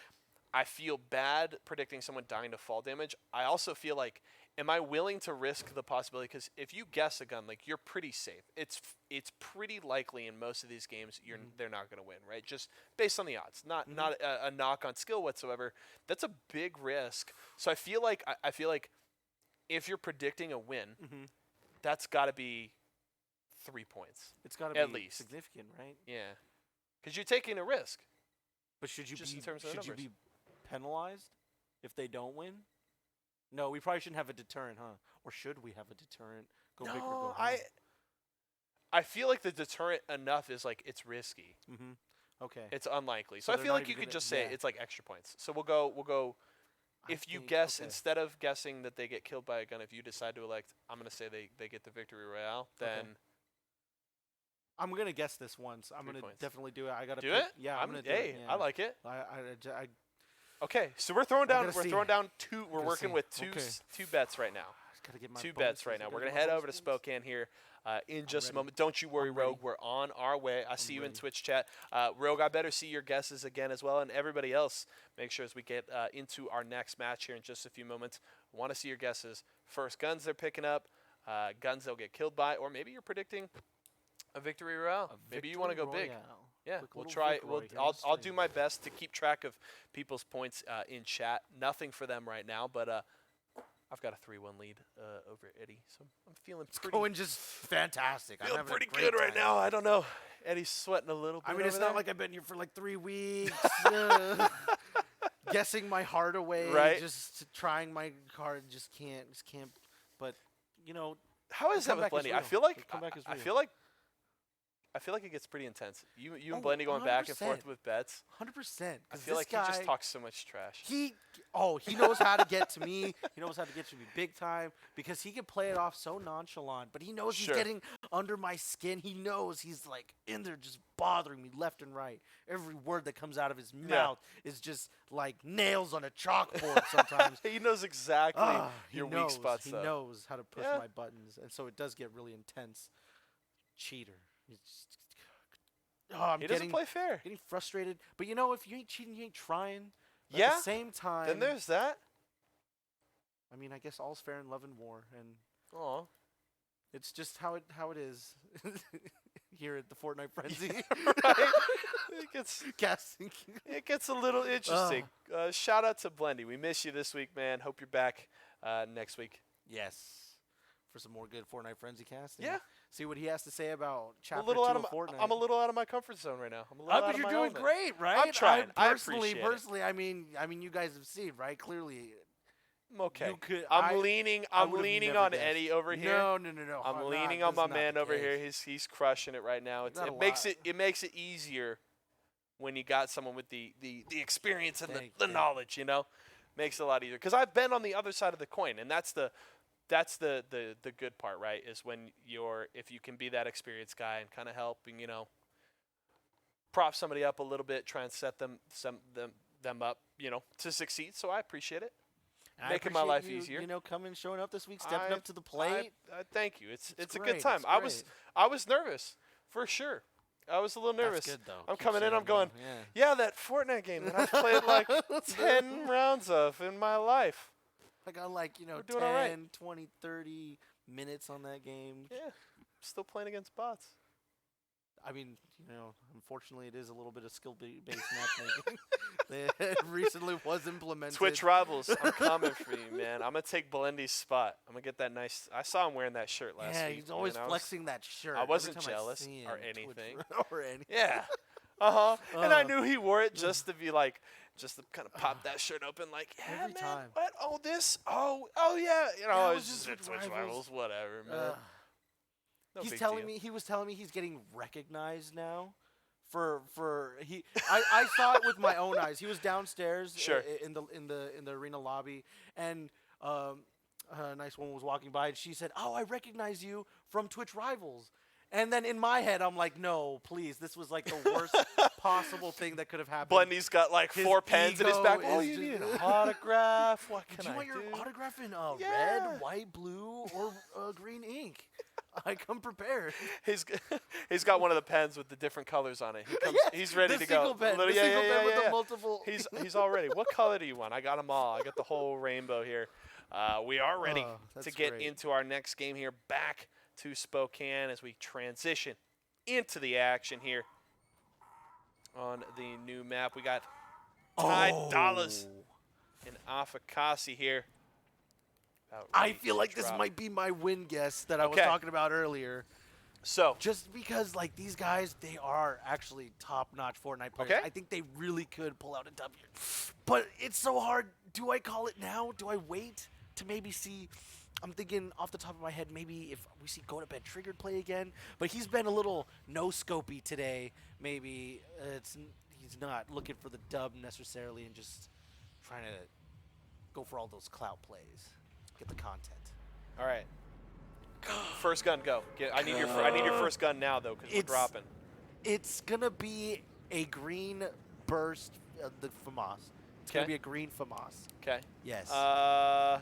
I feel bad predicting someone dying to fall damage. I also feel like, am I willing to risk the possibility? Because if you guess a gun, like you're pretty safe. It's pretty likely in most of these games they're not gonna win, right? Just based on the odds, not a knock on skill whatsoever. That's a big risk. So I feel like if you're predicting a win, that's got to be 3 points. It's got to At be least. significant, right? Yeah, because you're taking a risk. But should you Just be in terms of the should you numbers. be penalized if they don't win? No, we probably shouldn't have a deterrent, huh? Or should we have a deterrent? Go big or go home. I feel like the deterrent enough is like it's risky. Okay. It's unlikely. So So I they're feel not like you even could gonna- just say yeah. it's like extra points. So we'll go. I If you think- guess okay. instead of guessing that they get killed by a gun, if you decide to elect, I'm gonna say they get the victory royale. Then I'm gonna guess this once. I'm 3 gonna points. definitely do it. I gotta do pick, it. Yeah, I'm gonna do hey, it. Yeah. I like it. I Okay, so we're throwing down. gotta We're see. throwing down two. We're Gotta working see. with Okay. two bets right now. just gotta get my Two bets right bonuses. I now. We're gotta gonna get head my over to bonuses. Spokane here in just a ready. moment. Don't you worry, I'm ready. Rogue. We're on our way. I see you in ready. Twitch chat. Rogue, I better see your guesses again as well, and everybody else. Make sure as we get into our next match here in just a few moments. Want to see your guesses. First guns they're picking up, guns they'll get killed by, or maybe you're predicting a victory royale. Maybe you want to go Victory big. Royale. Yeah, Quick we'll little try. Vic We'll, Roy here on I'll do stream. my best to keep track of people's points in chat. Nothing for them right now, but I've got a 3-1 lead over Eddie, so I'm feeling pretty, Going just fantastic. I'm feeling having a pretty great good right time. now. I don't know. Eddie's sweating a little bit. I mean, it's over not there. like I've been here for like 3 weeks. Guessing my heart away, Right. just trying my card, just can't. But How is that with comeback is Blendy? I real. feel like The comeback is I real. feel like it gets pretty intense. You and Oh, Blendy going back and 100%. forth with bets. 100%. I feel like this guy, he just talks so much trash. He knows how to get to me. He knows how to get to me big time because he can play it off so nonchalant. But he knows Sure. he's getting under my skin. He knows he's like in there just bothering me left and right. Every word that comes out of his mouth is just like nails on a chalkboard sometimes. He knows exactly He your weak knows. spots. He though. knows how to push Yeah. my buttons, and so it does get really intense. Cheater. He's just, I'm He doesn't getting, play fair. getting frustrated. But if you ain't cheating, you ain't trying. But Yeah. At the same time, Then there's that. I mean, I guess all's fair in love and war, and Oh. it's just how it is here at the Fortnite Frenzy. Right? Casting. It gets a little interesting. Shout out to Blendy. We miss you this week, man. Hope you're back next week. Yes. For some more good Fortnite Frenzy casting. Yeah. See what he has to say about I'm chapter a little 2 out of of Fortnite. I'm a little out of my comfort zone right now. I'm a little out but of you're my doing element. great, right? I'm trying. I Personally, appreciate it. I mean, you guys have seen, right? Clearly, I'm okay. you could. I'm leaning would've leaning never on guessed. Eddie over here. No. I'm leaning on my man over here. He's crushing it right now. Not a It makes lot. it makes it easier when you got someone with the experience and Thank the you. knowledge, you know. makes it a lot easier. Because I've been on the other side of the coin, and that's the good part, right? Is when if you can be that experienced guy and kind of help and prop somebody up a little bit, try and set them up, to succeed. So I appreciate it. And Making my life easier. Coming, showing up this week, stepping up to the plate. Thank you. It's a great. good time. It's I was nervous for sure. I was a little nervous. That's good, though. I'm Keep coming in. saying I'm going. yeah. That Fortnite game that I've played like 10 rounds of in my life. I got 10, all right. 20, 30 minutes on that game. Yeah, still playing against bots. I mean, unfortunately, it is a little bit of skill-based matchmaking. It recently was implemented. Twitch rivals, I'm coming for you, man. I'm gonna take Blendy's spot. I'm gonna get that nice. I saw him wearing that shirt last week. Yeah, he's always flexing that shirt. I wasn't every time jealous or Twitch anything. or anything. Yeah. And I knew he wore it just to be like, just to kind of pop that shirt open, like, yeah, every man, time. what? Oh, this? Oh, yeah. Yeah, it was it's just just Twitch Twitch rivals, whatever, man. No He was telling me he's getting recognized now. I saw it with my own eyes. He was downstairs in the arena lobby, and a nice woman was walking by, and she said, "Oh, I recognize you from Twitch Rivals." And then in my head, I'm like, "No, please! This was like the worst possible thing that could have happened." Blendy's got like His 4 pens in his back. ego Oh, is you just- need an autograph? What Do can you I want your do? autograph in Yeah. red, white, blue, or green ink? I come prepared. He's got one of the pens with the different colors on it. He's ready to go. Single pen, Little- the single pen with the multiple. He's all ready. What color do you want? I got them all. I got the whole rainbow here. We are ready that's to get great. into our next game here. Back to Spokane as we transition into the action here on the new map. We got Ty Dollars and Afakasi here. I feel like this might be my win guess that I was Okay. talking about earlier. So Just because, these guys, they are actually top-notch Fortnite players. Okay. I think they really could pull out a W. But it's so hard. Do I call it now? Do I wait to maybe see? I'm thinking off the top of my head, maybe if we see Go to Bed Triggered play again. But he's been a little no-scopy today. Maybe he's not looking for the dub necessarily and just trying to go for all those clout plays. Get the content. all right. First gun, go. I need your first gun now though, because we're dropping. It's gonna be a green burst, the FAMAS. It's gonna Okay. be a green FAMAS. Okay. Yes. I'm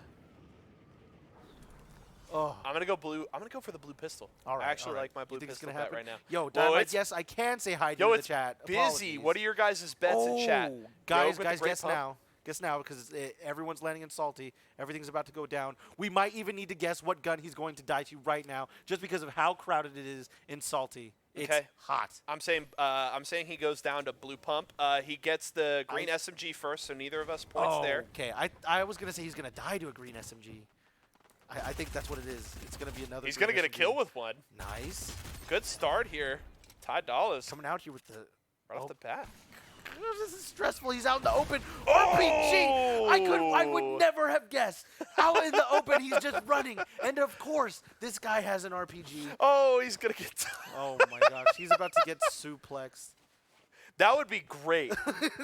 gonna go blue. I'm gonna go for the blue pistol. All right. I actually all right. like my blue You think it's pistol gonna bet happen? right now. Yo, Whoa, Dynamite, it's- yes, I can say hi to Yo, you in the it's chat. busy. Apologies. What are your guys' bets in chat? Guys, Rogue with the great guess pump? now. Guess now, because everyone's landing in Salty. Everything's about to go down. We might even need to guess what gun he's going to die to right now, just because of how crowded it is in Salty. It's Okay. hot. I'm saying he goes down to blue pump. He gets the green SMG first, so neither of us points there. Okay. I was gonna say he's gonna die to a green SMG. I think that's what it is. It's gonna be another. He's green gonna get a SMG. kill with one. Nice. Good start here. Ty Dollars Coming out here with the. right off the bat. This is stressful. He's out in the open. RPG. I would never have guessed. Out in the open, he's just running. And of course, this guy has an RPG. Oh, he's gonna get. Oh my gosh, he's about to get suplexed. That would be great.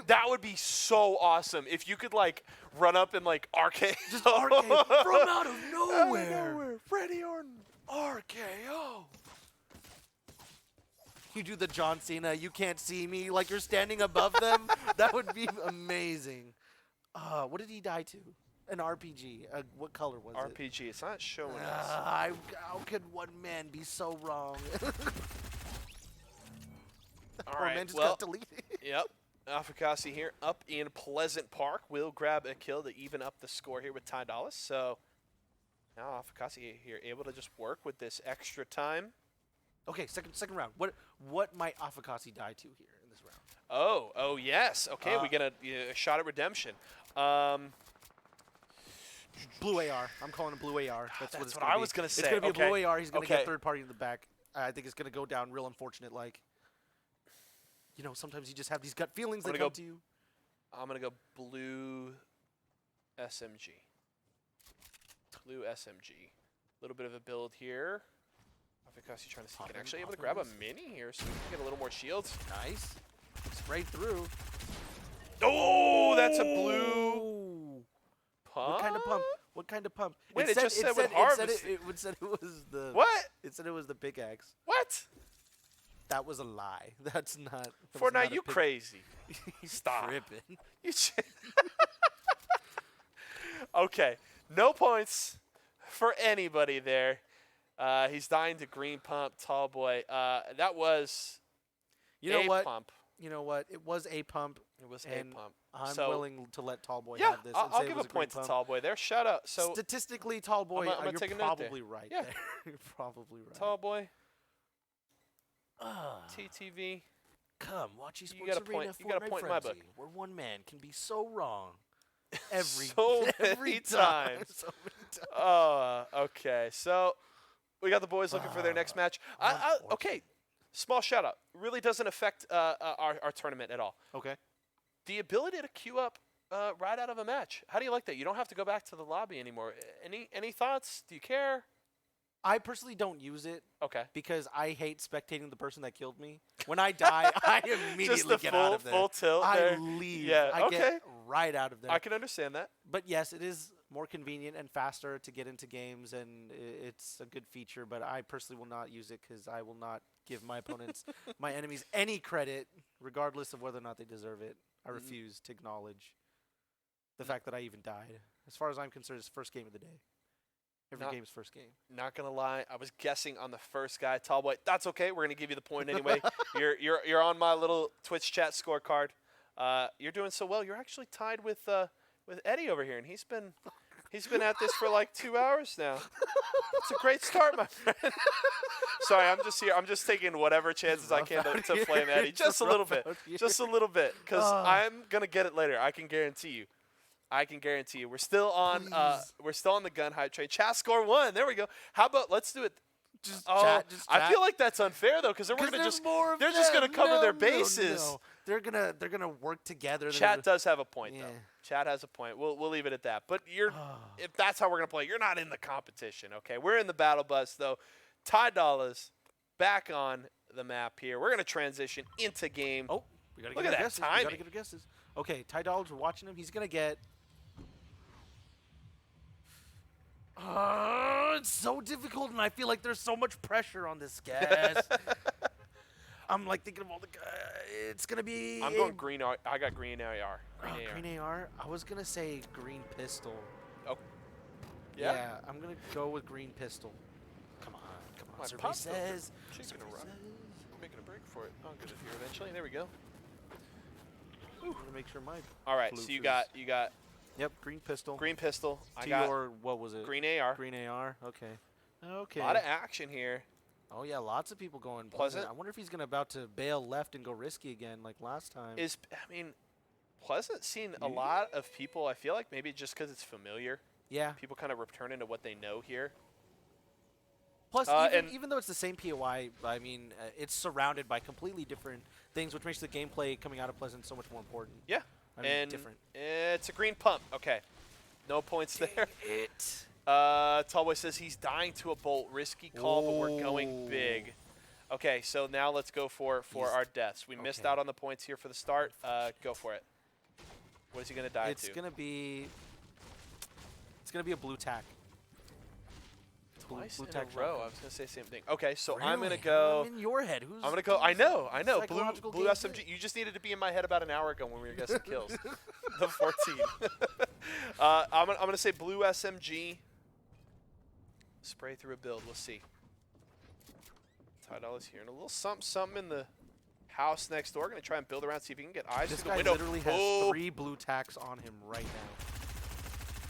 That would be so awesome if you could run up and RKO. Just RKO from out of nowhere. Freddie Orton. RKO. You do the John Cena, you can't see me, like you're standing above them. That would be amazing. What did he die to? An RPG. What color was it? RPG. It's not showing us. How could one man be so wrong? All Poor right. man just Well, got deleted. yep. Afakasi here up in Pleasant Park will grab a kill to even up the score here with Ty Dollars. So now Afakasi here able to just work with this extra time. Okay, second round. What might Afakasi die to here in this round? Oh yes. Okay, we get a shot at redemption. Blue AR. I'm calling it blue AR. That's what it's what gonna I be. was gonna say. It's gonna be Okay. a blue AR. He's gonna Okay. get third party in the back. I think it's gonna go down real unfortunate. Sometimes you just have these gut feelings that come to you. I'm gonna go blue SMG. Blue SMG. A little bit of a build here. Afakasi trying to see if he can actually able to grab a mini here so we can get a little more shields. Nice. Sprayed through. Oh, that's a blue. pump? What kind of pump? What kind of pump? Wait, it just said with it said harvest. it said it was the What? It said it was the pickaxe. What? That was a lie. That's not. That was Fortnite, not a you pic- crazy. He's Stop. tripping. You okay, no points for anybody there. He's dying to green pump, tall boy. That was You know a what? pump. You know what? It was a pump. It was And a pump. I'm So, willing to let Tall Boy yeah, have this. I'll, and I'll say it give was a green point to pump. tall boy there. Shout out. So Statistically, Tall Boy, I'm gonna you're take a note there. probably right Yeah. there. You're probably right. tall boy, Ah, TTV. come watch Esports You got a point- Arena. you got a Fortnite point in my book. Frenzy, where one man can be so wrong every So every many time. times. So many times. Okay. So we got the boys looking for their next match. Okay. Small shout out. Really doesn't affect our tournament at all. Okay. The ability to queue up right out of a match. How do you like that? You don't have to go back to the lobby anymore. Any thoughts? Do you care? I personally don't use it Okay. because I hate spectating the person that killed me. When I die, I immediately Just the get full out of there. full tilt I there. leave. Yeah, I okay. get right out of there. I can understand that. But yes, it is more convenient and faster to get into games, and it's a good feature. But I personally will not use it because I will not give my opponents, my enemies, any credit, regardless of whether or not they deserve it. I refuse to acknowledge the fact that I even died. As far as I'm concerned, it's first game of the day. Every game's first game. Not gonna lie, I was guessing on the first guy, tall boy. That's okay. We're gonna give you the point anyway. You're on my little Twitch chat scorecard. You're doing so well. You're actually tied with Eddie over here, and he's been at this for like 2 hours now. It's a great start, my friend. Sorry, I'm just here. I'm just taking whatever chances I can to flame Eddie, just a little bit, because I'm gonna get it later. I can guarantee you. We're still on. We're still on the gun hype train. Chat score 1. There we go. How about let's do it? Just chat. chat. I feel like that's unfair though, because they're gonna there's just more of they're just gonna them. cover their No. bases. They're gonna work together. They're Chat gonna- does have a point though. Yeah. Chat has a point. We'll leave it at that. But if that's how we're gonna play, you're not in the competition. Okay, we're in the battle bus though. Ty Dollars back on the map here. We're gonna transition into game. Oh, we gotta Look get at our that guesses. We timing. gotta get our guesses. Okay, Ty Dollars, we're watching him. He's gonna get. It's so difficult, and I feel like there's so much pressure on this guess. I'm like thinking of all the. It's gonna be. I'm going green. I got green AR. Green AR. I was gonna say green pistol. Oh. Yeah. I'm gonna go with green pistol. Come on. My Survey pop filter. says. She's gonna Survey run. says. Making a break for it. I'll get it here eventually. There we go. I'm gonna make sure my. All right. blue So you fuse- got Yep, green pistol. green pistol. I T got or what was it? green AR. Green AR. Okay. Okay. A lot of action here. Oh yeah, lots of people going Pleasant. I wonder if he's about to bail left and go risky again like last time. Pleasant seen a lot of people. I feel like maybe just because it's familiar, yeah. people kind of returning to what they know here. Plus, and- even though it's the same POI, I mean, it's surrounded by completely different things, which makes the gameplay coming out of Pleasant so much more important. Yeah, I mean, and different. it's a green pump. Okay, no points there. It. Tallboy says he's dying to a bolt. Risky call, but we're going big. Okay, so now let's go for our deaths. We missed out on the points here for the start. Go for it. What is he gonna die to? It's gonna be a blue tack. Twice blue in tack a row. shotgun. I was gonna say the same thing. Okay, so I'm Really? gonna go. I'm in your head. Who's? I'm gonna go. I know. psychological Blue game SMG. You just needed to be in my head about an hour ago when we were guessing kills. The 14. I'm gonna say blue SMG. Spray through a build. We'll see. Tidal is here, and a little something in the house next door. Gonna try and build around, see if he can get eyes This through the guy window. literally has Oh. 3 blue tacks on him right now.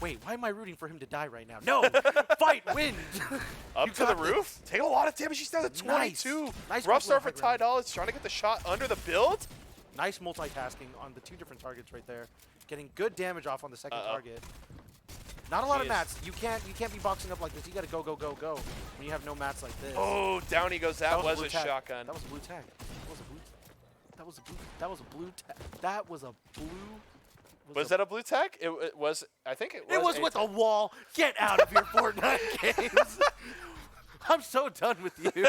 Wait, why am I rooting for him to die right now? No! Fight! Win! Up You to the got roof. Taking a lot of damage. He's down to 22. Nice Rough couple start of for high Ty ground. Dollars. Trying to get the shot under the build. Nice multitasking on the 2 different targets right there. Getting good damage off on the second target. Not a lot of Jeez. mats. You can't be boxing up like this. You gotta go when you have no mats like this. Oh, down he goes. That was blue a tack. shotgun. That was a blue tag. That was a blue tag. That was a blue. Was that a blue tack? It was. I think it was. It was with a wall. Get out of your Fortnite games. I'm so done with you.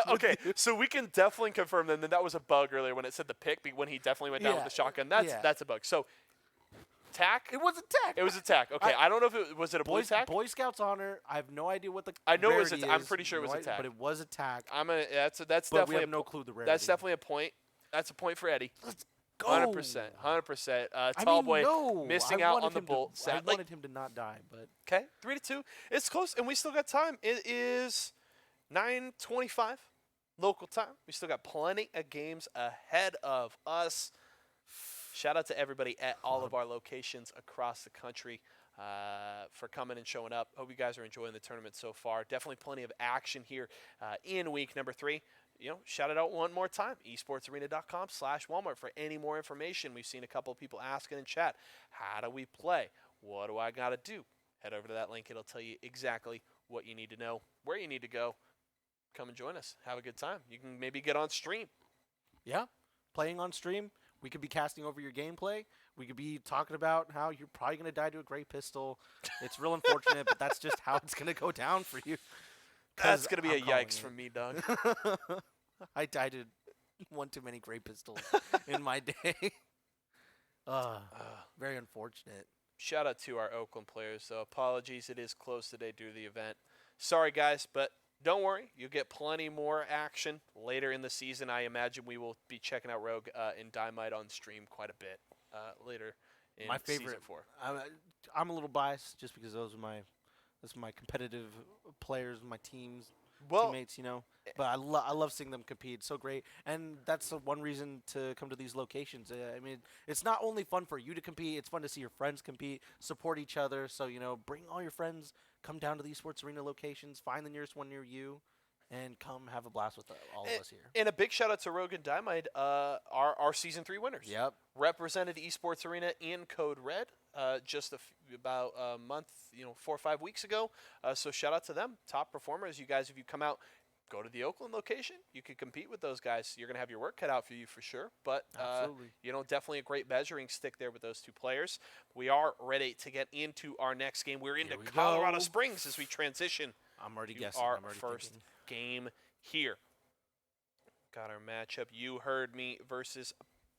Okay, so we can definitely confirm then that was a bug earlier when it said the pick, when he definitely went down with Yeah, the shotgun. yeah. That's a bug. So Tack? It was attack. It was a tack. Okay, I don't know if it was it a blue tack. Boy Scouts honor. I have no idea what the I know it was. rarity I'm is. pretty sure it was a tack. But it was attack. That's But definitely we have no clue the rarity. that's definitely a point. That's a point for Eddie. Let's go. 100%. 100%. Tall boy missing out on the bolt. I wanted him to not die, but okay, 3-2. It's close, and we still got time. It is 9:25 local time. We still got plenty of games ahead of us. Shout out to everybody at all of our locations across the country for coming and showing up. Hope you guys are enjoying the tournament so far. Definitely plenty of action here in week number 3. Shout it out one more time. esportsarena.com/Walmart for any more information. We've seen a couple of people asking in chat, how do we play? What do I got to do? Head over to that link. It'll tell you exactly what you need to know, where you need to go. Come and join us. Have a good time. You can maybe get on stream. Yeah, playing on stream. We could be casting over your gameplay. We could be talking about how you're probably going to die to a great pistol. It's real unfortunate, but that's just how it's going to go down for you. That's going to be a yikes from me, Doug. I died to one too many great pistols in my day. Very unfortunate. Shout out to our Oakland players, though. Apologies, it is closed today due to the event. Sorry, guys, but don't worry. You'll get plenty more action later in the season. I imagine we will be checking out Rogue and Dynamite on stream quite a bit later in my favorite, season 4. I'm a little biased just because those are my competitive players, my teammates, But I love seeing them compete. It's so great, and that's the one reason to come to these locations. I mean, it's not only fun for you to compete; it's fun to see your friends compete, support each other. So bring all your friends, come down to the Esports Arena locations, find the nearest one near you, and come have a blast with all of us here. And a big shout out to Rogue and Dynamite, our season 3 winners. Yep, represented Esports Arena in Code Red just about a month, 4 or 5 weeks ago. So shout out to them, top performers. You guys, if you come out, go to the Oakland location. You can compete with those guys. You're gonna have your work cut out for you for sure. But absolutely, definitely a great measuring stick there with those two players. We are ready to get into our next game. We're into Colorado Springs as we transition. I'm already guessing. Our I'm already first game here. Got our matchup. You Heard Me versus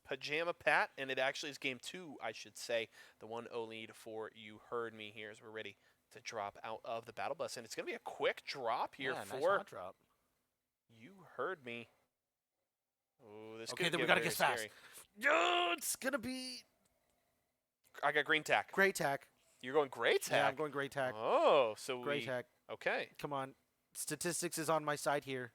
Pajama Pat, and it actually is game 2, I should say. The 1-0 lead for You Heard Me here as we're ready to drop out of the battle bus, and it's gonna be a quick drop here nice for hot drop. You Heard Me. Oh, this Okay, could then get we gotta very guess fast. scary. Yo, it's gonna be I got green tack. gray tack. You're going gray tack. Yeah, I'm going gray tack. Oh, so Gray tack. Okay. Come on, statistics is on my side here.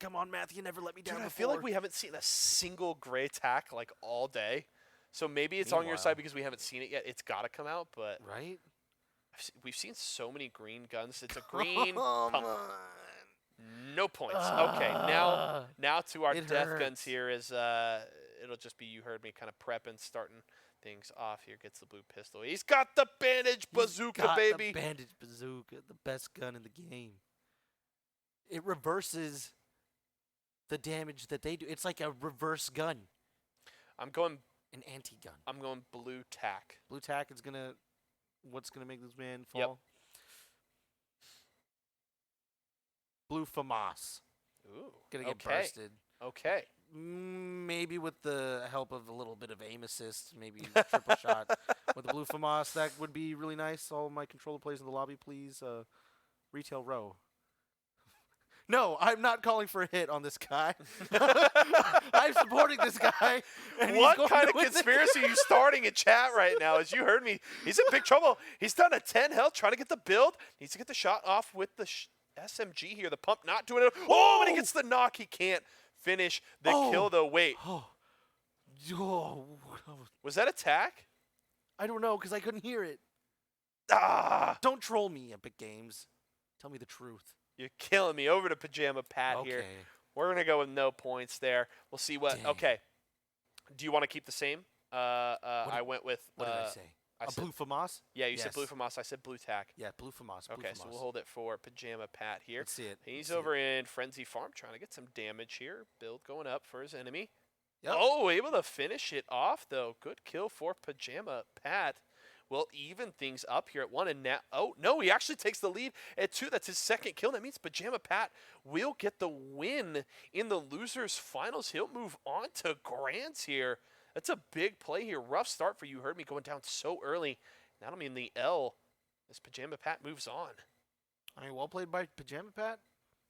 Come on, Matthew, never let me down. Dude, I before. feel like we haven't seen a single gray tack like all day. So maybe it's on your side because we haven't seen it yet. It's got to come out, but right? we've seen so many green guns. It's a green Come pump. on. No points. Okay, now to our It death hurts. guns here is it'll just be You Heard Me kind of prepping, starting things off here. Gets the blue pistol. He's got the bandage bazooka, He's got baby. The bandage bazooka, the best gun in the game. It reverses the damage that they do. It's like a reverse gun, I'm going an anti-gun. I'm going blue tack. Blue tack is what's gonna make this man fall? Yep. Blue FAMAS. Ooh. Gonna get okay. bursted. Okay. Maybe with the help of a little bit of aim assist, maybe triple shot with the blue FAMAS. That would be really nice. All my controller players in the lobby, please. Retail row. No, I'm not calling for a hit on this guy. I'm supporting this guy. And What he's going kind to of win conspiracy are you starting in chat right now? As You Heard Me, he's in big trouble. He's down to 10 health, trying to get the build. Needs to get the shot off with the SMG here. The pump not doing it. Oh, when he gets the knock, he can't finish the kill, though. Wait. Was that attack? I don't know, because I couldn't hear it. Ah! Don't troll me, Epic Games. Tell me the truth. You're killing me. Over to Pajama Pat here. We're going to go with no points there. We'll see what. Dang. Okay. Do you want to keep the same? I went with. What did I say? Blue FAMAS? Yeah, you said blue FAMAS. I said blue tack. Yeah, blue FAMAS. Okay, so we'll hold it for Pajama Pat here. Let's see it. He's over in Frenzy Farm trying to get some damage here. Build going up for his enemy. Yep. Oh, able to finish it off, though. Good kill for Pajama Pat. Will even things up here at 1. And now, oh, no, he actually takes the lead at 2. That's his second kill. That means Pajama Pat will get the win in the losers finals. He'll move on to Grands here. That's a big play here. Rough start for You Heard Me going down so early. That'll mean the L as Pajama Pat moves on. I mean, well played by Pajama Pat.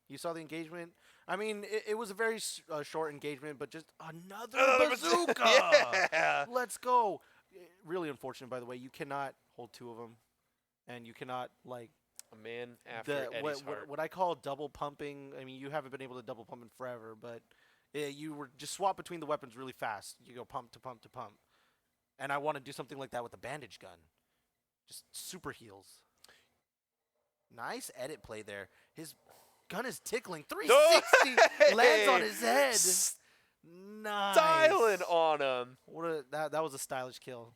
You saw the engagement. I mean, it was a very short engagement, but just another bazooka. Yeah. Let's go. Really unfortunate, by the way. You cannot hold two of them, and you cannot like A man after Eddie's heart. what I call double pumping. I mean, you haven't been able to double pump in forever, but you were just swap between the weapons really fast. You go pump to pump to pump, and I want to do something like that with a bandage gun. Just super heals. Nice edit play there. His gun is tickling. 360 lands on his head. Nice. Styling on him. That was a stylish kill.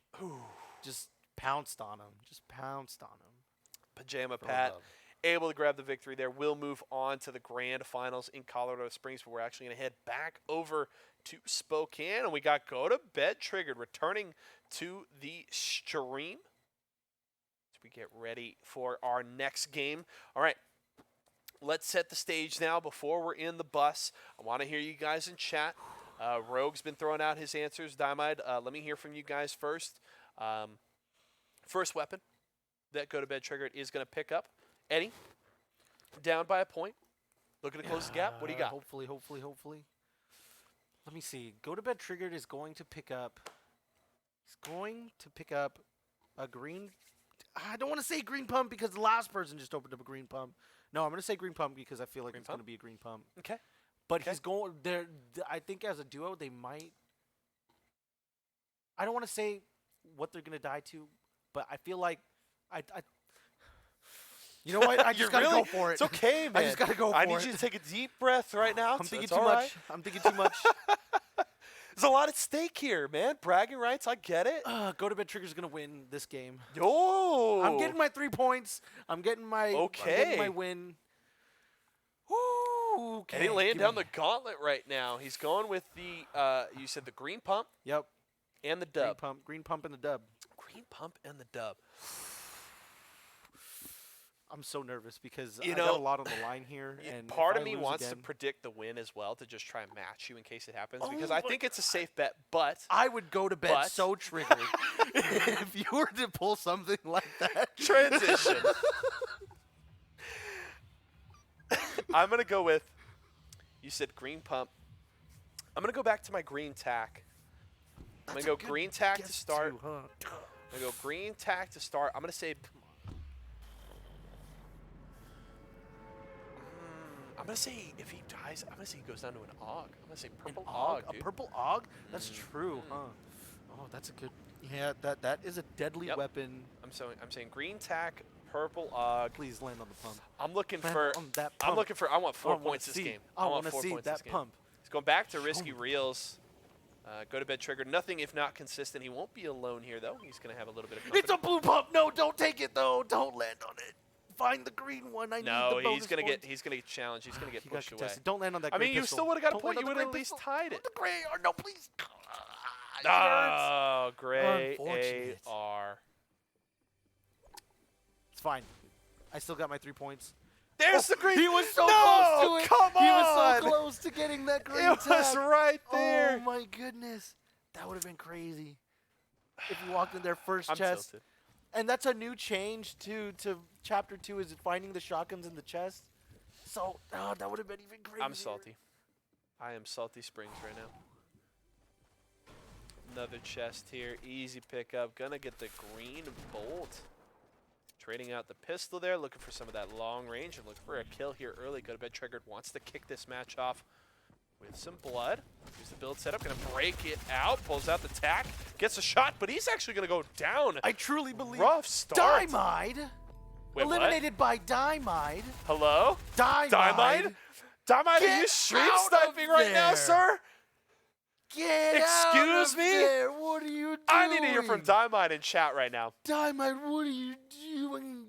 Just pounced on him. Pajama Throw Pat love. able to grab the victory there. We'll move on to the grand finals in Colorado Springs, but we're actually going to head back over to Spokane, and we got Go to Bed Triggered returning to the stream as we get ready for our next game. All right. Let's set the stage now before we're in the bus. I want to hear you guys in chat. Rogue's been throwing out his answers. Diamide, let me hear from you guys first. First weapon that Go to Bed Triggered is going to pick up. Eddie, down by a point. Looking to close the gap. What do you got? Hopefully. Let me see. Go to Bed Triggered is going to pick up. He's going to pick up a green. I don't want to say green pump because the last person just opened up a green pump. No, I'm going to say green pump because I feel like it's going to be a green pump. Okay. But he's going there. I think as a duo, they might. I don't want to say what they're going to die to, but I feel like you know what? I just got to go for it. It's okay, man. I just got to go for it. I need you to take a deep breath right now. I'm thinking It's too all much. right. I'm thinking too much. There's a lot at stake here, man. Bragging rights, I get it. Go to Bed Trigger's going to win this game. Yo. I'm getting my 3 points. I'm getting my I'm getting my win. Woo, okay. And he laying down the gauntlet right now. He's going with the, you said the green pump? Yep. And the dub. Green pump and the dub. Green pump and the dub. I'm so nervous because You I know, got a lot on the line here. And part if of I me lose wants to again, predict the win as well to just try and match you in case it happens because Oh I my think it's a safe bet, but I would go to bed But- so triggered if you were to pull something like that. transition. I'm going to go with, you said green pump. I'm going to go back to my green tack. I'm going to go green tack to start. Too, huh? I'm going to go green tack to start. I'm going to say, I'm going to say if he dies, I'm going to say he goes down to an AUG. I'm going to say purple AUG, A dude. purple AUG? That's true, huh? Oh, that's a good. Yeah, that is a deadly Yep. weapon. I'm saying green tack, purple AUG. Please land on the pump. I'm looking Land for on that I pump. want 4 wanna points this see- game. I want wanna 4 see points that this game. pump. He's going back to Show risky me. reels. Go to Bed Trigger. Nothing if not consistent. He won't be alone here though. He's going to have a little bit of company. It's a blue pump. No, don't take it though. Don't land on it. Find the green one. I need No, the bonus points. he's gonna get challenged. He's gonna get You got pushed away. contested. Don't land on that. I gray mean, you pistol. still would have got a Don't point. land You on would the have at gray least pistol. tied it. The gray or no, please. It hurts. Oh, gray Unfortunate. AR. It's fine. I still got my 3 points. There's the green. He was so No, close to it. come He was on. so close to getting that green It was tag. right there. Oh my goodness, that would have been crazy if you walked in their first I'm chest. tilted. And that's a new change to chapter 2 is finding the shotguns in the chest. So that would have been even crazier. I'm salty. I am salty Springs right now. Another chest here. Easy pickup. Gonna get the green bolt. Trading out the pistol there. Looking for some of that long range and looking for a kill here early. Go to Bed Triggered wants to kick this match off with some blood. Here's the build setup. Gonna break it out. Pulls out the tack. Gets a shot, but he's actually gonna go down. I truly believe. Rough start. Dymide. Wait, Eliminated by Dymide. what? Hello? Dymide. Dymide? Dymide, are you Get stream out of sniping right now, there. sir? Get Excuse out of me? there. What are you doing? I need to hear from Dymide in chat right now. Dymide, what are you doing?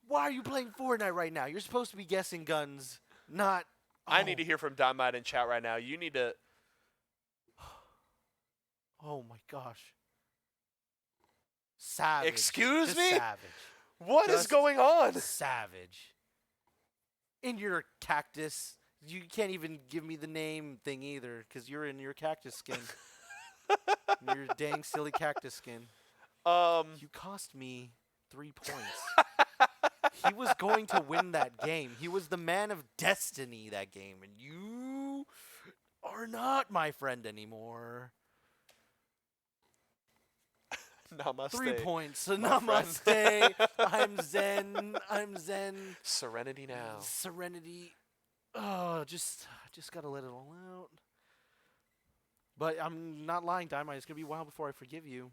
Why are you playing Fortnite right now? You're supposed to be guessing guns, not. I need to hear from Dymide in chat right now. You need to. Oh my gosh. Savage. Excuse Just me? Savage. What is Just going on? Savage. In your cactus. You can't even give me the name thing either, because you're in your cactus skin. Your dang silly cactus skin. Um, You cost me 3 points. He was going to win that game. He was the man of destiny that game, and you are not my friend anymore. namaste. 3 points. my friend. Namaste. I'm zen. I'm zen. Serenity now. Serenity. Oh, just gotta let it all out. But I'm not lying, Dynamite. It's gonna be a while before I forgive you.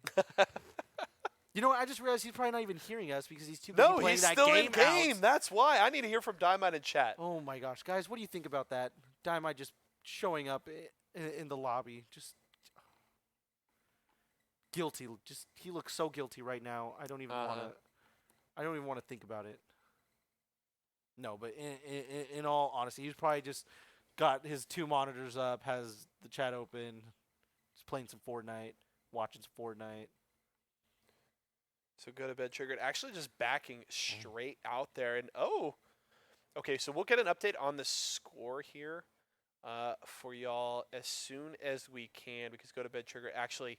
You know what? I just realized he's probably not even hearing us because he's too busy No, playing he's that still game in game. out. That's why. I need to hear from Dynamite in chat. Oh my gosh, guys, what do you think about that? Dynamite just showing up in the lobby, just guilty. Just he looks so guilty right now. I don't even want to. I don't even want to think about it. No, but in all honesty, he's probably just got his 2 monitors up, has the chat open, just playing some Fortnite, watching some Fortnite. So go to bed triggered. Actually, just backing straight out there. And okay. So we'll get an update on the score here for y'all as soon as we can, because go to bed trigger actually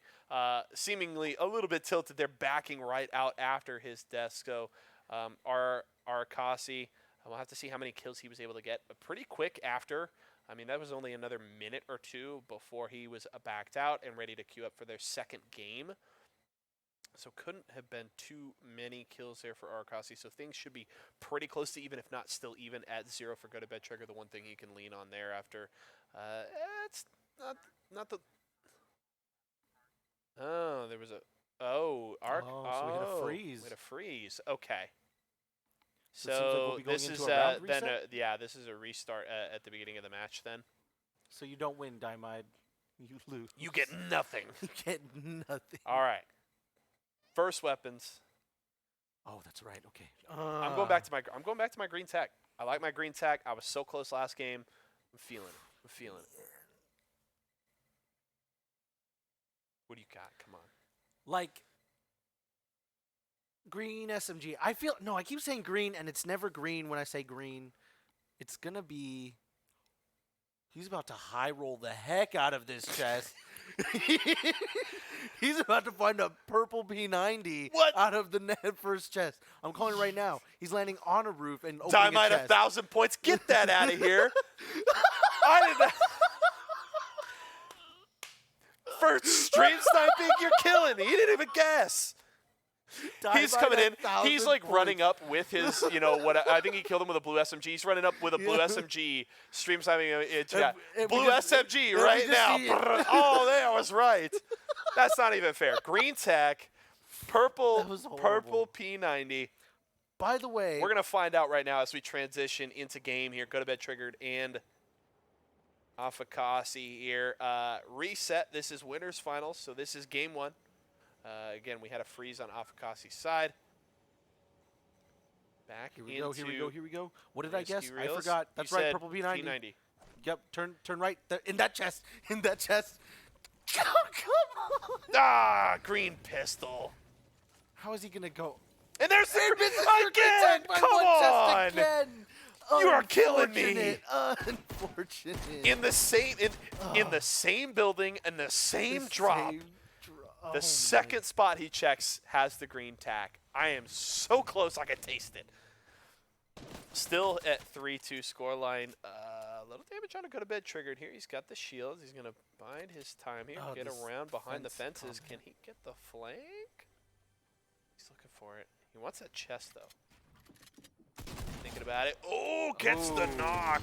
seemingly a little bit tilted. They're backing right out after his death. So our Kasi, we'll have to see how many kills he was able to get. But pretty quick after. I mean, that was only another minute or two before he was backed out and ready to queue up for their second game. So couldn't have been too many kills there for Arcasi. So things should be pretty close to even, if not still even, at 0 for Go to Bed Trigger. The one thing he can lean on there after. It's not the. Oh, there was a. Oh, Arc. So we hit a freeze. We hit a freeze. Okay. So it seems like we'll be going this into is a round then reset? yeah, this is a restart at the beginning of the match. Then So you don't win, Dynamite. You lose. you get nothing. You get nothing. All right. First weapons. Oh, that's right. Okay. I'm going back to my green tech. I like my green tech. I was so close last game. I'm feeling it. What do you got? Come on. Like green SMG. I keep saying green, and it's never green when I say green. It's gonna be. He's about to high roll the heck out of this chest. He's about to find a purple P90 out of the first chest. I'm calling it right now. He's landing on a roof and opening Dynamite a chest. 1,000 points. Get that out of here. I didn't. First stream sniping, you're killing me. You didn't even guess. He's coming in. He's like running up with his, what I think he killed him with a blue SMG. He's running up with a blue SMG. Stream sniping. Blue SMG right now. Oh, there, I was right. That's not even fair. Green tech, purple P90. By the way, we're gonna find out right now as we transition into game here. Go to bed triggered and Afakasi here. Reset. This is winners finals, so this is game 1. Again, we had a freeze on Afakasi's side. Back Here we go. What did I guess? Reels. I forgot. That's right, purple P90. Yep, turn right. In that chest. Oh, come on. Ah, green pistol. How is he going to go? And there's the again. Come on. Again. You are killing me. Unfortunate. In the same building in the same drop. The second spot he checks has the green tack. I am so close I can taste it. Still at 3-2 scoreline. A little damage on a go to bed triggered here. He's got the shields. He's going to bide his time here. Get around behind the fences. Can he get the flank? He's looking for it. He wants that chest, though. Thinking about it. Oh, gets the knock.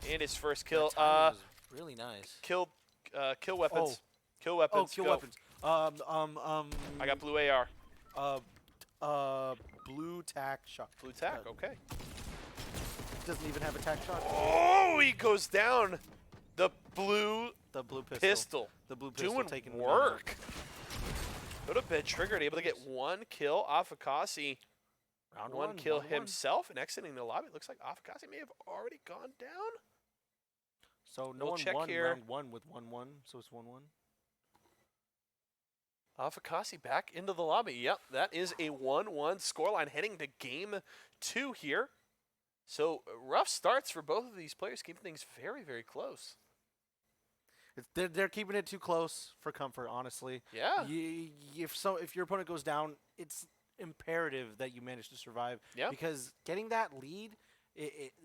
And his first kill. Was really nice. Kill weapons. Kill weapons. Oh, kill weapons. I got blue AR. Blue tack shot. Blue tack, okay. Doesn't even have a tack shot. Oh, he goes down. The blue pistol. The blue pistol doing work. Go to bed triggered, able to get 1 kill off of Kasi. Round one kill himself and exiting the lobby. It looks like Afakasi may have already gone down. So no one won here. round 1 with 1-1, so it's 1-1. Afakasi back into the lobby. Yep, that is a 1-1 scoreline heading to game 2 here. So rough starts for both of these players, keeping things very, very close. They're keeping it too close for comfort, honestly. Yeah. If your opponent goes down, it's imperative that you manage to survive. Yeah. Because getting that lead,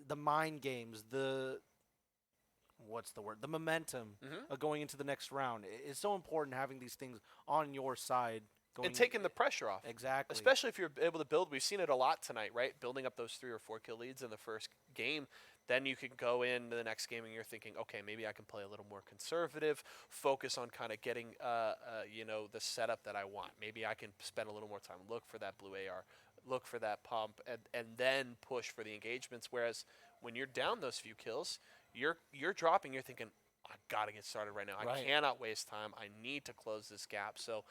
the mind games, what's the word? The momentum of going into the next round is so important. Having these things on your side, And taking the pressure off. exactly. Especially if you're able to build. We've seen it a lot tonight, right? Building up those 3 or 4 kill leads in the first game. Then you can go into the next game and you're thinking, okay, maybe I can play a little more conservative, focus on kind of getting, the setup that I want. Maybe I can spend a little more time, look for that blue AR, look for that pump, and then push for the engagements. Whereas when you're down those few kills, you're dropping. You're thinking, I gotta get started right now. I cannot waste time. I need to close this gap. So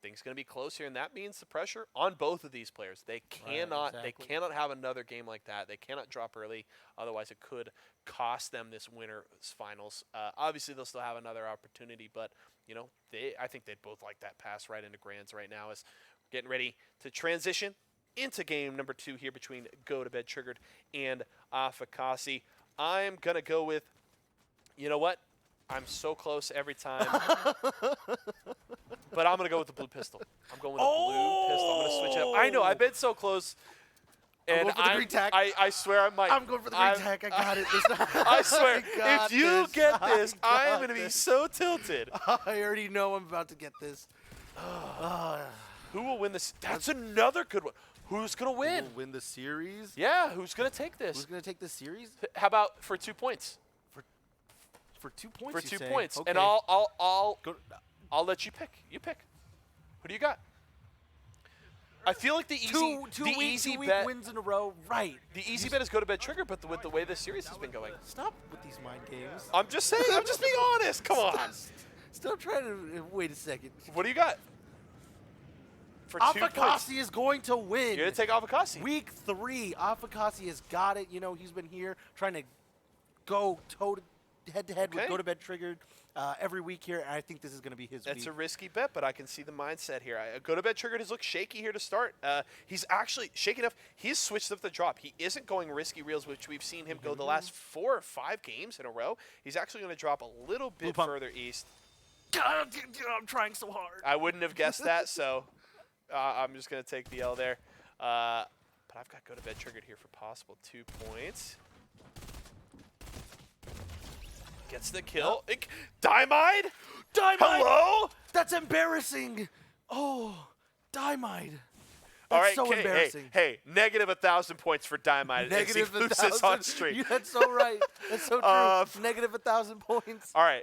things going to be close here, and that means the pressure on both of these players. They cannot they cannot have another game like that. They cannot drop early, otherwise it could cost them this winner's finals. Obviously, they'll still have another opportunity, but I think they'd both like that pass right into Grands right now as we're getting ready to transition into game number 2 here between Go to Bed Triggered and Afakasi. I'm going to go with, you know what? I'm so close every time. But I'm going to go with the blue pistol. I'm going with the blue pistol. I'm going to switch it up. I know, I've been so close. And I swear I might. I'm going for the green tack. I got it this time. I swear, if you get this, I am going to be so tilted. I already know I'm about to get this. Who will win this? That's another good one. Who's going to win? Who will win the series? Yeah, who's going to take this? Who's going to take this series? How about for 2 points? For 2 points, For 2 say? points. Okay. And I'll let you pick. You pick. Who do you got? I feel like the easy bet wins in a row. Right. The easy bet is Go to Bed Trigger, but with the way this series has been going. Stop with these mind games. I'm just saying. I'm just being honest. Come on. Stop trying to. Wait a second. What do you got? For 2 points. Afakasi is going to win. You're going to take Afakasi. Week 3. Afakasi has got it. He's been here trying to go head-to-head with Go to Bed Triggered every week here, and I think this is going to be his week. That's a risky bet, but I can see the mindset here. Go to Bed Triggered has looked shaky here to start. He's actually shaky enough. He's switched up the drop. He isn't going risky reels, which we've seen him go the last 4 or 5 games in a row. He's actually going to drop a little bit further east. God, I'm trying so hard. I wouldn't have guessed that, so I'm just going to take the L there. But I've got Go to Bed Triggered here for possible 2 points. Gets the kill. Oh. Dynamite? Hello? That's embarrassing. Oh, Dynamite. That's so embarrassing. Hey, negative 1,000 points for Dynamite. Negative as he loses on stream. That's so right. That's so true. Negative 1,000 points. All right.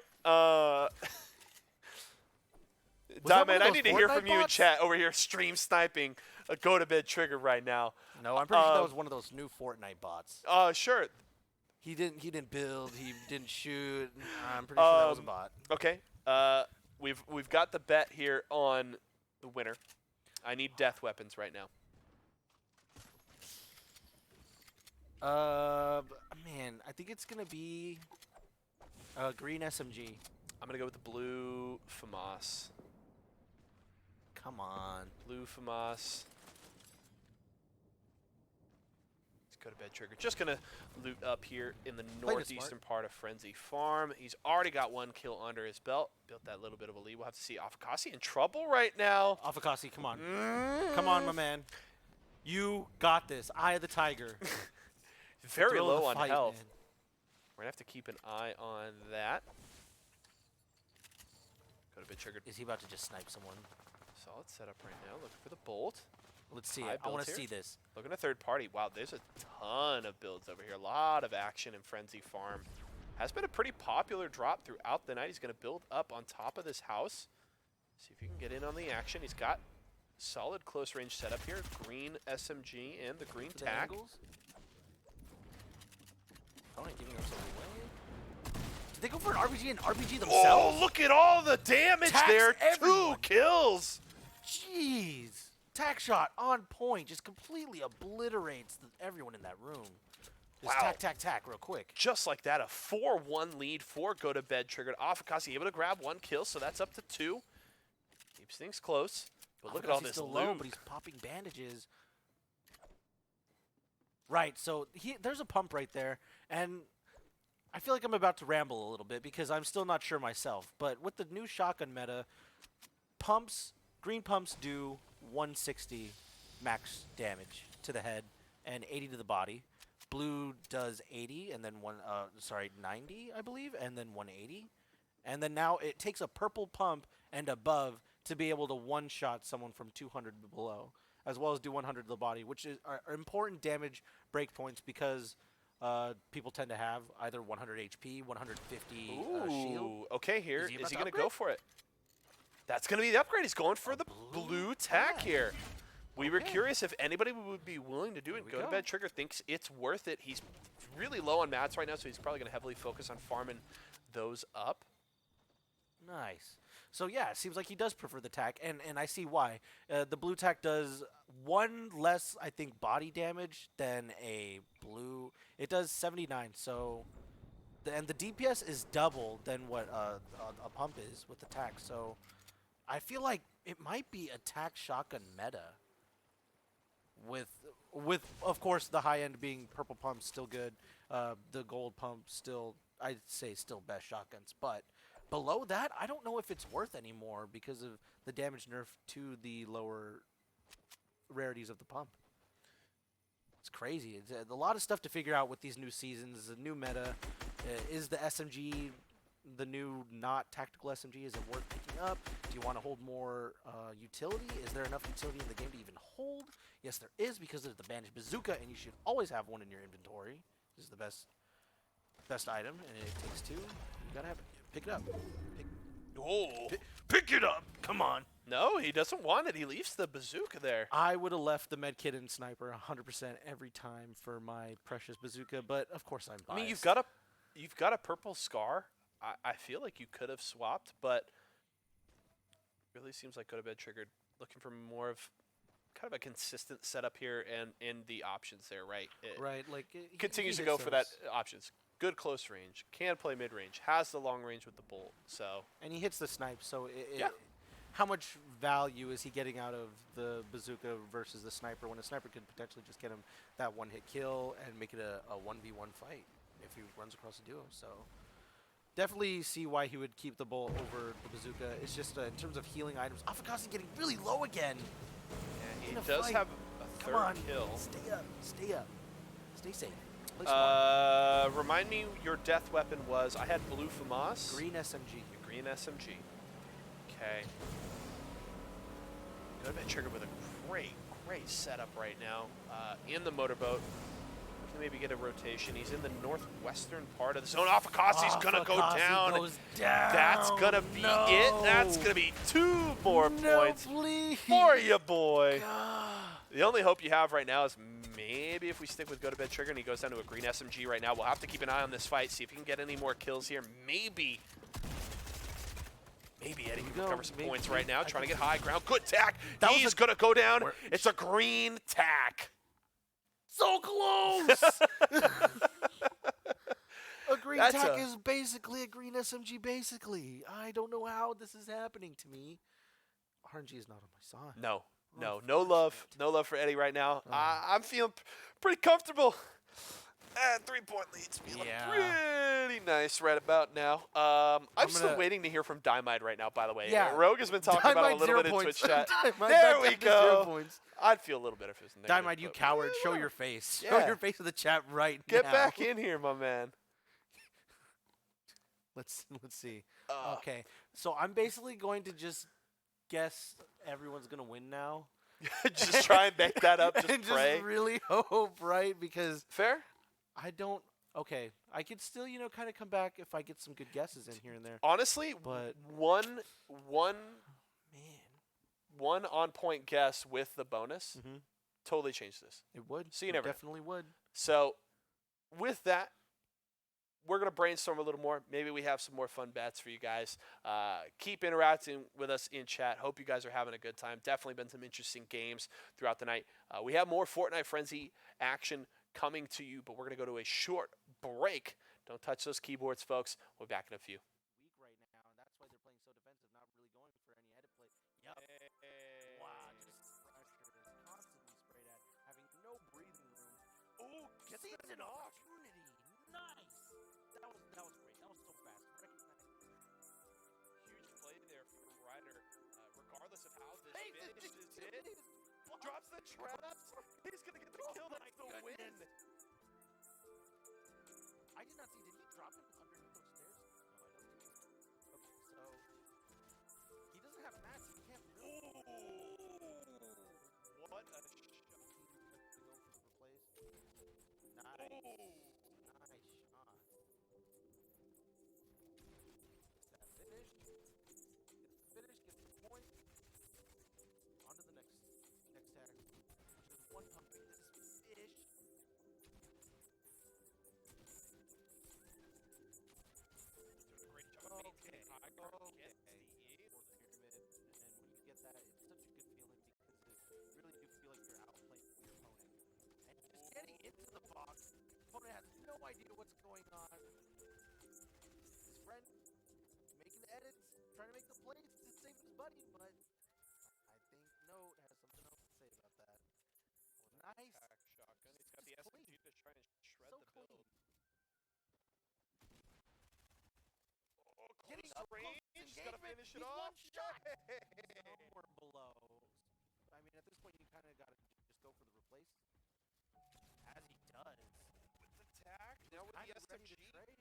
Dynamite, I need to hear from you in chat over here stream sniping a Go to Bed Trigger right now. No, I'm pretty sure that was one of those new Fortnite bots. Sure. He didn't build. He didn't shoot. I'm pretty sure that was a bot. Okay. We've got the bet here on the winner. I need death weapons right now. Man, I think it's gonna be green SMG. I'm gonna go with the blue FAMAS. Come on. Blue FAMAS. Go to Bed Trigger. Just going to loot up here in the northeastern part of Frenzy Farm. He's already got 1 kill under his belt. Built that little bit of a lead. We'll have to see Afakasi in trouble right now. Afakasi, come on. Come on, my man. You got this. Eye of the Tiger. Very low on health. Man. We're going to have to keep an eye on that. Go to Bed Trigger. Is he about to just snipe someone? Solid setup right now. Looking for the bolt. Let's see it. I want to see this. Looking at third party. Wow, there's a ton of builds over here. A lot of action in Frenzy Farm. Has been a pretty popular drop throughout the night. He's going to build up on top of this house. See if you can get in on the action. He's got solid close range setup here. Green SMG and the green tack. Did they go for an RPG and RPG themselves? Oh, look at all the damage there. Everyone. 2 kills. Jeez. Tack shot on point, just completely obliterates everyone in that room. Just tack, real quick. Just like that, a 4-1 lead for Go to Bed Triggered. Afakasi able to grab 1 kill, so that's up to 2. Keeps things close. But look at all this still loot. Low, but he's popping bandages. Right, so there's a pump right there, and I feel like I'm about to ramble a little bit because I'm still not sure myself. But with the new shotgun meta, green pumps do 160 max damage to the head and 80 to the body. Blue does 80 and then 90, I believe, and then 180. And then now it takes a purple pump and above to be able to one-shot someone from 200 below, as well as do 100 to the body, which are important damage breakpoints because people tend to have either 100 HP, 150 shield. Ooh, okay, here. Is Is he he about going to to go for it? That's going to be the upgrade. He's going for the blue tack here. We were curious if anybody would be willing to do it. Go to bed. Trigger thinks it's worth it. He's really low on mats right now, so he's probably going to heavily focus on farming those up. Nice. So yeah, it seems like he does prefer the tack, and I see why. The blue tack does one less, I think, body damage than a blue. It does 79. So, and the DPS is double than what a pump is with the tack. So, I feel like it might be a tack shotgun meta. With of course the high end being purple pump still good, the gold pump still, I'd say, still best shotguns, but below that I don't know if it's worth anymore because of the damage nerf to the lower rarities of the pump. It's crazy. It's a lot of stuff to figure out with these new seasons. The new meta is the SMG the new not tactical SMG. Is it worth picking up? Do you want to hold more utility? Is there enough utility in the game to even hold? Yes, there is, because there's the bandaged bazooka, and you should always have one in your inventory. This is the best item, and it takes two. You gotta have it. Pick it up. Pick it up. Come on. No, he doesn't want it. He leaves the bazooka there. I would have left the medkit and sniper 100% every time for my precious bazooka, but of course I'm biased. I mean, you've got a purple scar. I feel like you could have swapped, but really seems like Go to Bed Triggered looking for more of kind of a consistent setup here and in the options there, right? Right, like Continues to go for that options. Good close range, can play mid range, has the long range with the bolt. So and he hits the snipe. So yeah. How much value is he getting out of the bazooka versus the sniper, when a sniper could potentially just get him that one-hit kill and make it a 1v1 fight if he runs across the duo? So definitely see why he would keep the bolt over the bazooka. It's just in terms of healing items, Afakasi getting really low again. Yeah, he does have a third kill. Stay up. Stay up. Stay safe. Remind me, your death weapon was, I had blue FAMAS. Green SMG. Green SMG. Okay. Go to Bed Trigger with a great setup right now. In the motorboat. Can maybe get a rotation. He's in the northwestern part of the zone. Afakasi's gonna go down. Goes down. That's gonna be it. That's gonna be 2 more points please. for you, boy. The only hope you have right now is maybe if we stick with Go to Bed Trigger and he goes down to a green SMG right now. We'll have to keep an eye on this fight, see if he can get any more kills here. Maybe Eddie can recover some points right now, trying to get high ground. Good tack. He's going to go down. It's a green tack. So close! A green tack is basically a green SMG, basically. I don't know how this is happening to me. RNG is not on my side. No love for Eddie right now. I'm feeling pretty comfortable. 3-point leads feeling pretty nice right about now. I'm still waiting to hear from Dymide right now, by the way. Yeah. Rogue has been talking about it a little bit in Twitch chat. There we go. I'd feel a little better if it was negative. Dymide, you coward. Show your face. Show your face in the chat right now. Get back in here, my man. Let's see. Okay. So I'm basically going to just guess everyone's going to win now. Just try and make that up. Just and pray. Just really hope, right? Because fair. I don't. Okay, I could still, kind of come back if I get some good guesses in here and there. Honestly, but one on-point guess with the bonus totally changed this. It would. So you never definitely would. So with that, we're gonna brainstorm a little more. Maybe we have some more fun bets for you guys. Keep interacting with us in chat. Hope you guys are having a good time. Definitely been some interesting games throughout the night. We have more Fortnite Frenzy action coming to you, but we're going to go to a short break. Don't touch those keyboards, folks. We'll be back in a few. Weak right now, and that's why they're playing so defensive, not really going for any edit play. Yep. Wow, just pressure is constantly sprayed at, having no breathing room. Oh, gets an opportunity. Nice. us of how this Hey, finishes it. Drops the traps. He's going to get the kill. That's the win. I did not see. Did he drop him underneath those stairs? No, I don't think so. Okay, so he doesn't have mats. He can't really. Ooh, what a shot. To go for the replace. Nice shot. Gets that finish. Gets the finish. Gets the point. On to the next tag. Just one pump. This fish. Doing a great job maintaining high ground. Gets the Fourth pyramid, and when you get that, it's such a good feeling because you really do feel like you're outplaying your opponent. And just getting into the box, the opponent has no idea what's going on. His friend making the edits, trying to make the plays to save his buddy, but I think Note has something else to say about that. Nice. Attack shotgun. He's got the Just SMG clean. to try and shred So the clean. build. Oh, Getting close up close range. He's got to engagement. finish it He's off. one shot. Yay! Somewhere below. I mean, at this point, you kind of got to just go for the replace. As he does. With the attack. Now with Kinda the ready to SMG. trade.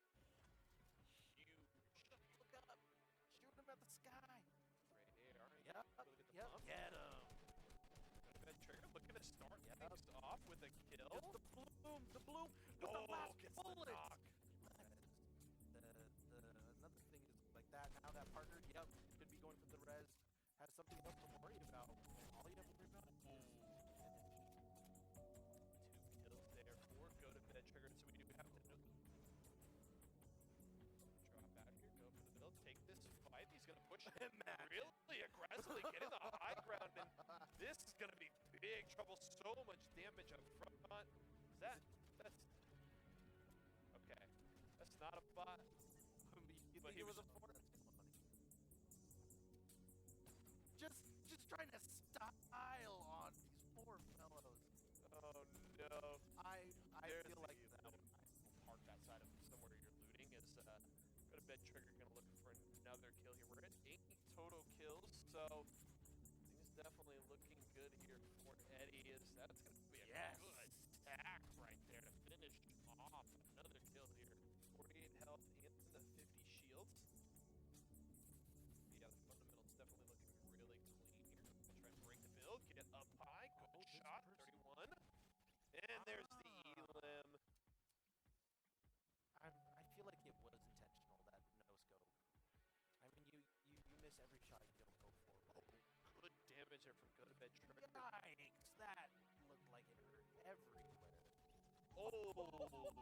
Huge. Look up. Shoot him at the sky. Right here. Yep. Really get the Yep. bump. Get him. That trigger looking to start Yep. things off with a kill. Gets the bloom. The bloom. With the Oh, last gets bullet. the knock. Another thing is like that. Now that partner, yep, could be going for the res. Has something else to worry about. And all you have to worry about is finish. 2 kills there. 4 go to bed trigger. So we do have to drop out here. Go for the middle. Take this fight. He's going to push him really aggressively. Get in the high ground. And this is going to be big trouble. So much damage up front. That's okay. That's not a bot. You But think he it was was a 4? That's funny. Just trying to style on these poor fellows. Oh no. I There's feel like the that one. park that side of somewhere you're looting is go to bed trigger. Gonna look for another kill here. We're at 8 total kills, so things definitely looking good here for Eddie. That's gonna be a good attack right there to finish off another kill here. 48 health and the 50 shields. Yeah, the fundamentals definitely looking really clean here. Try to break the build, get up high, good shot, 31. And there's the elim. I feel like it was intentional, that no scope. I mean, you miss every shot you don't go for. Oh, good damage there from go to bed trigger. Yikes! That looked like it hurt everywhere. Oh,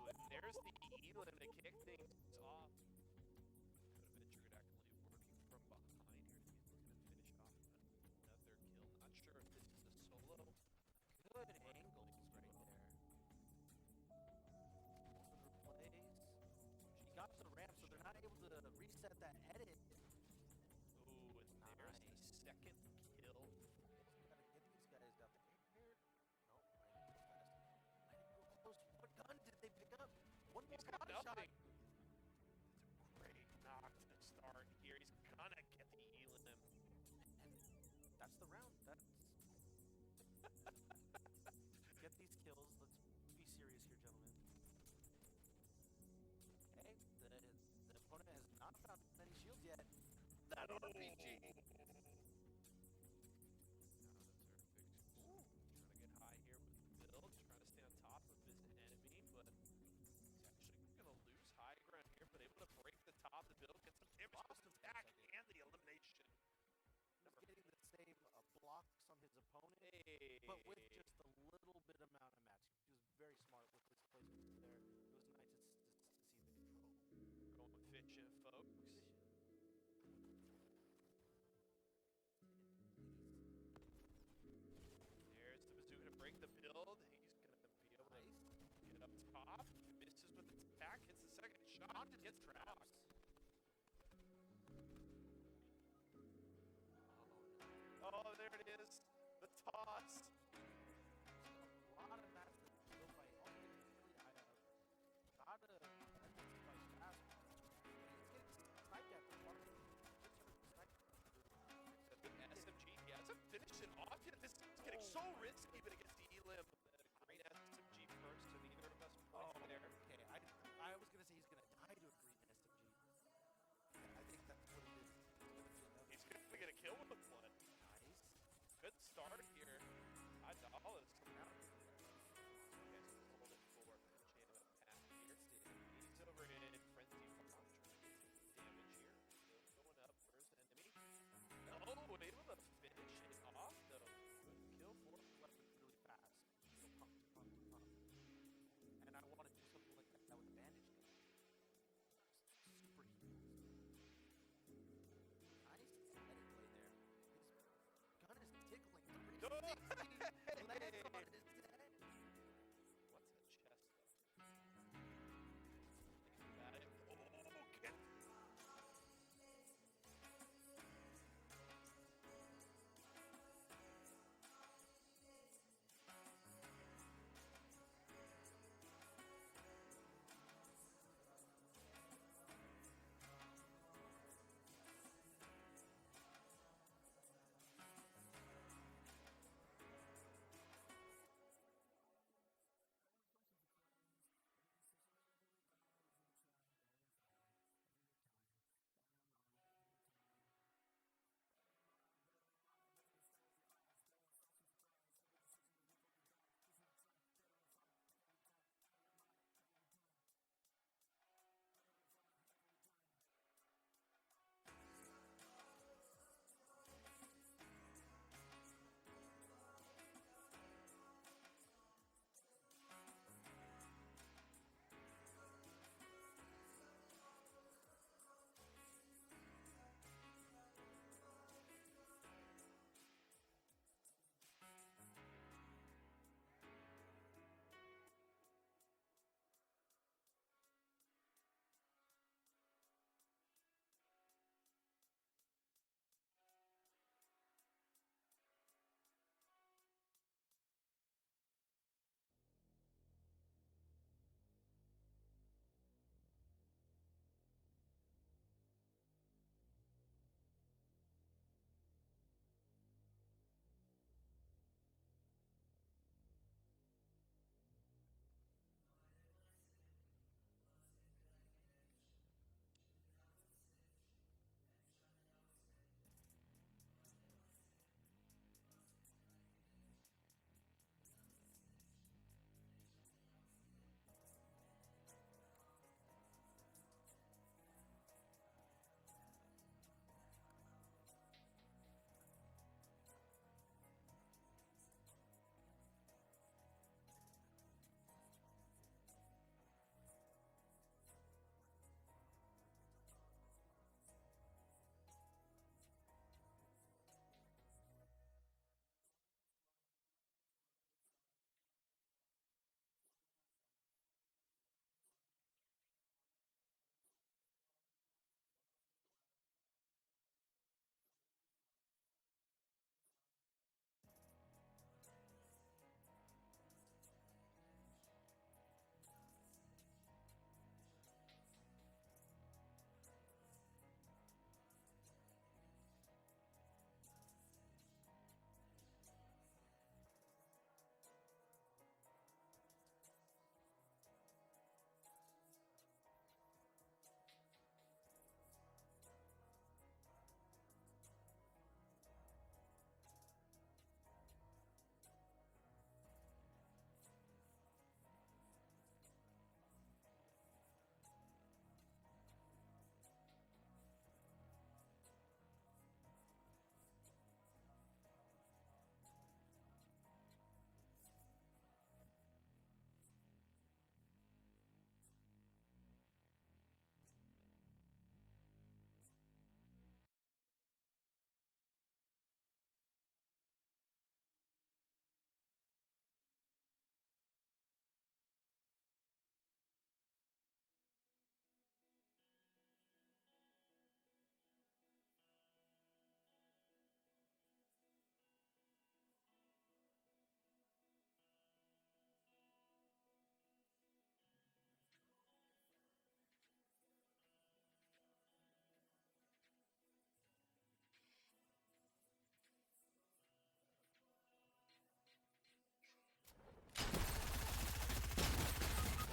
and there's the elim to kick things off. Go to bed trigger actually working from behind here. He's looking to finish off another kill. Not sure if this is a solo. Good angles right there. Plays. She got the ramp, so they're not able to reset that edit. Oh, and there's the second kill. Gotta get these guys down there. Nope, I need fast. I didn't go close. What gun did they pick up? One more He's got shot. nothing. It's a great knock to start here. He's gonna get the elim. And that's the round. That's get these kills. Let's be serious here, gentlemen. Okay, the opponent has not found many shields yet. That RPG! Trying to get high here with the build, trying to stay on top of his enemy, but he's actually going to lose high ground here, but able to break the top of the build, get some damage, lost attack, and the elimination. He's getting the same blocks on his opponent, Hey. but with just a little bit amount of match. He was very smart with his placement there. It was nice to see the control. Going fishing, folks. There's the bazooka to break the build. He's going to be able to get up top. Misses with the attack, hits the second shot, gets trapped. Oh, there it is. The toss. A lot of matches that still fight. Gotta fight fast. He's getting sniped at the part. The SMG, start here. Idola's coming out. Okay, so hold it for jam up path here. He's over in Frenzy Farm, trying to get some damage here. Still going up. Where's the enemy? Oh, able to finish it off, though. Good kill for him. Weapon really fast. So pump, pump, pump. And I want to do something like that with the bandage gun. Super heals. Nice edit play there. His gun is tickling 360. Lands on his head. What's the chest, though? Think about it. Oh, get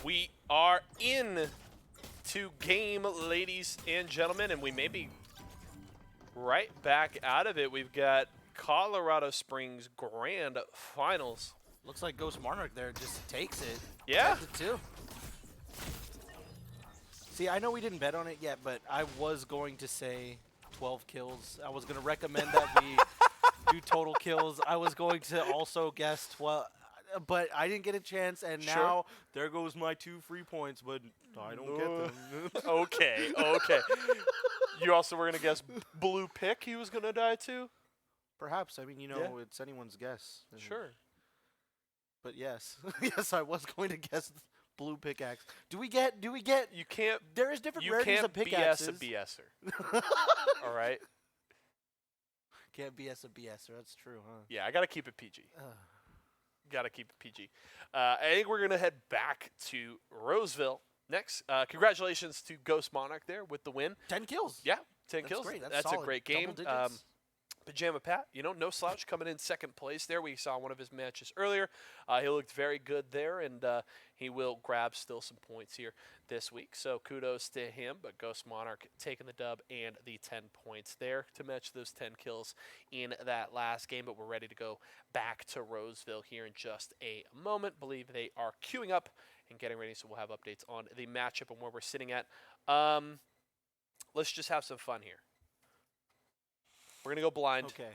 We are in to game, ladies and gentlemen, and we may be right back out of it. We've got Colorado Springs Grand Finals. Looks like Ghost Monarch there just takes it. Yeah. Takes it too. See, I know we didn't bet on it yet, but I was going to say 12 kills. I was going to recommend that we do total kills. I was going to also guess 12, but I didn't get a chance, and Sure. now there goes my 2 free points, but I don't get them. Okay. You also were going to guess blue pick he was going to die to? Perhaps. I mean, you know, Yeah. it's anyone's guess. Sure. But yes. Yes, I was going to guess blue pickaxe. Do we get You can't there is different you rarities can't of pickaxes. BS a BSer. All right? Can't BS a BSer. That's true, huh? Yeah, I got to keep it PG. Ugh. Got to keep it PG. I think we're going to head back to Roseville next. Congratulations to Ghost Monarch there with the win. 10 kills. Yeah, 10 That's kills. great. That's That's a solid. great Double game. digits. Pajama Pat, no slouch, coming in second place there. We saw one of his matches earlier. He looked very good there, and he will grab still some points here this week. So kudos to him, but Ghost Monarch taking the dub and the 10 points there to match those 10 kills in that last game. But we're ready to go back to Roseville here in just a moment. Believe they are queuing up and getting ready, so we'll have updates on the matchup and where we're sitting at. Let's just have some fun here. We're going to go blind. Okay.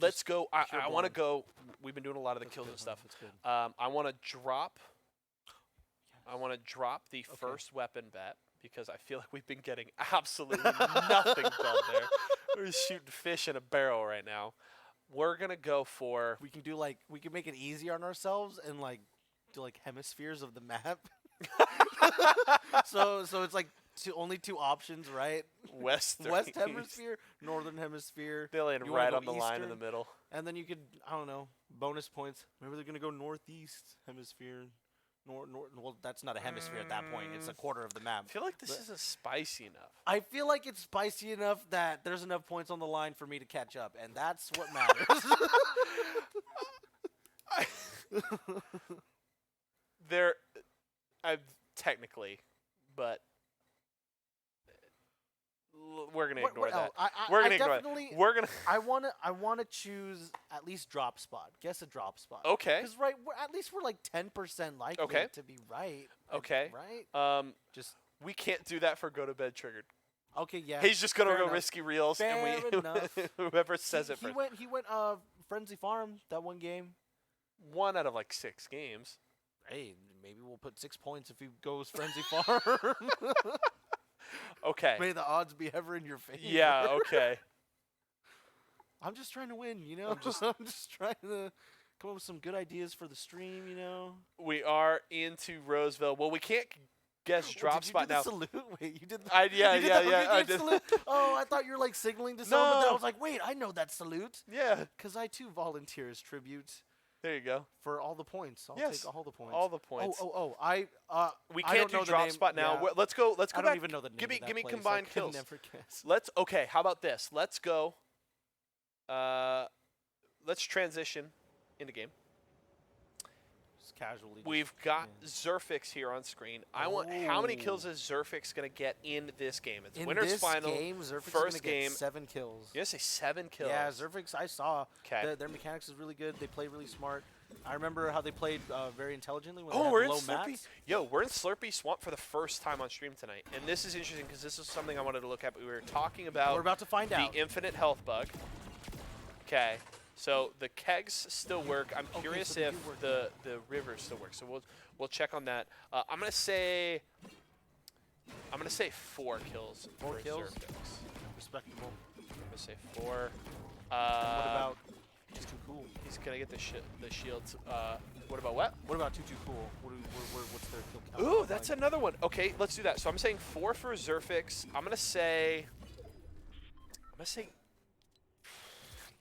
Let's go. I pure want to blind. go. We've been doing a lot of the That's kills good, and huh? stuff. That's good. I want to drop. I want to drop the first weapon bet because I feel like we've been getting absolutely nothing done there. We're shooting fish in a barrel right now. We're gonna go for. We can make it easy on ourselves and do hemispheres of the map. so it's like only 2 options, right? West Hemisphere, northern hemisphere. They land You wanna right go on the line in the eastern? middle. And then you could, I don't know, bonus points. Maybe they're gonna go northeast hemisphere. Well, that's not a hemisphere at that point. It's a quarter of the map. I feel like this But- isn't spicy enough. I feel like it's spicy enough that there's enough points on the line for me to catch up, and that's what matters. There, technically, but we're gonna ignore that. We're gonna ignore that. We're gonna. I wanna choose at least drop spot. Guess a drop spot. Okay. Because at least we're like 10% likely Okay. to be right. Okay. Right. Just We can't do that for go to bed triggered. okay. Yeah. He's just gonna fair go enough. risky reels, Fair and enough. whoever says it he first. went Frenzy Farm that one game. 1 out of like 6 games. Hey, maybe we'll put 6 points if he goes Frenzy Farm. Okay. May the odds be ever in your favor. Yeah. Okay. I'm just trying to win, you know. I'm just trying to come up with some good ideas for the stream, you know. We are into Roseville. Well, we can't guess Oh, drop did you spot do now. the salute? Wait, you did. Yeah, you did yeah, the yeah. Hunger I Games did. salute? Oh, I thought you were like signaling to someone. But No. I was like, wait, I know that salute Yeah. because I too volunteer as tribute There you go. for all the points. I'll Yes, take all the points. All the points. I We don't can't know do the drop name. spot now. Yeah. Let's go. Let's go I don't back. even know the name. Give me of that give me place. I combined could kills. Never guess. Let's. Okay. How about this? Let's go. Let's transition into game. Just casually. We've got Zerfix here on screen. I want. How many kills is Zerfix gonna get in this game? It's in winners this final. game, Zerfix is first gonna get game. 7 kills. You gonna say 7 kills? Yeah, Zerfix, I saw. 'Kay. Their mechanics is really good. They play really smart. I remember how they played very intelligently when Oh, they we're had in low Slurpee. mats. Yo, we're in Slurpee Swamp for the first time on stream tonight, and this is interesting because this is something I wanted to look at. But we were talking about We're about to find the out. infinite health bug. Okay, so the kegs still work. I'm Okay, curious so they if do work, the rivers still work. So we'll check on that. I'm gonna say 4 kills. 4 for kills? Zerfix. Respectable. I'm gonna say 4. What about Too Cool? He's gonna get the shields. What about what? What about Too Cool? What's their kill count? Ooh, look that's like? another one. Okay, let's do that. So I'm saying 4 for Zerfix. I'm gonna say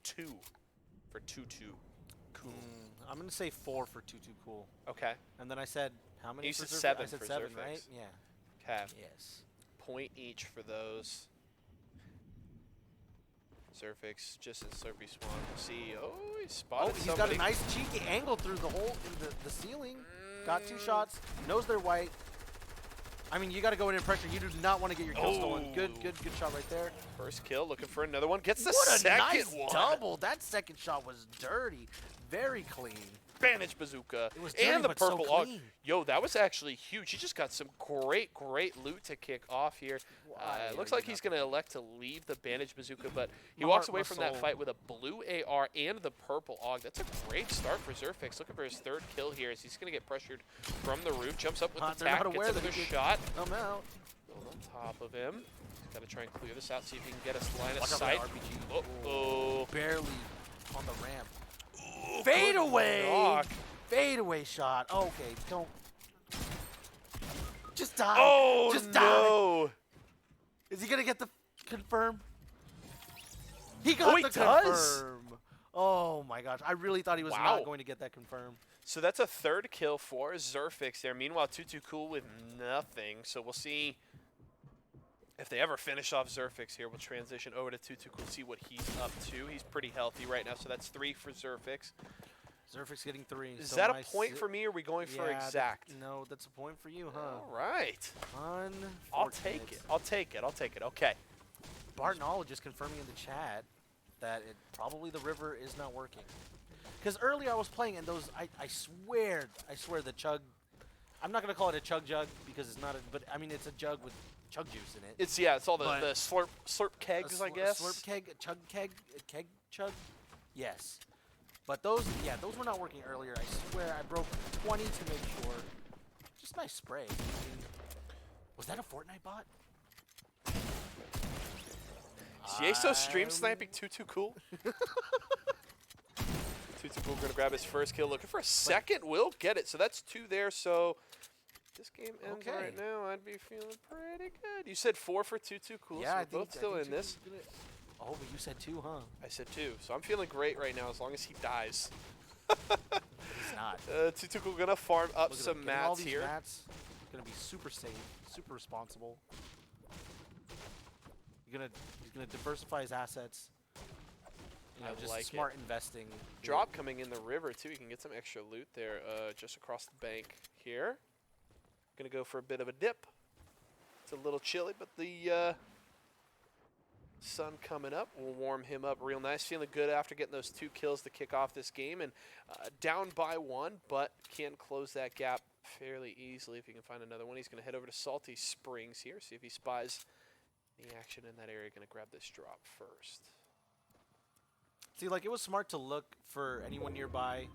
2 for 2-2. Cool. I'm gonna say 4 for Too Cool. Okay. And then I said how many? You for said Zerfix? 7 I said for 7, Zerfix. right? Yeah. Okay. Yes. Point each for those. Zerfix just in Slurpee Swamp. See, oh, he Oh, spotted he's somebody. got a nice cheeky angle through the hole in the ceiling. Got 2 shots. Knows they're white. I mean, you got to go in and pressure. You do not want to get your kill stolen. Oh. Good shot right there. First kill, looking for another one. Gets the What a second nice one. double. That second shot was dirty. Very clean. Bandage bazooka. It was dirty, and the but so purple AUG. clean. Yo, that was actually huge. He just got some great loot to kick off here. It looks like he's going to elect to leave the bandage bazooka, but he walks away from that fight with a blue AR and the purple AUG. That's a great start for Zerfix. Looking for his third kill here as he's going to get pressured from the roof. Jumps up with the tack, gets another shot. I'm out. On top of him. Got to try and clear this out, see if he can get us line of sight. Uh-oh. Barely on the ramp. Fade away! Fade away shot. Okay, don't. Just die. Oh, just no. Die. Is he going to get the confirm? He got the confirm. Oh, my gosh. I really thought he was not going to get that confirm. So that's a third kill for Zerfix there. Meanwhile, Tutu Cool with nothing. So we'll see if they ever finish off Zerfix here. We'll transition over to Tutu Cool, see what he's up to. He's pretty healthy right now, so that's 3 for Zerfix. Zerfix getting 3. Is that a point for me, or are we going for exact? No, that's a point for you, huh? All right. I'll take it. I'll take it. Okay. Bartnall just confirming in the chat that probably the river is not working. Because earlier I was playing and those, I swear the chug, I'm not going to call it a chug jug because it's not, but I mean it's a jug with chug juice in it. It's all the slurp kegs, I guess. Slurp keg, a chug keg, a keg chug, yes. But those were not working earlier. I swear I broke 20 to make sure. Just nice spray. I mean, was that a Fortnite bot? Yeso stream sniping Tutu Cool. Tutu Cool gonna grab his first kill. Looking for a second. Will get it. So that's 2 there. So this game ends right now. I'd be feeling pretty good. You said 4 for Tutu Cool. Yeah, so we're both still in this. Oh, but you said 2, huh? I said 2. So I'm feeling great right now as long as he dies. He's not. Tutu Cool gonna farm up some mats all these here. Mats, gonna be super safe, super responsible. He's gonna diversify his assets. You know, just smart investing. Drop coming in the river too. You can get some extra loot there, just across the bank here. Gonna go for a bit of a dip. It's a little chilly, but the sun coming up will warm him up real nice. Feeling good after getting those 2 kills to kick off this game, and down by 1, but can close that gap fairly easily if he can find another one. He's gonna head over to Salty Springs here, see if he spies the action in that area. Gonna grab this drop first. See, like, it was smart to look for anyone nearby.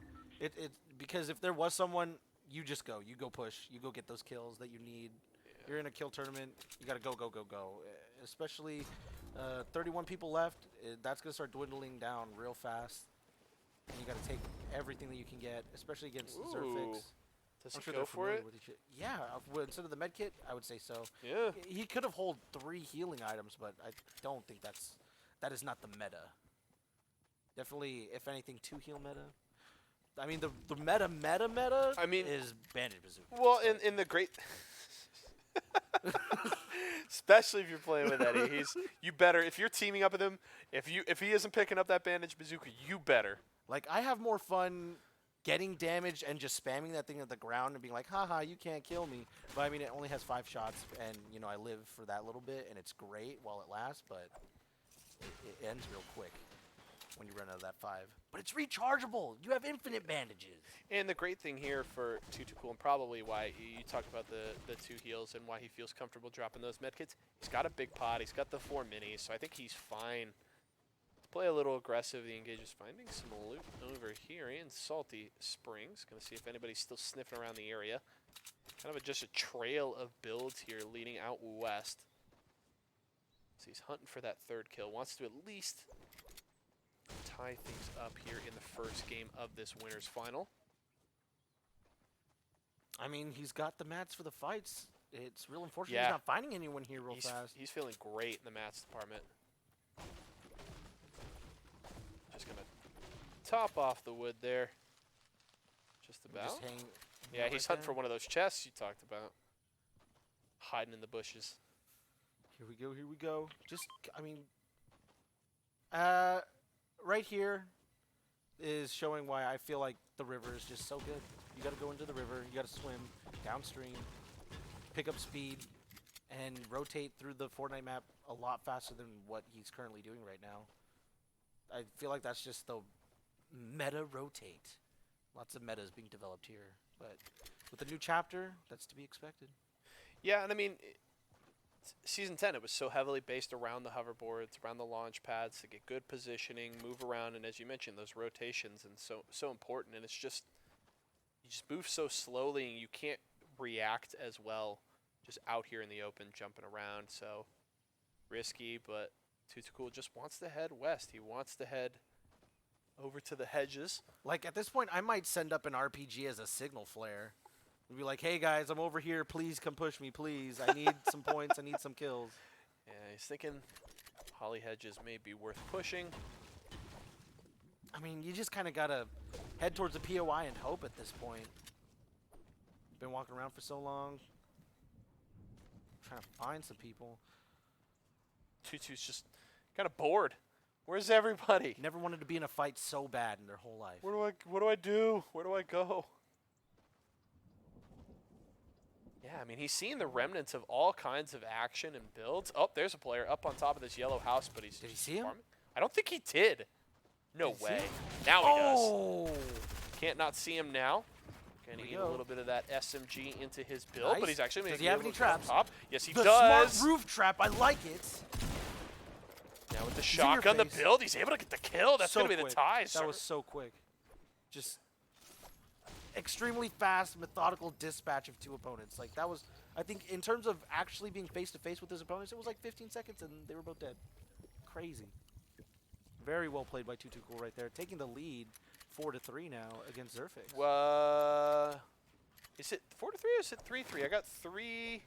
Because if there was someone, you just go. You go push. You go get those kills that you need. Yeah. You're in a kill tournament. You got to go. Especially 31 people left. That's going to start dwindling down real fast. And you got to take everything that you can get, especially against Zerfix. Does he go for it? Yeah. Instead of the med kit, I would say so. Yeah. He could have held 3 healing items, but I don't think that is not the meta. Definitely, if anything, 2 heal meta. I mean, the meta I mean, is Bandage Bazooka. Well, in the great... Especially if you're playing with Eddie. You better, if you're teaming up with him, if he isn't picking up that Bandage Bazooka, you better. Like, I have more fun getting damage and just spamming that thing at the ground and being like, haha, you can't kill me. But, I mean, it only has 5 shots, and, you know, I live for that little bit, and it's great while it lasts, but it ends real quick when you run out of that 5. But it's rechargeable. You have infinite bandages. And the great thing here for Tutu Cool, and probably why you talked about the 2 heals and why he feels comfortable dropping those medkits, he's got a big pot. He's got the 4 minis, so I think he's fine. Let's play a little aggressive. The engage is finding some loot over here in Salty Springs. Going to see if anybody's still sniffing around the area. Kind of just a trail of builds here leading out west. So he's hunting for that 3rd kill. Wants to at least tie things up here in the first game of this winners final. I mean, he's got the mats for the fights. It's real unfortunate he's not finding anyone here real fast. He's feeling great in the mats department. Just gonna top off the wood there. Just about. Just hang yeah, he's hunting for one of those chests you talked about. Hiding in the bushes. Here we go. Just, I mean, right here is showing why I feel like the river is just so good. You got to go into the river. You got to swim downstream. pick up speed, and rotate through the Fortnite map a lot faster than what he's currently doing right now. I feel like that's just the meta rotate. Lots of metas being developed here, but with the new chapter, that's to be expected. Yeah, and I mean, Season 10, it was so heavily based around the hoverboards, around the launch pads to get good positioning, move around, and as you mentioned, those rotations, and so important. And it's just, you just move so slowly, and you can't react as well just out here in the open, jumping around. So risky, but Too Cool just wants to head west. He wants to head over to the hedges. Like, at this point, I might send up an RPG as a signal flare. We'd be like, hey, guys, I'm over here. Please come push me, please. I need some points. I need some kills. Yeah, he's thinking Holly Hedges may be worth pushing. I mean, you just kind of got to head towards the POI and hope at this point. Been walking around for so long. Trying to find some people. Tutu's just kind of bored. Where's everybody? Never wanted to be in a fight so bad in their whole life. What do I do? Where do I go? Yeah, I mean, he's seeing the remnants of all kinds of action and builds. Oh, there's a player up on top of this yellow house, but he's Did he just see him? farming. I don't think he did. No Did he see way. him? Now he Oh! does. Can't not see him now. Gonna Here we get go. a little bit of that SMG into his build, Nice. but he's actually Does making he have it any look on traps? top. Yes, he The does. smart roof trap. I like it. Now with the He's in your shotgun, the face. build, he's able to get the kill. That's So gonna be the quick. tie. That was so quick. Just extremely fast, methodical dispatch of two opponents. Like, that was, I think, in terms of actually being face-to-face with his opponents, it was like 15 seconds and they were both dead. Crazy. Very well played by Too Cool right there. Taking the lead 4-3 now against Zerfix. Is it 4-3 or is it 3-3? I got 3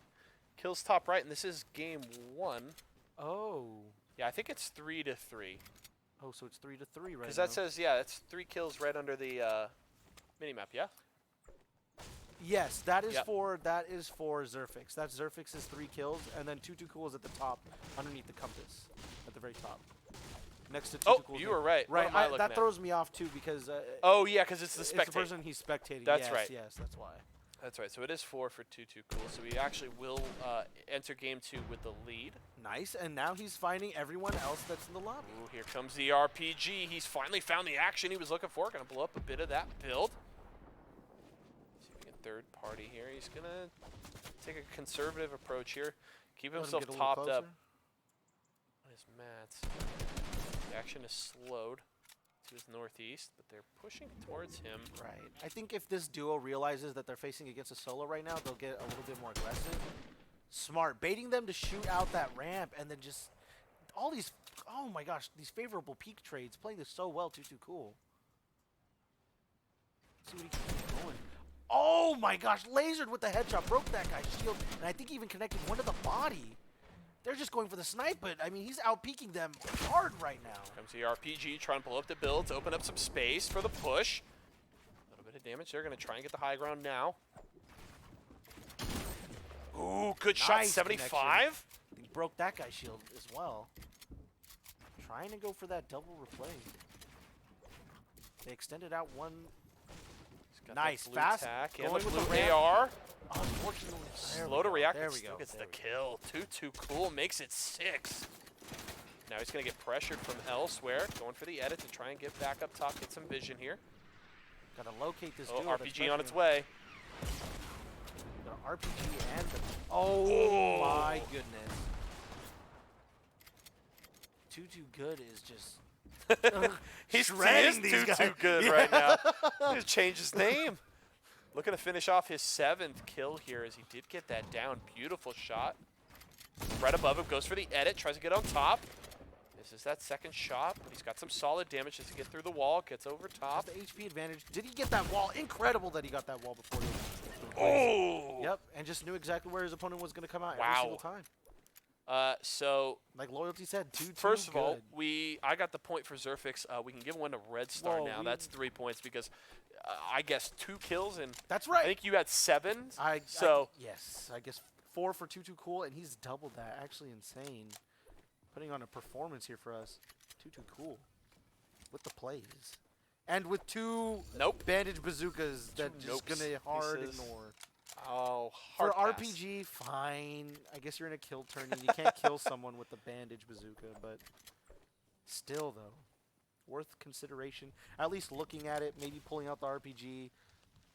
kills top right, and this is game 1. Oh. Yeah, I think it's 3-3. Oh, so it's 3-3 right now. Because that says, yeah, it's 3 kills right under the minimap, yeah? Yes, that is Yep. for Zerfix. That's Zerfix's 3 kills, and then Too Cool is at the top, underneath the compass, at the very top, next to Too Oh, Cool's you name. were right. What Right, am I looking that at? throws me off too because Oh, yeah, because it's the it's the spectator. person he's spectating. That's yes, right. Yes, that's why. That's right. So it is 4 for Too Cool. So we actually will enter game 2 with the lead. Nice, and now he's finding everyone else that's in the lobby. Ooh, here comes the RPG. He's finally found the action he was looking for. Going to blow up a bit of that build. See if we get third party here. He's going to take a conservative approach here. Keep Let him himself get a little topped up. closer. On his mats. The action is slowed to his northeast, but they're pushing towards him. Right. I think if this duo realizes that they're facing against a solo right now, they'll get a little bit more aggressive. Smart. Baiting them to shoot out that ramp and then just all these, oh my gosh, these favorable peak trades. Playing this so well, Too Cool. See what he can keep going. Oh my gosh, lasered with the headshot, broke that guy's shield, and I think even connected one to the body. They're just going for the snipe, but I mean, he's out-peaking them hard right now. Comes the RPG, trying to blow up the builds, open up some space for the push. A little bit of damage. They're going to try and get the high ground now. Ooh, good shot, Nice 75. connection. He broke that guy's shield as well. Trying to go for that double replay. They extended out one. He's got Nice, the blue fast, tack and going the with the blue ramp. AR. Unfortunately, there Slow we to go, react, there but we still go, gets there the we go. kill. Too Cool makes it 6. Now he's going to get pressured from elsewhere. Going for the edit to try and get back up top, get some vision here. Gotta locate this Oh, duo that's RPG on its pressuring. way. Got an RPG and the. Oh Oh. my goodness. Too Good is just. He's shredding he is these too guys. good Yeah. right now. He just changed his name. Looking to finish off his 7th kill here as he did get that down. Beautiful shot. Right above him, goes for the edit, tries to get on top. This is that second shot, but he's got some solid damage as he gets through the wall, gets over Has top. the HP advantage. Did he get that wall? Incredible that he got that wall before he. Oh! Yep, and just knew exactly where his opponent was going to come out Wow. every single time. So Like Loyalty said, too first of all, good. I got the point for Zerfix. We can give one to Red Star Whoa, now. we- That's 3 points because I guess 2 kills and That's I right. think you had 7. Yes, I guess 4 for Too Cool, and he's doubled that. Actually insane. Putting on a performance here for us. Too Cool with the plays, and with 2 Nope. bandage bazookas that just nopes, gonna he hard says. ignore. Oh, For hard pass. RPG, fine. I guess you're in a kill turn and you can't kill someone with the bandage bazooka, but still, though, worth consideration. At least looking at it, maybe pulling out the RPG,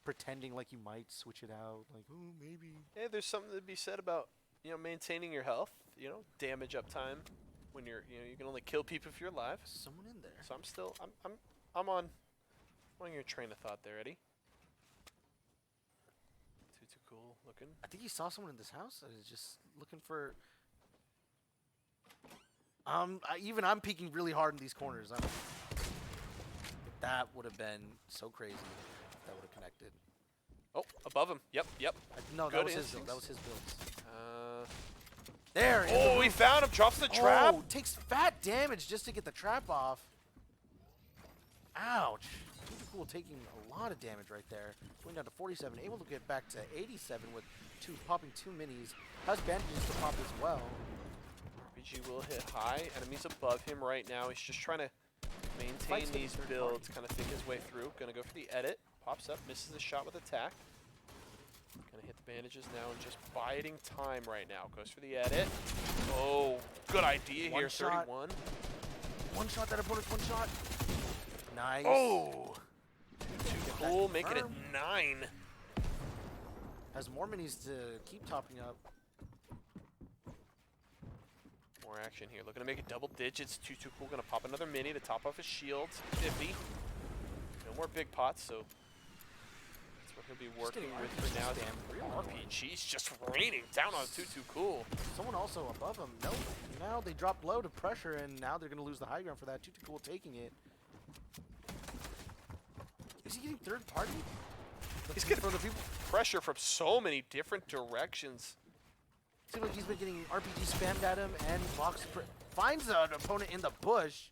pretending like you might switch it out, like, oh, maybe. Yeah, there's something to be said about maintaining your health. Damage uptime when you can only kill people if you're alive. Someone in there. So I'm on your train of thought there, Eddie. Too cool looking. I think he saw someone in this house. I was just looking for. Even I'm peeking really hard in these corners. That would have been so crazy. If that would have connected. Oh, above him. Yep. No, Good that was his build. instincts. That was his build. There. in Oh, the he roof. found him. Drops the trap. Oh, takes fat damage just to get the trap off. Ouch. Too cool taking a lot of damage right there. Going down to 47. Able to get back to 87 with popping 2 minis. Has bandages to pop as well. RPG will hit high. Enemies above him right now. He's just trying to maintain these builds, kind of think his way through. Gonna go for the edit. Pops up, misses the shot with attack. Gonna hit the bandages now and just biding time right now. Goes for the edit. Oh, good idea here. 31. One shot that opponent's one shot. Nice. Oh, too cool. Making it confirmed. 9. Has more minis to keep topping up. More action here. Looking to make it double digits. Too cool. Gonna pop another mini to top off his shields. 50. No more big pots, so that's what he'll be working with for now. RPG's just raining down on Too cool. Someone also above him. Nope. Now they dropped low to pressure, and now they're going to lose the high ground for that. Too cool taking it. Is he getting third party? He's getting pressure from so many different directions. Seems like he's been getting RPG spammed at him, and finds an opponent in the bush,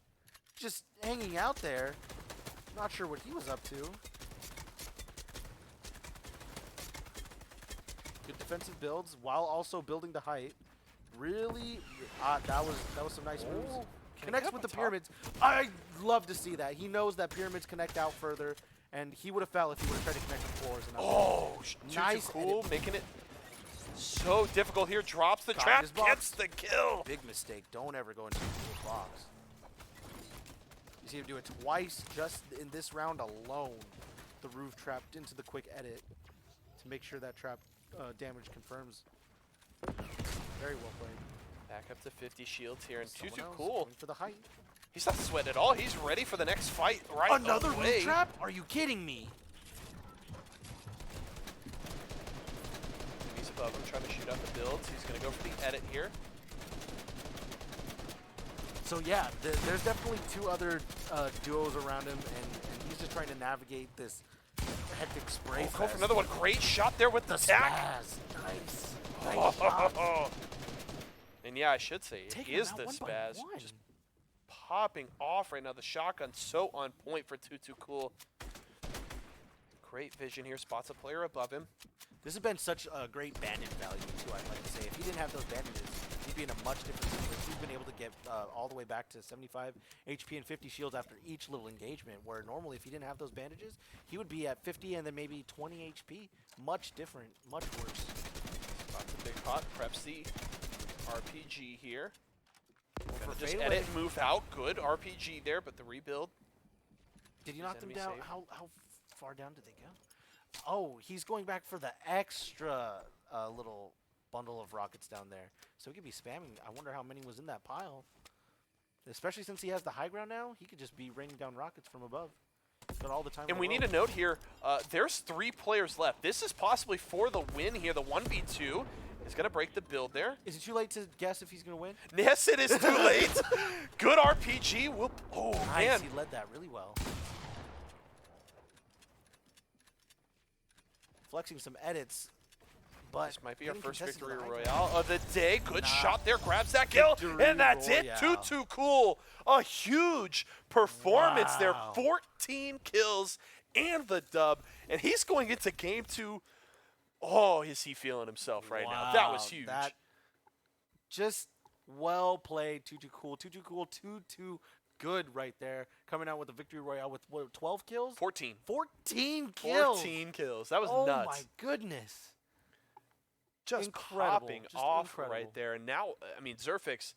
just hanging out there. Not sure what he was up to. Good defensive builds while also building the height. Really, that was some nice moves. Connects with the pyramids. I love to see that. He knows that pyramids connect out further, and he would have fell if he would have tried to connect the floors. Oh, nice. Too cool, making it so difficult here. Drops the trap, gets the kill. Big mistake. Don't ever go into the box. You see him do it twice just in this round alone. The roof trapped into the quick edit to make sure that trap damage confirms. Very well played. Back up to 50 shields here, and Too Someone else cool. going for the height. He's not sweating at all. He's ready for the next fight right Another away. roof trap? Are you kidding me? He's above him, trying to shoot out the builds. He's going to go for the edit here. So yeah, there's definitely 2 other duos around him, and he's just trying to navigate this hectic spray. Go for another one. Great shot there with the attack. Spaz. Nice shot. And yeah, I should say, it Taking is him the out one by spaz. one. Just popping off right now. The shotgun so on point for Too cool. Great vision here. Spots a player above him. This has been such a great bandage value, too, I'd like to say. If he didn't have those bandages, he'd be in a much different situation. He's been able to get all the way back to 75 HP and 50 shields after each little engagement, where normally if he didn't have those bandages, he would be at 50 and then maybe 20 HP. Much different, much worse. Spots a big pot. Preps the RPG here. For Just fadeaway. edit, move out. Good RPG there, but the rebuild. Did you Is knock them enemy down? safe? How far down did they go? Oh, he's going back for the extra little bundle of rockets down there. So he could be spamming. I wonder how many was in that pile. Especially since he has the high ground now, he could just be raining down rockets from above. Got all the time. And we need a note here. There's 3 players left. This is possibly for the win here. The 1v2 is going to break the build there. Is it too late to guess if he's going to win? Yes, it is too late. Good RPG. Whoop. Oh, Nice, man. he led that really well. Flexing some edits, but This might be our getting first contested victory with the high royale of the day. Good Nah. shot there. Grabs that kill. Victory And that's it. royale. Too cool. A huge performance there. Wow. 14 kills and the dub. And he's going into game 2. Oh, is he feeling himself right now? That was huge. That just well played. Too cool. Too cool. Too good right there. Coming out with a victory royale with what, 12 kills? 14. 14 kills. 14 kills. That was oh nuts. my goodness. just incredible. popping Just off incredible. right there. And now, I mean, Zerfix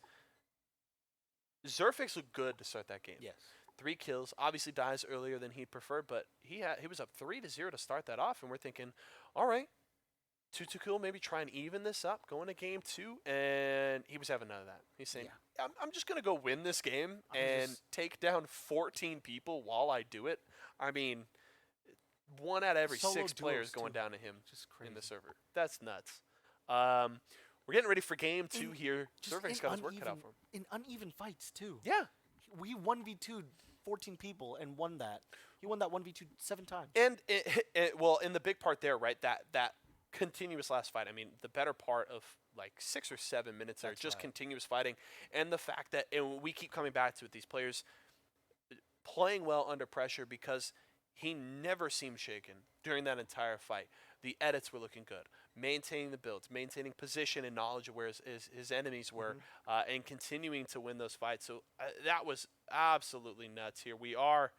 looked good to start that game. Yes. 3 kills, obviously dies earlier than he'd preferred, but he was up 3-0 to start that off, and we're thinking, all right, 2-2 cool, maybe try and even this up, go into game 2, and he was having none of that. He's saying, I'm just going to go win this game and take down 14 people while I do it. I mean, 1 out of every Solo 6 players duels, going too. down to him Just crazy. in the server. That's nuts. We're getting ready for game 2 here. Zerfix got his work cut out for him. In uneven fights, too. Yeah. We 1v2'd 14 people and won that. He won that 1v2 7 times. And, well, in the big part there, right, that continuous last fight, I mean, the better part of like 6 or 7 minutes there, just continuous fighting. And the fact that, and we keep coming back to it, these players playing well under pressure because he never seemed shaken during that entire fight. The edits were looking good, maintaining the builds, maintaining position and knowledge of where his enemies were, and continuing to win those fights. So that was absolutely nuts here. We are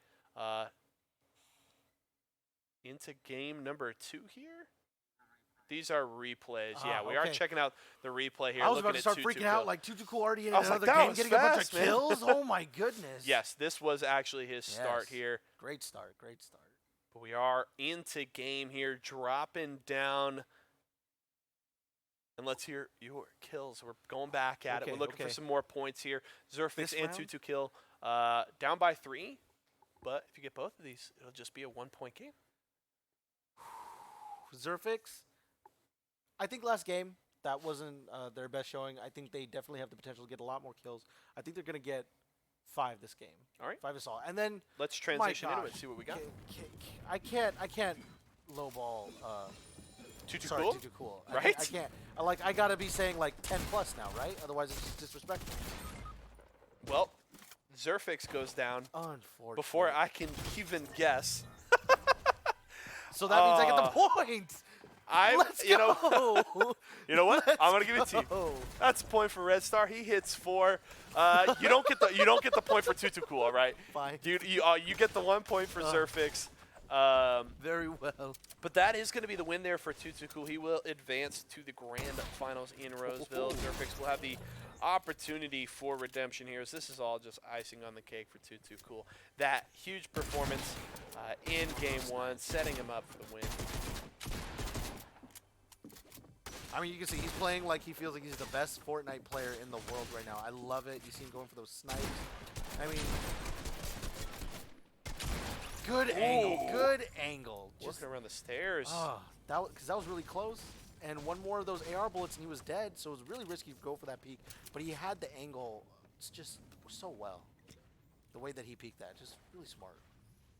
into game number 2 here. These are replays. Yeah, we are checking out the replay here. I was about to start freaking out like 2-2 cool already in another game, getting a bunch of kills. Oh my goodness. Yes, this was actually his start here. Great start, great start. But we are into game here, dropping down. And let's hear your kills. We're going back at it. We're looking for some more points here. Zerfix and 2-2 kill. Down by 3. But if you get both of these, it'll just be a 1-point game. Zerfix, I think last game, that wasn't their best showing. I think they definitely have the potential to get a lot more kills. I think they're going to get 5 this game. All right. 5 is all. And then let's transition into it, see what we got. I can't lowball 2-2 sorry, cool? 2-2 cool. Right? I can't. I got to be saying like 10 plus now, right? Otherwise it's just disrespectful. Well, Zerfix goes down Unfortunately. before I can even guess. So that means I get the point. Let's go. You know what? I'm gonna give it to you. That's a point for Red Star. He hits 4. You don't get the point for 2-2 cool. All right. Fine. You get the 1 point for Zerfix. Very well. But that is going to be the win there for 2-2 cool. He will advance to the grand finals in Roseville. Zerfix will have the opportunity for redemption here. So this is all just icing on the cake for 2-2 cool. That huge performance in game 1, setting him up for the win. I mean, you can see he's playing like he feels like he's the best Fortnite player in the world right now. I love it. You see him going for those snipes. I mean, good angle. Good angle. Working around the stairs. Because that was really close. And one more of those AR bullets and he was dead. So it was really risky to go for that peek. But he had the angle just so well. The way that he peeked that. Just really smart.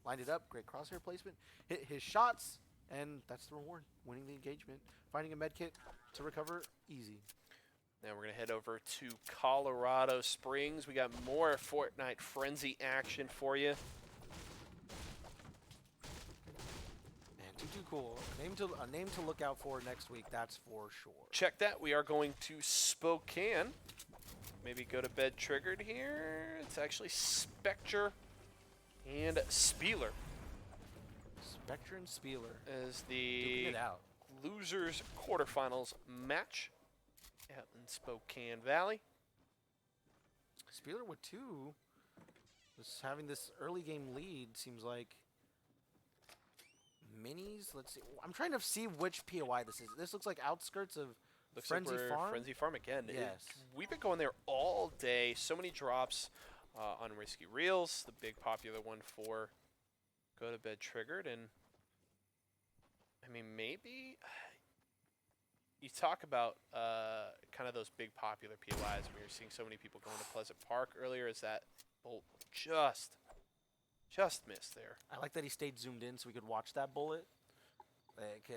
Lined it up. Great crosshair placement. Hit his shots. And that's the reward. Winning the engagement. Finding a medkit to recover. Easy. Now we're going to head over to Colorado Springs. We got more Fortnite Frenzy action for you. Man, 2-2 cool. A name to look out for next week, that's for sure. Check that. We are going to Spokane. Maybe go to bed triggered here. It's actually Spectre and Spieler. Spectre and Spieler. As the losers quarterfinals match out in Spokane Valley. Spieler with 2. Just having this early game lead seems like minis. Let's see. I'm trying to see which POI this is. This looks like outskirts of Frenzy Farm. Frenzy Farm again. Yes. We've been going there all day. So many drops on Risky Reels, the big popular one for Go to Bed Triggered. And I mean, maybe you talk about kind of those big popular POIs when you're seeing so many people going to Pleasant Park earlier. Is that bolt just missed there? I like that he stayed zoomed in so we could watch that bullet. Like,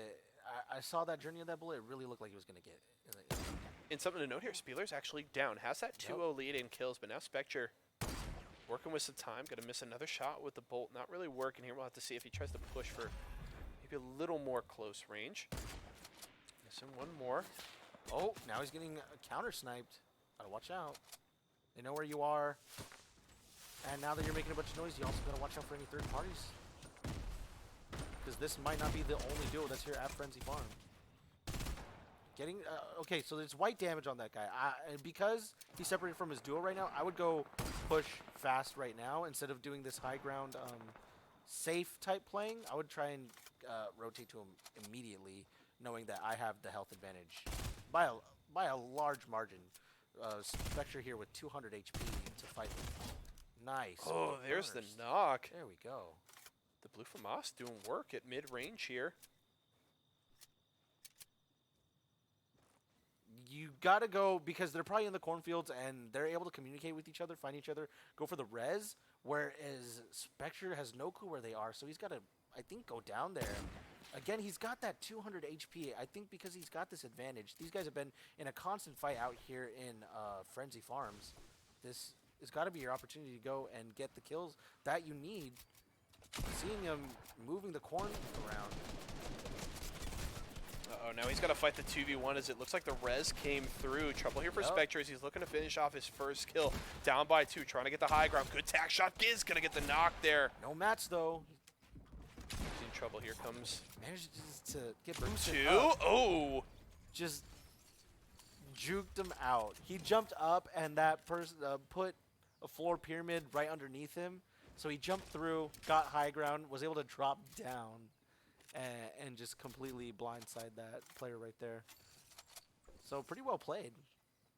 I saw that journey of that bullet. It really looked like he was going to get it. And something to note here, Spieler's actually down. Has that 2-0 lead in kills, but now Spectre working with some time. Going to miss another shot with the bolt. Not really working here. We'll have to see if he tries to push for maybe a little more close range. Missing one more. Oh, now he's getting counter sniped. Gotta watch out. They know where you are. And now that you're making a bunch of noise, you also gotta watch out for any third parties. Because this might not be the only duo that's here at Frenzy Farm. Getting okay, so there's white damage on that guy. And because he's separated from his duo right now, I would go push fast right now instead of doing this high ground safe type playing. I would try and rotate to him immediately, knowing that I have the health advantage by a large margin. Spectre here with 200 HP to fight him. Nice. Oh, there's the burst. knock. There we go. The Blue FAMAS doing work at mid-range here. You gotta go because they're probably in the cornfields and they're able to communicate with each other, find each other, go for the res. Whereas Spectre has no clue where they are, so he's gotta, I think, go down there. Again, he's got that 200 HP. I think because he's got this advantage. These guys have been in a constant fight out here in Frenzy Farms. This has got to be your opportunity to go and get the kills that you need. Seeing him moving the corn around. Uh-oh, now he's got to fight the 2v1 as it looks like the res came through. Trouble here for Spectre as he's looking to finish off his first kill. Down by 2, trying to get the high ground. Good tack shot. Giz going to get the knock there. No match, though. He's in trouble. Here comes Managed to get boosted 2. up. Oh! Just juked him out. He jumped up, and that person put a floor pyramid right underneath him. So he jumped through, got high ground, was able to drop down, and just completely blindside that player right there. So pretty well played.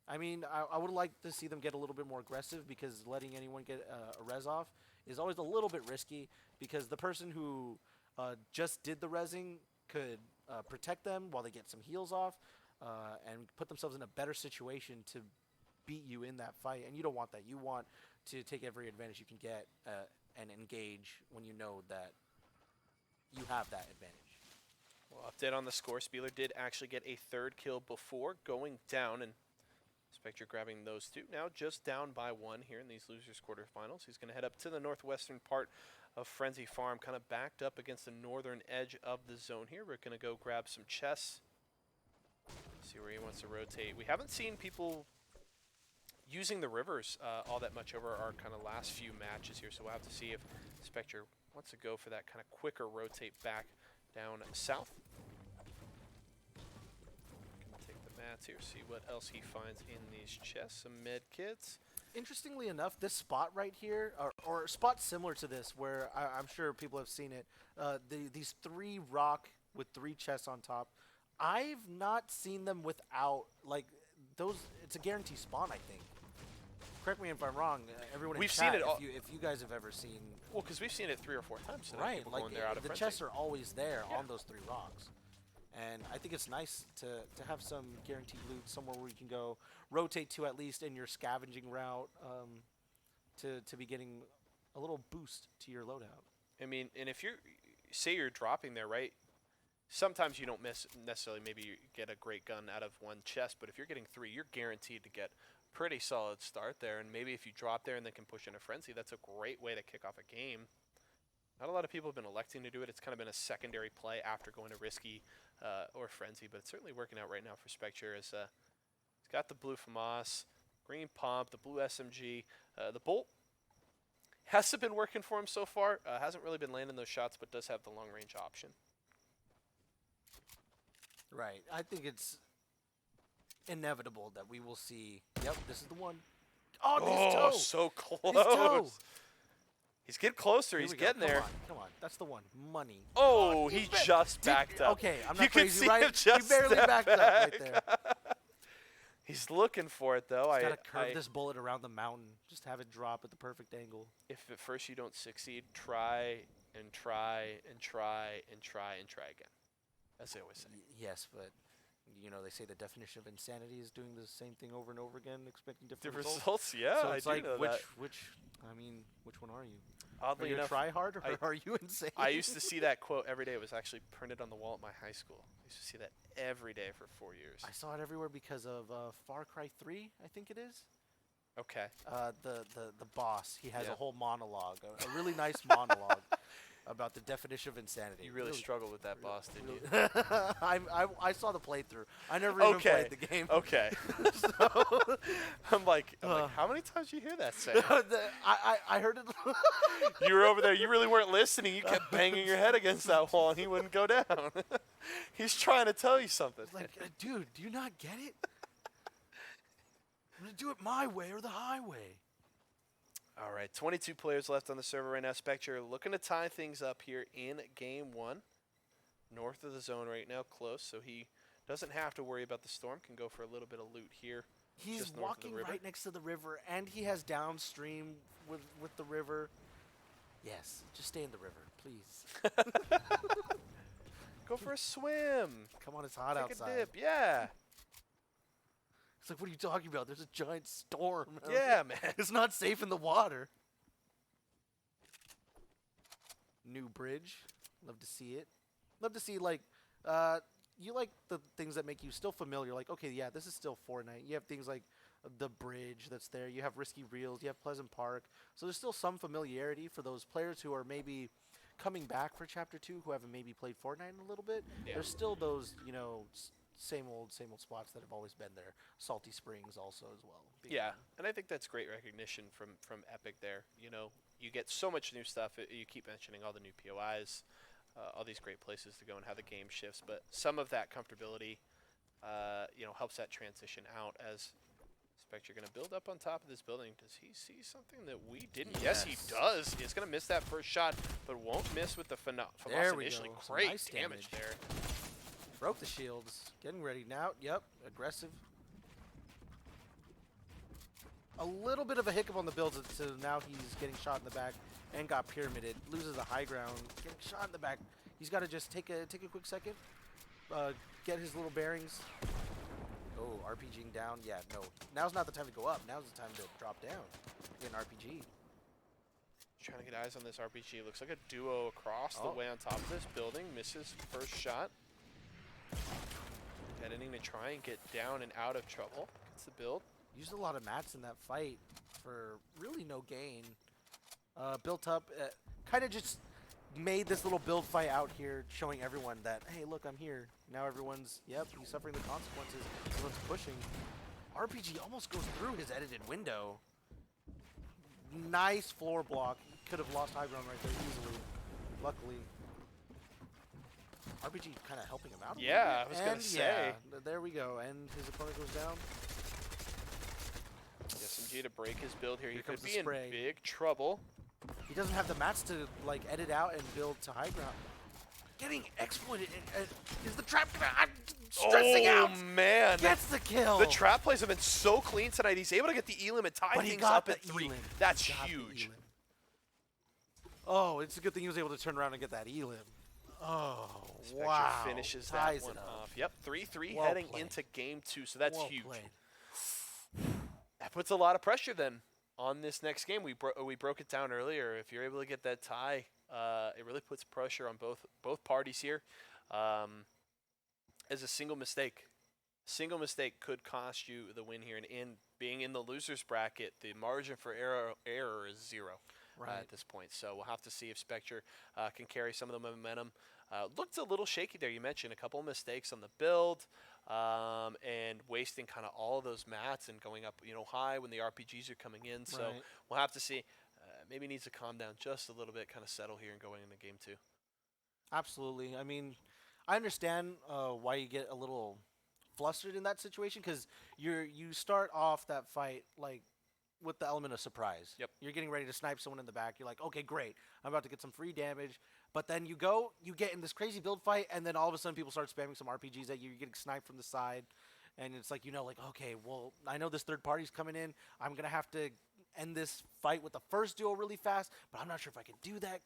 I mean, I would like to see them get a little bit more aggressive because letting anyone get a res off is always a little bit risky because the person who just did the resing could protect them while they get some heals off and put themselves in a better situation to beat you in that fight. And you don't want that. You want to take every advantage you can get and engage when you know that you have that advantage. Well, update on the score. Spieler did actually get a 3rd kill before going down, and Spectre grabbing those 2. Now just down by 1 here in these losers quarterfinals. He's going to head up to the northwestern part of Frenzy Farm, kind of backed up against the northern edge of the zone here. We're going to go grab some chests, see where he wants to rotate. We haven't seen people using the rivers all that much over our kind of last few matches here, so we'll have to see if Spectre wants to go for that kind of quicker rotate back down south. Gonna take the mats here, see what else he finds in these chests. Some med kits. Interestingly enough, this spot right here, or spots similar to this, where I'm sure people have seen it, these 3 rock with 3 chests on top, I've not seen them without, like, those, it's a guaranteed spawn, I think. Correct me if I'm wrong, everyone in We've chat, seen it if you guys have ever seen. Well, because we've seen it 3 or 4 times tonight. Right, People like going there out of the Frenzy. chests are always there Yeah. on those 3 rocks. And I think it's nice to have some guaranteed loot somewhere where you can go rotate to at least in your scavenging route to be getting a little boost to your loadout. I mean, and if you're, say you're dropping there, right? Sometimes you don't miss necessarily, maybe you get a great gun out of 1 chest, but if you're getting 3, you're guaranteed to get pretty solid start there. And maybe if you drop there and then can push in a Frenzy, that's a great way to kick off a game. Not a lot of people have been electing to do it. It's kind of been a secondary play after going to Risky or Frenzy, but it's certainly working out right now for Spectre as he's got the blue FAMAS, green pump, the blue SMG. The bolt hasn't been working for him so far. Hasn't really been landing those shots, but does have the long range option. Right. I think it's inevitable that we will see. Yep, this is the one. Oh, his toe. So close. His toe. He's getting closer. Here He's we go. getting there. Come on. That's the one. Money. Oh, he just backed up. Okay, I'm You not can crazy, see right? him just He barely step backed up right back. there. He's looking for it, though. He's got to curve this bullet around the mountain. Just have it drop at the perfect angle. If at first you don't succeed, try and try and try and try and try again, as they always say. Yes, but you know, they say the definition of insanity is doing the same thing over and over again, expecting different Different results. results, yeah. So it's I do like, know which, that. which one are you? Oddly Are you a enough, try-hard or I- are you insane? I used to see that quote every day. It was actually printed on the wall at my high school. I used to see that every day for 4 years. I saw it everywhere because of Far Cry 3, I think it is. Okay. The boss, he has Yeah. a whole monologue, a really nice monologue. about the definition of insanity. You really struggled with that, boss, didn't you? I saw the playthrough. I never even played the game. Okay. So, I'm like, how many times did you hear that say? I heard it. You were over there. You really weren't listening. You kept banging your head against that wall, and he wouldn't go down. He's trying to tell you something. Like, dude, do you not get it? I'm gonna do it my way or the highway. All right, 22 players left on the server right now. Spectre looking to tie things up here in game one. North of the zone right now, close, so he doesn't have to worry about the storm. Can go for a little bit of loot here. He's walking right next to the river, and he has downstream with the river. Yes, just stay in the river, please. Go for a swim. Come on, it's hot outside. Take a dip, yeah. It's like, what are you talking about? There's a giant storm. Yeah, man. It's not safe in the water. New bridge. Love to see it. Love to see, like, you like the things that make you still familiar. Like, okay, yeah, this is still Fortnite. You have things like the bridge that's there. You have Risky Reels. You have Pleasant Park. So there's still some familiarity for those players who are maybe coming back for Chapter 2 who haven't maybe played Fortnite in a little bit. Yeah. There's still those, you know, same old spots that have always been there. Salty Springs also as well. Yeah, and I think that's great recognition from Epic there. You know, you get so much new stuff. You keep mentioning all the new POIs, all these great places to go and how the game shifts. But some of that comfortability, you know, helps that transition out as Spectre going to build up on top of this building. Does he see something that we didn't? Yes, he does. He's going to miss that first shot, but won't miss with the FAMAS initially. Go. Great nice damage there. Broke the shields. Getting ready now. Yep, aggressive. A little bit of a hiccup on the build, so now he's getting shot in the back and got pyramided. Loses the high ground. Getting shot in the back. He's got to just take a quick second. Get his little bearings. Oh, RPGing down. Yeah, no. Now's not the time to go up. Now's the time to drop down. Get an RPG. Trying to get eyes on this RPG. Looks like a duo across the way on top of this building. Misses first shot. Editing to try and get down and out of trouble. Gets the build. Used a lot of mats in that fight for really no gain. Built up, kind of just made this little build fight out here, showing everyone that, hey, look, I'm here. Now everyone's, yep, he's suffering the consequences. Everyone's pushing. RPG almost goes through his edited window. Nice floor block. Could have lost high ground right there easily. Luckily. RPG kind of helping him out. Yeah, I was going to say. Yeah, there we go. And his opponent goes down. SMG to break his build here. He could be in spray. Big trouble. He doesn't have the mats to like edit out and build to high ground. Getting exploited. Is the trap stressing out? Oh, man. Gets the kill. The trap plays have been so clean tonight. He's able to get the elim and tie things up at 3. That's huge. Oh, it's a good thing he was able to turn around and get that elim. Oh, Spectre wow. finishes Ties that one it up. off. Yep, 3-3 Well heading played. into game 2, so that's Well huge. played. That puts a lot of pressure then on this next game. We broke it down earlier. If you're able to get that tie, it really puts pressure on both parties here. As a single mistake could cost you the win here. And in being in the losers bracket, the margin for error is 0 at this point. So we'll have to see if Spectre can carry some of the momentum. Looked a little shaky there. You mentioned a couple of mistakes on the build. And wasting kind of all of those mats and going up, you know, high when the RPGs are coming in. So we'll have to see. Maybe needs to calm down just a little bit, kind of settle here and going into game 2. Absolutely. I mean, I understand why you get a little flustered in that situation because you start off that fight like with the element of surprise. Yep. You're getting ready to snipe someone in the back. You're like, okay, great. I'm about to get some free damage. But then you get in this crazy build fight, and then all of a sudden people start spamming some RPGs at you. You're getting sniped from the side. And it's like, you know, like, okay, well, I know this third party's coming in. I'm going to have to end this fight with the first duo really fast, but I'm not sure if I can do that.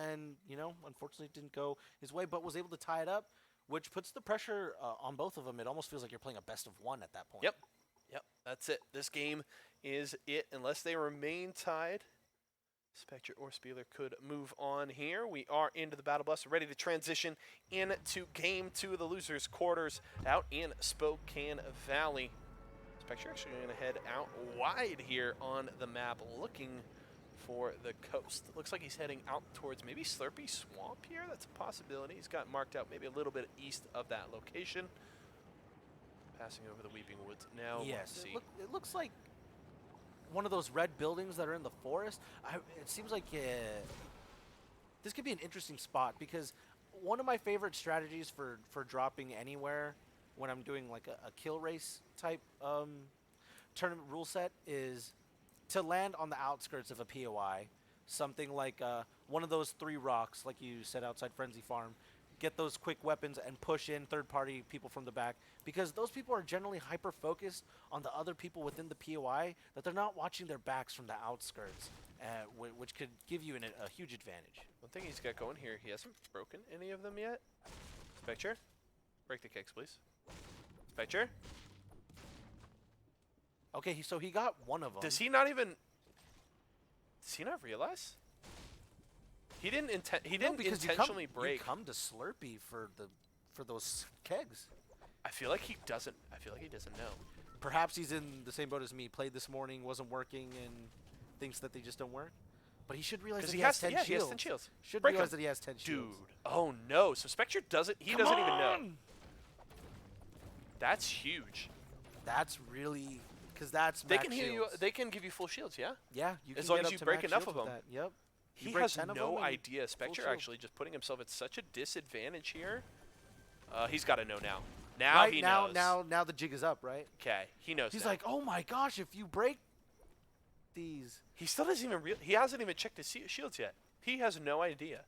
And, you know, unfortunately it didn't go his way, but was able to tie it up, which puts the pressure on both of them. It almost feels like you're playing a best of 1 at that point. Yep, that's it. This game is it. Unless they remain tied, Spectre or Spieler could move on here. We are into the Battle Bus, ready to transition into game 2 of the losers quarters out in Spokane Valley. Spectre actually going to head out wide here on the map, looking for the coast. It looks like he's heading out towards maybe Slurpee Swamp here. That's a possibility. He's got marked out maybe a little bit east of that location. Passing over the Weeping Woods now. Yes, it looks like one of those red buildings that are in the forest. It seems like this could be an interesting spot because one of my favorite strategies for dropping anywhere when I'm doing like a kill race type tournament rule set is to land on the outskirts of a POI, something like one of those 3 rocks, like you said outside Frenzy Farm. Get those quick weapons and push in third-party people from the back because those people are generally hyper-focused on the other people within the POI that they're not watching their backs from the outskirts, which could give you a huge advantage. One thing he's got going here, he hasn't broken any of them yet. Spectre, break the kicks, please. Spectre. Okay, so he got one of them. Does he not realize? He didn't intentionally break. You come to Slurpee for those kegs. I feel like he doesn't know. Perhaps he's in the same boat as me. Played this morning, wasn't working, and thinks that they just don't work. But he should realize that he has 10 shields. He has 10 shields. Should break realize him. that he has 10 shields. Dude, oh no! So Spectre doesn't. He doesn't even know. That's huge. That's really because that's they max can heal you. shields. They can give you full shields. Yeah. Yeah, you as can long get as up you to break max enough shields of with them. that. Yep. He break has 10 of no them and idea. Spectre shield. actually just putting himself at such a disadvantage here. He's got to know now. Right, He now, knows. now the jig is up, right? Okay, he knows. He's now. like, oh my gosh, if you break these. He still doesn't even he hasn't even checked his shields yet. He has no idea.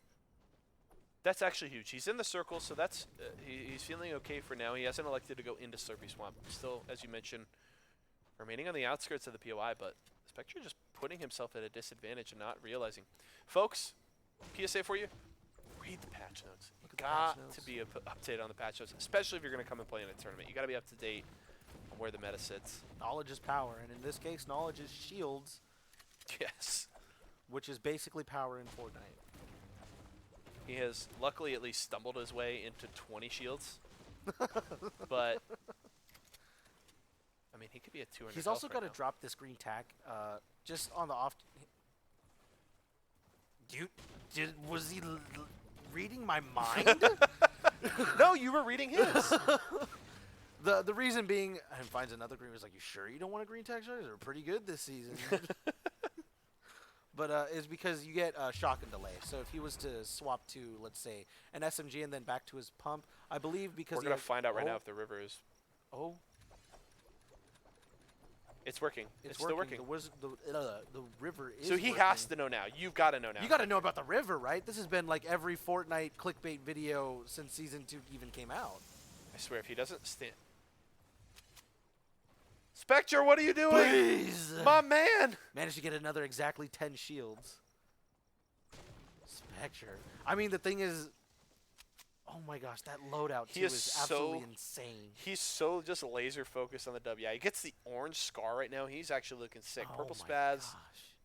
That's actually huge. He's in the circle, so that's he's feeling okay for now. He hasn't elected to go into Slurpee Swamp. Still, as you mentioned, remaining on the outskirts of the POI, but Spectre just putting himself at a disadvantage and not realizing. Folks, PSA for you. Read the patch notes. You got to be updated on the patch notes, especially if you're going to come and play in a tournament. You got to be up to date on where the meta sits. Knowledge is power, and in this case, knowledge is shields. Yes. Which is basically power in Fortnite. He has luckily at least stumbled his way into 20 shields. But I mean, he could be at 200. He's also got to drop this green tack just on the off. Was he reading my mind? No, you were reading his. The reason being, and finds another green. Was like, you sure you don't want a green tack? They're pretty good this season. But is because you get shock and delay. So if he was to swap to, let's say, an SMG and then back to his pump, I believe because we're gonna find out right now if the river is. Oh. It's working. It's still working. The river is. So he has to know now. You've got to know now. You got to know about the river, right? This has been like every Fortnite clickbait video since Season 2 even came out. I swear, if he doesn't stand. Spectre, what are you doing? Please! My man! Managed to get another exactly 10 shields. Spectre. I mean, the thing is, oh my gosh, that loadout too is absolutely insane. He's so just laser focused on the W. He gets the orange scar right now. He's actually looking sick. Oh Purple my spaz. gosh.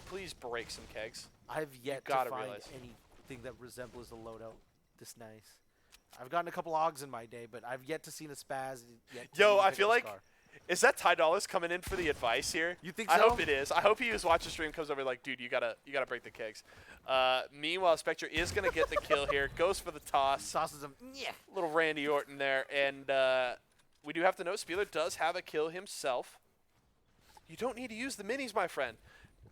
Please break some kegs. I've yet to find anything that resembles a loadout this nice. I've gotten a couple Ogs in my day, but I've yet to see a spaz. Yo, I feel like, is that Ty Dollars coming in for the advice here? You think so? I hope it is. I hope he was watching stream, comes over like, dude, you gotta break the kegs. Meanwhile, Spectre is gonna get the kill here. Goes for the toss. Tosses him. Yeah. Little Randy Orton there, and we do have to note Spieler does have a kill himself. You don't need to use the minis, my friend.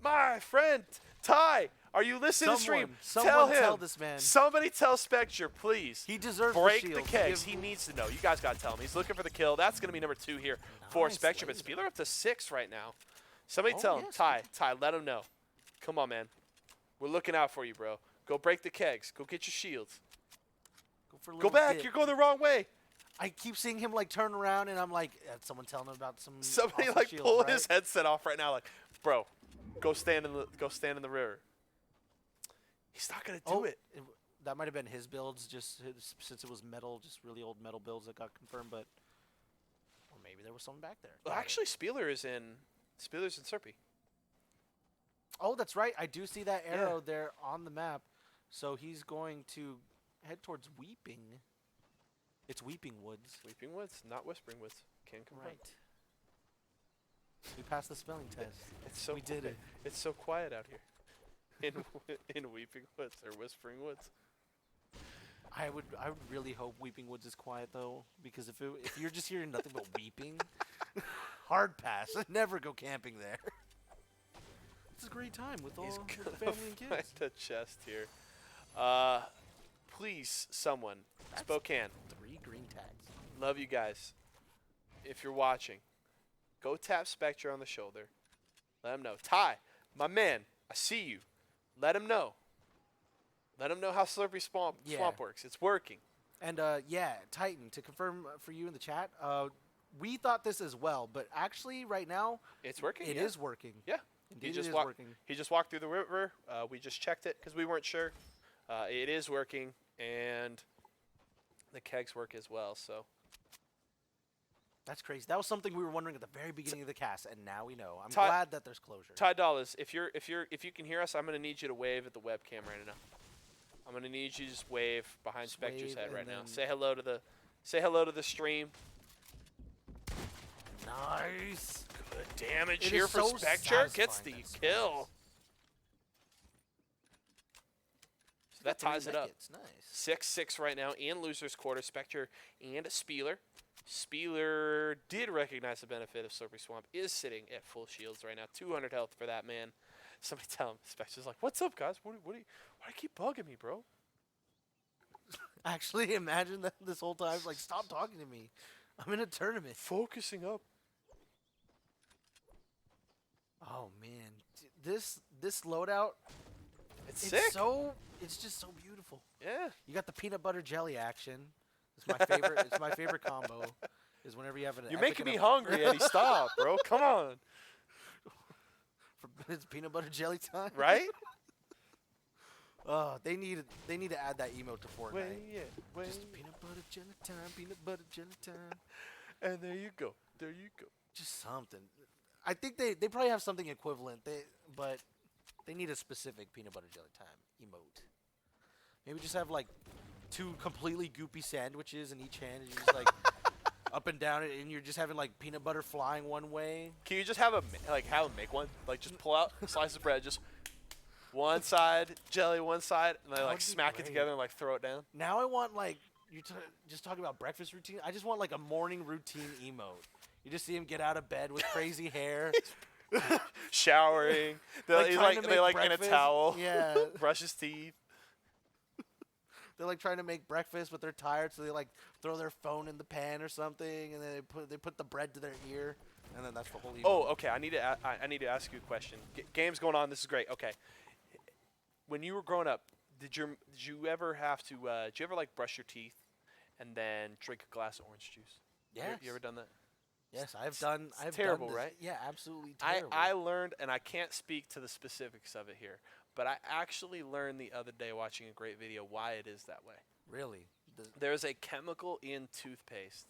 My friend, Ty, are you listening to stream? Someone tell this man. Somebody tell Spectre, please. He deserves break the the shield. kegs. He needs to know. You guys got to tell him. He's looking for the kill. That's going to be number 2 here for Spectre. But Spieler up to 6 right now. Somebody tell him. Ty, let him know. Come on, man. We're looking out for you, bro. Go break the kegs. Go get your shields. Go back. You're going the wrong way. I keep seeing him like turn around, and I'm like, someone telling him about some. Somebody awesome like shield, pull right? his headset off right now, like, bro, go stand in the river. He's not gonna do it. That might have been his builds, just since it was metal, just really old metal builds that got confirmed. But or maybe there was someone back there. Well, actually, Spieler's in Slurpee. Oh, that's right. I do see that arrow there on the map. So he's going to head towards Weeping. It's Weeping Woods. Weeping Woods, not Whispering Woods. Can confirm. Right. We passed the spelling test. It's so We did it. It's so quiet out here in Weeping Woods or Whispering Woods. I would really hope Weeping Woods is quiet though, because if you're just hearing nothing but weeping, hard pass. Never go camping there. It's a great time with He's the gonna family and find kids. a chest here. Please, someone, That's Spokane, 3 green tags. love you guys. If you're watching, go tap Spectre on the shoulder. Let him know. Ty, my man, I see you. Let him know. Let him know how Slurpy Swamp works. It's working. And yeah, Titan, to confirm for you in the chat, we thought this as well, but actually right now It's working. it yeah. is working. Yeah. Indeed, He just it is walked. working. He just walked through the river. We just checked it because we weren't sure. It is working, and the kegs work as well. So That's crazy. That was something we were wondering at the very beginning of the cast, and now we know. I'm Ty- glad that there's closure. Ty Dollars, if you can hear us, I'm gonna need you to wave at the webcam right now. I'm gonna need you to just wave behind Just Spectre's wave head and right now. then- Say hello to the stream. Nice. Good damage It here is for so Spectre. Gets the satisfying that kill. So that Got 3 ties it up. Nice. 6-6 right now in loser's quarter. Spectre and Spieler. Spieler did recognize the benefit of Slurpy Swamp. Is sitting at full shields right now. 200 health for that man. Somebody tell him. Spectre's like, "What's up, guys? Why do you keep bugging me, bro?" Actually, imagine that this whole time, like, stop talking to me. I'm in a tournament. Focusing up. Oh man, this loadout, It's it's sick. it's just so beautiful. Yeah. You got the peanut butter jelly action. It's my favorite. It's my favorite combo. Is whenever you have an. You're epic making and me a- hungry, Eddie. Stop, bro. Come on. It's peanut butter jelly time. Right? Oh, they need to add that emote to Fortnite. Wait. Just peanut butter jelly time. Peanut butter jelly time. And there you go. There you go. Just something. I think they probably have something equivalent. But they need a specific peanut butter jelly time emote. Maybe just have like 2 completely goopy sandwiches in each hand, and you just like up and down it, and you're just having like peanut butter flying one way. Can you just have him make one? Like just pull out a slice of bread, just one side jelly, one side, and then That like would be smack it great. together and like throw it down. Now I want like just talking about breakfast routine. I just want like a morning routine emote. You just see him get out of bed with crazy hair. Showering. He's trying like to they make like in a breakfast. towel. Yeah. Brush his teeth. They're like trying to make breakfast, but they're tired, so they like throw their phone in the pan or something, and then they put the bread to their ear, and then that's the whole emote. Oh, okay. I need to ask you a question. Game's going on. This is great. Okay. When you were growing up, did you ever have to? Did you ever like brush your teeth and then drink a glass of orange juice? Yes. You ever done that? Yes, I've done. I've terrible, done this. right? Yeah, absolutely terrible. I learned, and I can't speak to the specifics of it here, but I actually learned the other day watching a great video why it is that way. Really. There's a chemical in toothpaste.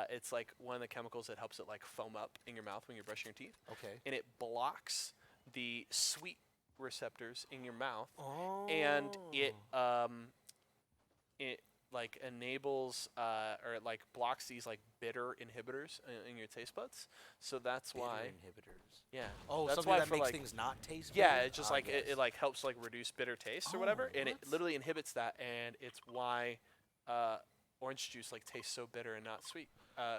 It's like one of the chemicals that helps it like foam up in your mouth when you're brushing your teeth, Okay. and it blocks the sweet receptors in your mouth, Oh. and it like enables or it like blocks these like bitter inhibitors in your taste buds. So that's Bitter why. inhibitors. Yeah. Oh, that's something why that for makes like things not taste. yeah, bitter? it just Ah, like yes. it like helps like reduce bitter taste or Oh, whatever, and it what? literally inhibits that, and it's why orange juice like tastes so bitter and not sweet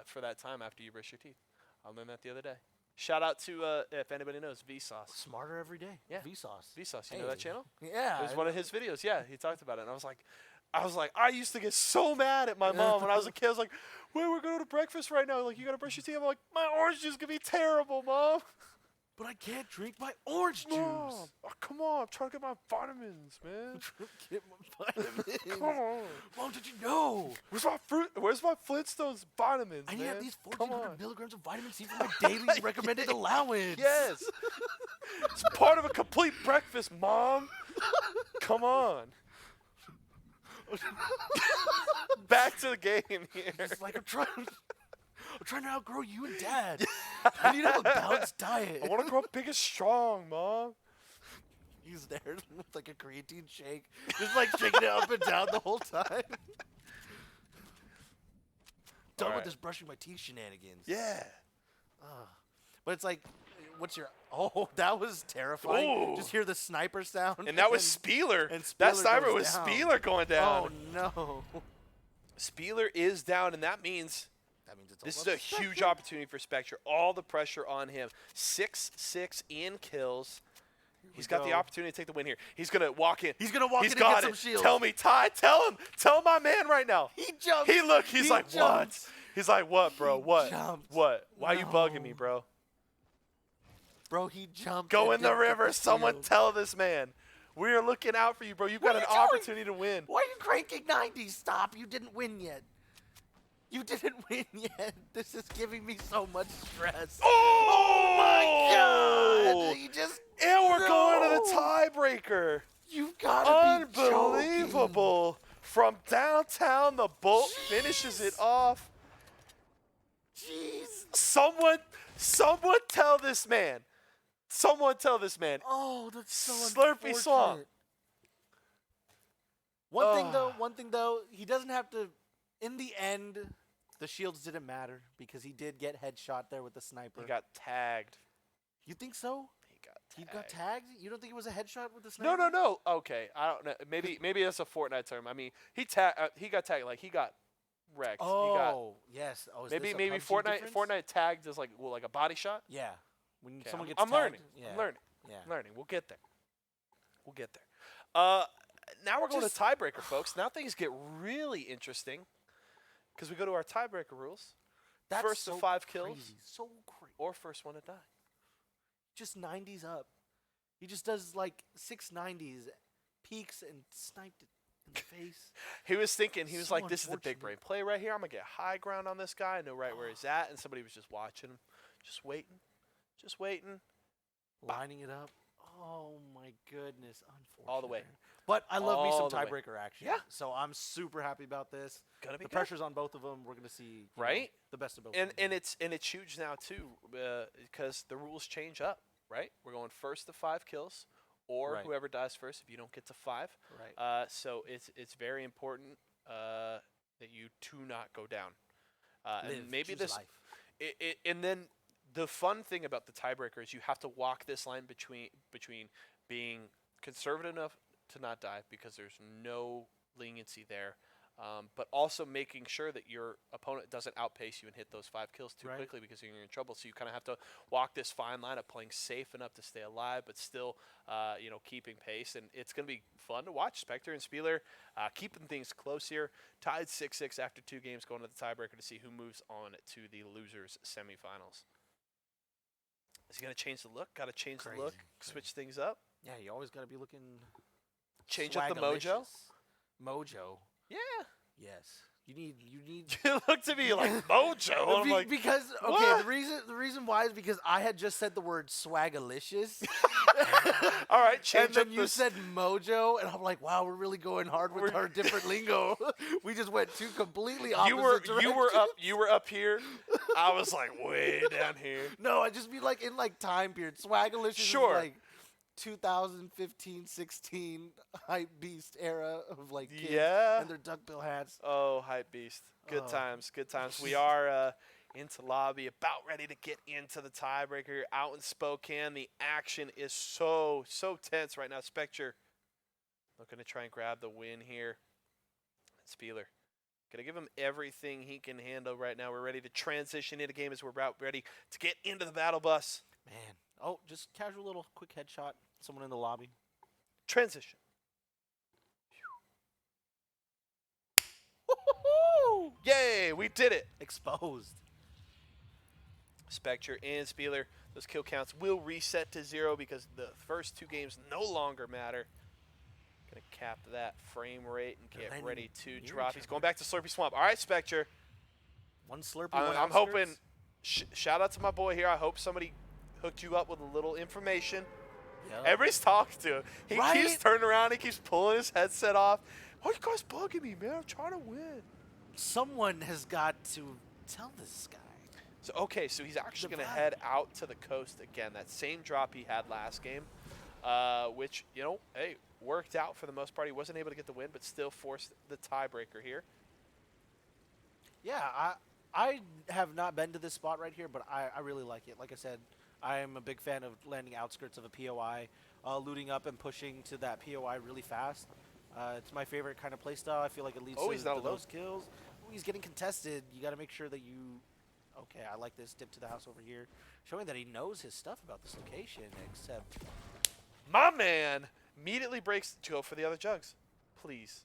for that time after you brush your teeth. I learned that the other day. Shout out to if anybody knows Vsauce. Smarter every day. Yeah. Vsauce. Vsauce, you know that Hey. channel? Yeah. It was one of his videos. Yeah, he talked about it, and I was like, I used to get so mad at my mom when I was a kid. I was like, wait, we're going to breakfast right now. Like, you got to brush your teeth. I'm like, my orange juice could be terrible, Mom. But I can't drink my orange Mom, juice. oh, come on. I'm trying to get my vitamins, man. Get my vitamins. Come on. Mom, did you know? Where's my Flintstones vitamins, I man? need at least Come 1,400 on. milligrams of vitamin C for my daily recommended allowance. Yes. It's part of a complete breakfast, Mom. Come on. Back to the game here. It's like I'm trying to outgrow you and Dad. I need to have a balanced diet. I want to grow up big and strong, Mom. He's there with like a creatine shake, just like shaking it up and down the whole time. Done Alright. with this brushing my teeth shenanigans. Yeah. Ugh. But it's like, what's your? Oh, that was terrifying. Ooh. Just hear the sniper sound. And that was Spieler. and That Spieler sniper goes was down. Spieler going down. Oh no. Spieler is down, and that means It's this all is a about huge Spectre. opportunity for Spectre. All the pressure on him. 6-6 in kills. He's got the go. opportunity to take the win here. He's going to walk in. He's gonna walk He's in and got get some it. shields. Tell me, Ty. Tell him. Tell my man right now. He jumps. He's He like, jumps. what? He's like, what, bro? He What? jumped. What? Why you bugging No. me, bro? Bro, he jumped. Go and in the didn't get river. Someone shield. tell this man. We are looking out for you, bro. You've What got are an you doing? opportunity to win. Why are you cranking 90? Stop. You didn't win yet. You didn't win yet. This is giving me so much stress. Oh, my God. He just. And we're going to No. the tiebreaker. You've got to be joking. Unbelievable. From downtown, the Bolt finishes it off. Jeez. Someone tell this man. Someone tell this man. Oh, that's so Slurpy unfortunate. Swamp. One thing though, he doesn't have to. In the end, the shields didn't matter because he did get headshot there with the sniper. He got tagged. You think so? He got tagged? You don't think it was a headshot with the sniper? No. Okay, I don't know. Maybe that's a Fortnite term. I mean, he got tagged. Like he got wrecked. Oh, yes. Oh, is Maybe this a PUBG difference? Fortnite tagged as like a body shot. Yeah. When Okay, someone gets I'm tagged, learning. Yeah. I'm learning. Yeah. I'm learning. We'll get there. Now we're going Just- to tiebreaker, folks. Now things get really interesting because we go to our tiebreaker rules. That's First to so 5 kills. crazy. So crazy. Or first one to die. Just 90s up. He just does like 690s, peeks and sniped it in the face. He was thinking, he was So like, this is the big unfortunate. brain play right here. I'm going to get high ground on this guy. I know right where he's at. And somebody was just watching him, just waiting. Lining it up. Oh my goodness. Unfortunate. All the way. But I love me some All the way. tiebreaker action. Yeah. So I'm super happy about this. Gonna be The good. pressure's on both of them. We're gonna see you know, Right? the best of both. And of them. it's huge now too, because the rules change up, right? We're going first to 5 kills, or Right. whoever dies first if you don't get to 5. right. So it's very important that you do not go down. Live, And maybe choose this, life. and then the fun thing about the tiebreaker is you have to walk this line between being conservative enough to not die because there's no leniency there. But also making sure that your opponent doesn't outpace you and hit those 5 kills too Right. quickly because you're in trouble. So you kind of have to walk this fine line of playing safe enough to stay alive, but still, keeping pace. And it's going to be fun to watch. Spectre and Spieler keeping things close here. Tied 6-6 after 2 games, going to the tiebreaker to see who moves on to the losers semifinals. Is he going to change the look? Got to change the look, Crazy. switch things up, Yeah, you always gotta be looking. change up the mojo. Mojo. Yeah. Yes. You need. You look to me like mojo. And I'm like, because okay, what? the reason why is because I had just said the word swagalicious, all right, and change then up you the said mojo, and I'm like, wow, we're really going hard with our different lingo. We just went two completely opposite directions. you were up here. I was like way down here. No, I just mean like in like time period. Swagalicious Sure. is like 2015, 16 hype beast era of like kids Yeah. and their duckbill hats. Oh, hype beast. Good Oh. times. Good times. We are into lobby, about ready to get into the tiebreaker out in Spokane. The action is so tense right now. Spectre looking to try and grab the win here. Spieler gonna give him everything he can handle right now. We're ready to transition into game as we're about ready to get into the battle bus. Man. Oh, just casual little quick headshot. Someone in the lobby. Transition. Woo-hoo-hoo! Yay, we did it. Exposed. Spectre and Spieler, those kill counts will reset to 0 because the first 2 games no longer matter. Gonna cap that frame rate and They're get landing ready to near drop. each He's other. going back to Slurpy Swamp. All right, Spectre. One Slurpee, I'm one hoping. outskirts. Shout out to my boy here. I hope somebody hooked you up with a little information. Yep. Everybody's talking to him. He keeps Right? turning around. He keeps pulling his headset off. Why are you guys bugging me, man? I'm trying to win. Someone has got to tell this guy. So okay, so he's actually The going to vibe. head out to the coast again. That same drop he had last game, which hey, worked out for the most part. He wasn't able to get the win, but still forced the tiebreaker here. Yeah, I have not been to this spot right here, but I really like it. Like I said, I am a big fan of landing outskirts of a POI, looting up and pushing to that POI really fast. It's my favorite kind of playstyle. I feel like it leads Oh, he's to not alone. those kills. Ooh, he's getting contested. You got to make sure that you... Okay, I like this dip to the house over here. Showing that he knows his stuff about this location, except... My man immediately breaks to go for the other jugs. Please.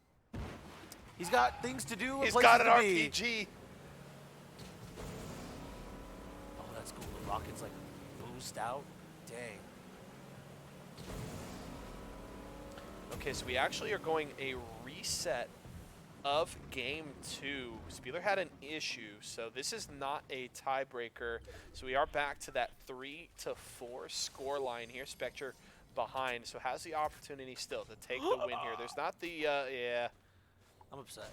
He's got things to do and He's places got an to be. RPG. Oh, that's cool. The rocket's like boost out. Dang. Okay, so we actually are going a reset of game 2. Spieler had an issue, so this is not a tiebreaker. So we are back to that 3-4 score line here. Spectre behind, so has the opportunity still to take the win here. There's not the, yeah. I'm upset.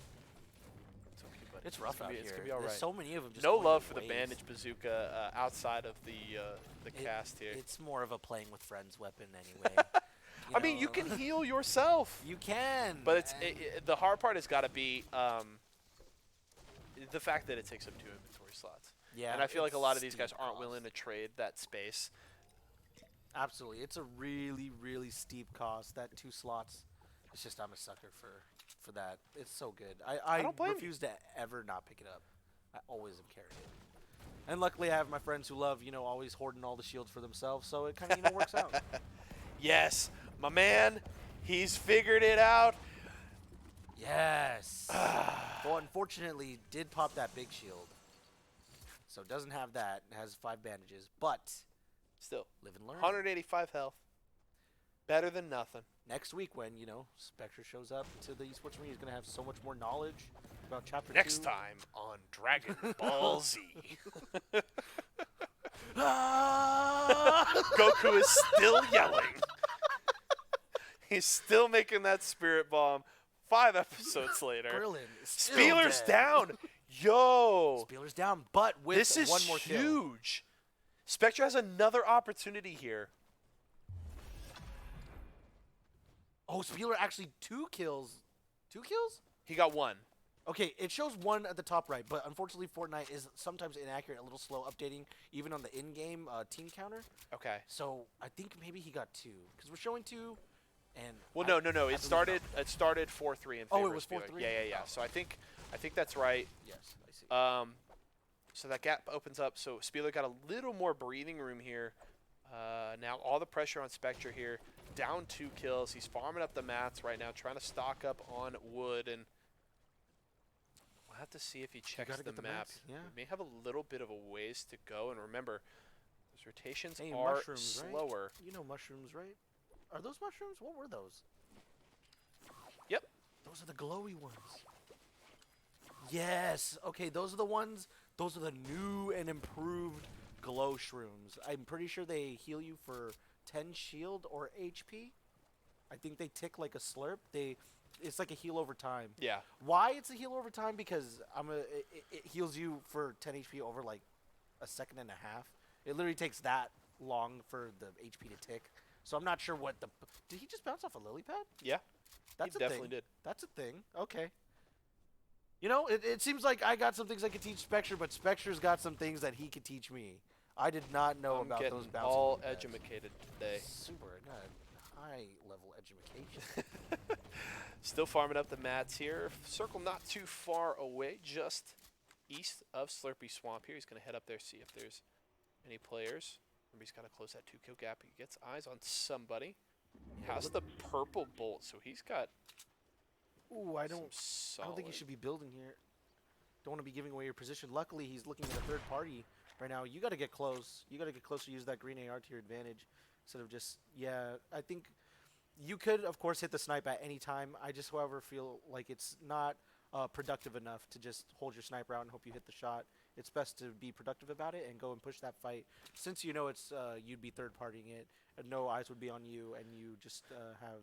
It's okay, buddy. It's rough out It's here. gonna be all There's right. so many of them. Just No going love to for the waste. bandage bazooka outside of the cast here. It's more of a playing with friends weapon anyway. I mean, you can heal yourself. You can. But it's the hard part has got to be the fact that it takes up 2 inventory slots. Yeah. And I feel like a lot of these steep guys aren't cost. willing to trade that space. Absolutely. It's a really, really steep cost. That 2 slots. It's just I'm a sucker for that. It's so good. I don't blame you. refuse to ever not pick it up. I always am carrying it. And luckily I have my friends who love, always hoarding all the shields for themselves, so it kind of, works out. Yes, my man, he's figured it out. Yes. Well, unfortunately, did pop that big shield. So it doesn't have that. It has 5 bandages, but Still, live and learn. 185 health. Better than nothing. Next week when, Spectre shows up to the Esports Arena, he's going to have so much more knowledge about Chapter 2. Next time on Dragon Ball Z. Ah! Goku is still yelling. He's still making that spirit bomb 5 episodes later. Krillin is still Spieler's dead. down. Yo. Spieler's down, but with This is one more kill. huge. Spectre has another opportunity here. Oh, Spieler actually 2 kills. 2 kills? He got 1. Okay, it shows 1 at the top right, but unfortunately Fortnite is sometimes inaccurate, a little slow updating, even on the in-game team counter. Okay. So I think maybe he got 2, because we're showing 2, and Well, no. It started 4-3 in favor Oh, it of was Spieler. 4-3? Yeah. Oh. So I think that's right. yes, I see. So that gap opens up. So Spieler got a little more breathing room here. Now all the pressure on Spectre here. Down 2 kills. He's farming up the mats right now, trying to stock up on wood, and we'll have to see if he checks gotta the get the map. mats, yeah. We may have a little bit of a ways to go, and remember, those rotations Hey, are mushrooms, right? slower. You know mushrooms, right? Are those mushrooms? What were those? Yep. Those are the glowy ones. Yes. Okay, those are the ones. Those are the new and improved glow shrooms. I'm pretty sure they heal you for 10 shield or HP. I think they tick like a slurp. It's like a heal over time. Yeah. Why it's a heal over time? Because it heals you for 10 HP over like a second and a half. It literally takes that long for the HP to tick. So I'm not sure what the... Did he just bounce off a lily pad? Yeah. That's he a definitely thing. did. That's a thing. Okay. It seems like I got some things I could teach Spectre, but Spectre's got some things that he could teach me. I did not know I'm about getting those bouncing all lily pads. edumacated today. Super. I got high level education. Still farming up the mats here. Circle not too far away, just east of Slurpy Swamp here. He's going to head up there, see if there's any players. Remember, he's got to close that 2-kill gap. He gets eyes on somebody. Has the purple bolt, so he's got Ooh, I don't think he solid- should be building here. Don't want to be giving away your position. Luckily, he's looking at a third party right now. You got to get close. You got to get close to use that green AR to your advantage instead of just, I think you could, of course, hit the snipe at any time. I just, however, feel like it's not productive enough to just hold your sniper out and hope you hit the shot. It's best to be productive about it and go and push that fight. Since you know it's you'd be third partying it, and no eyes would be on you, and you just have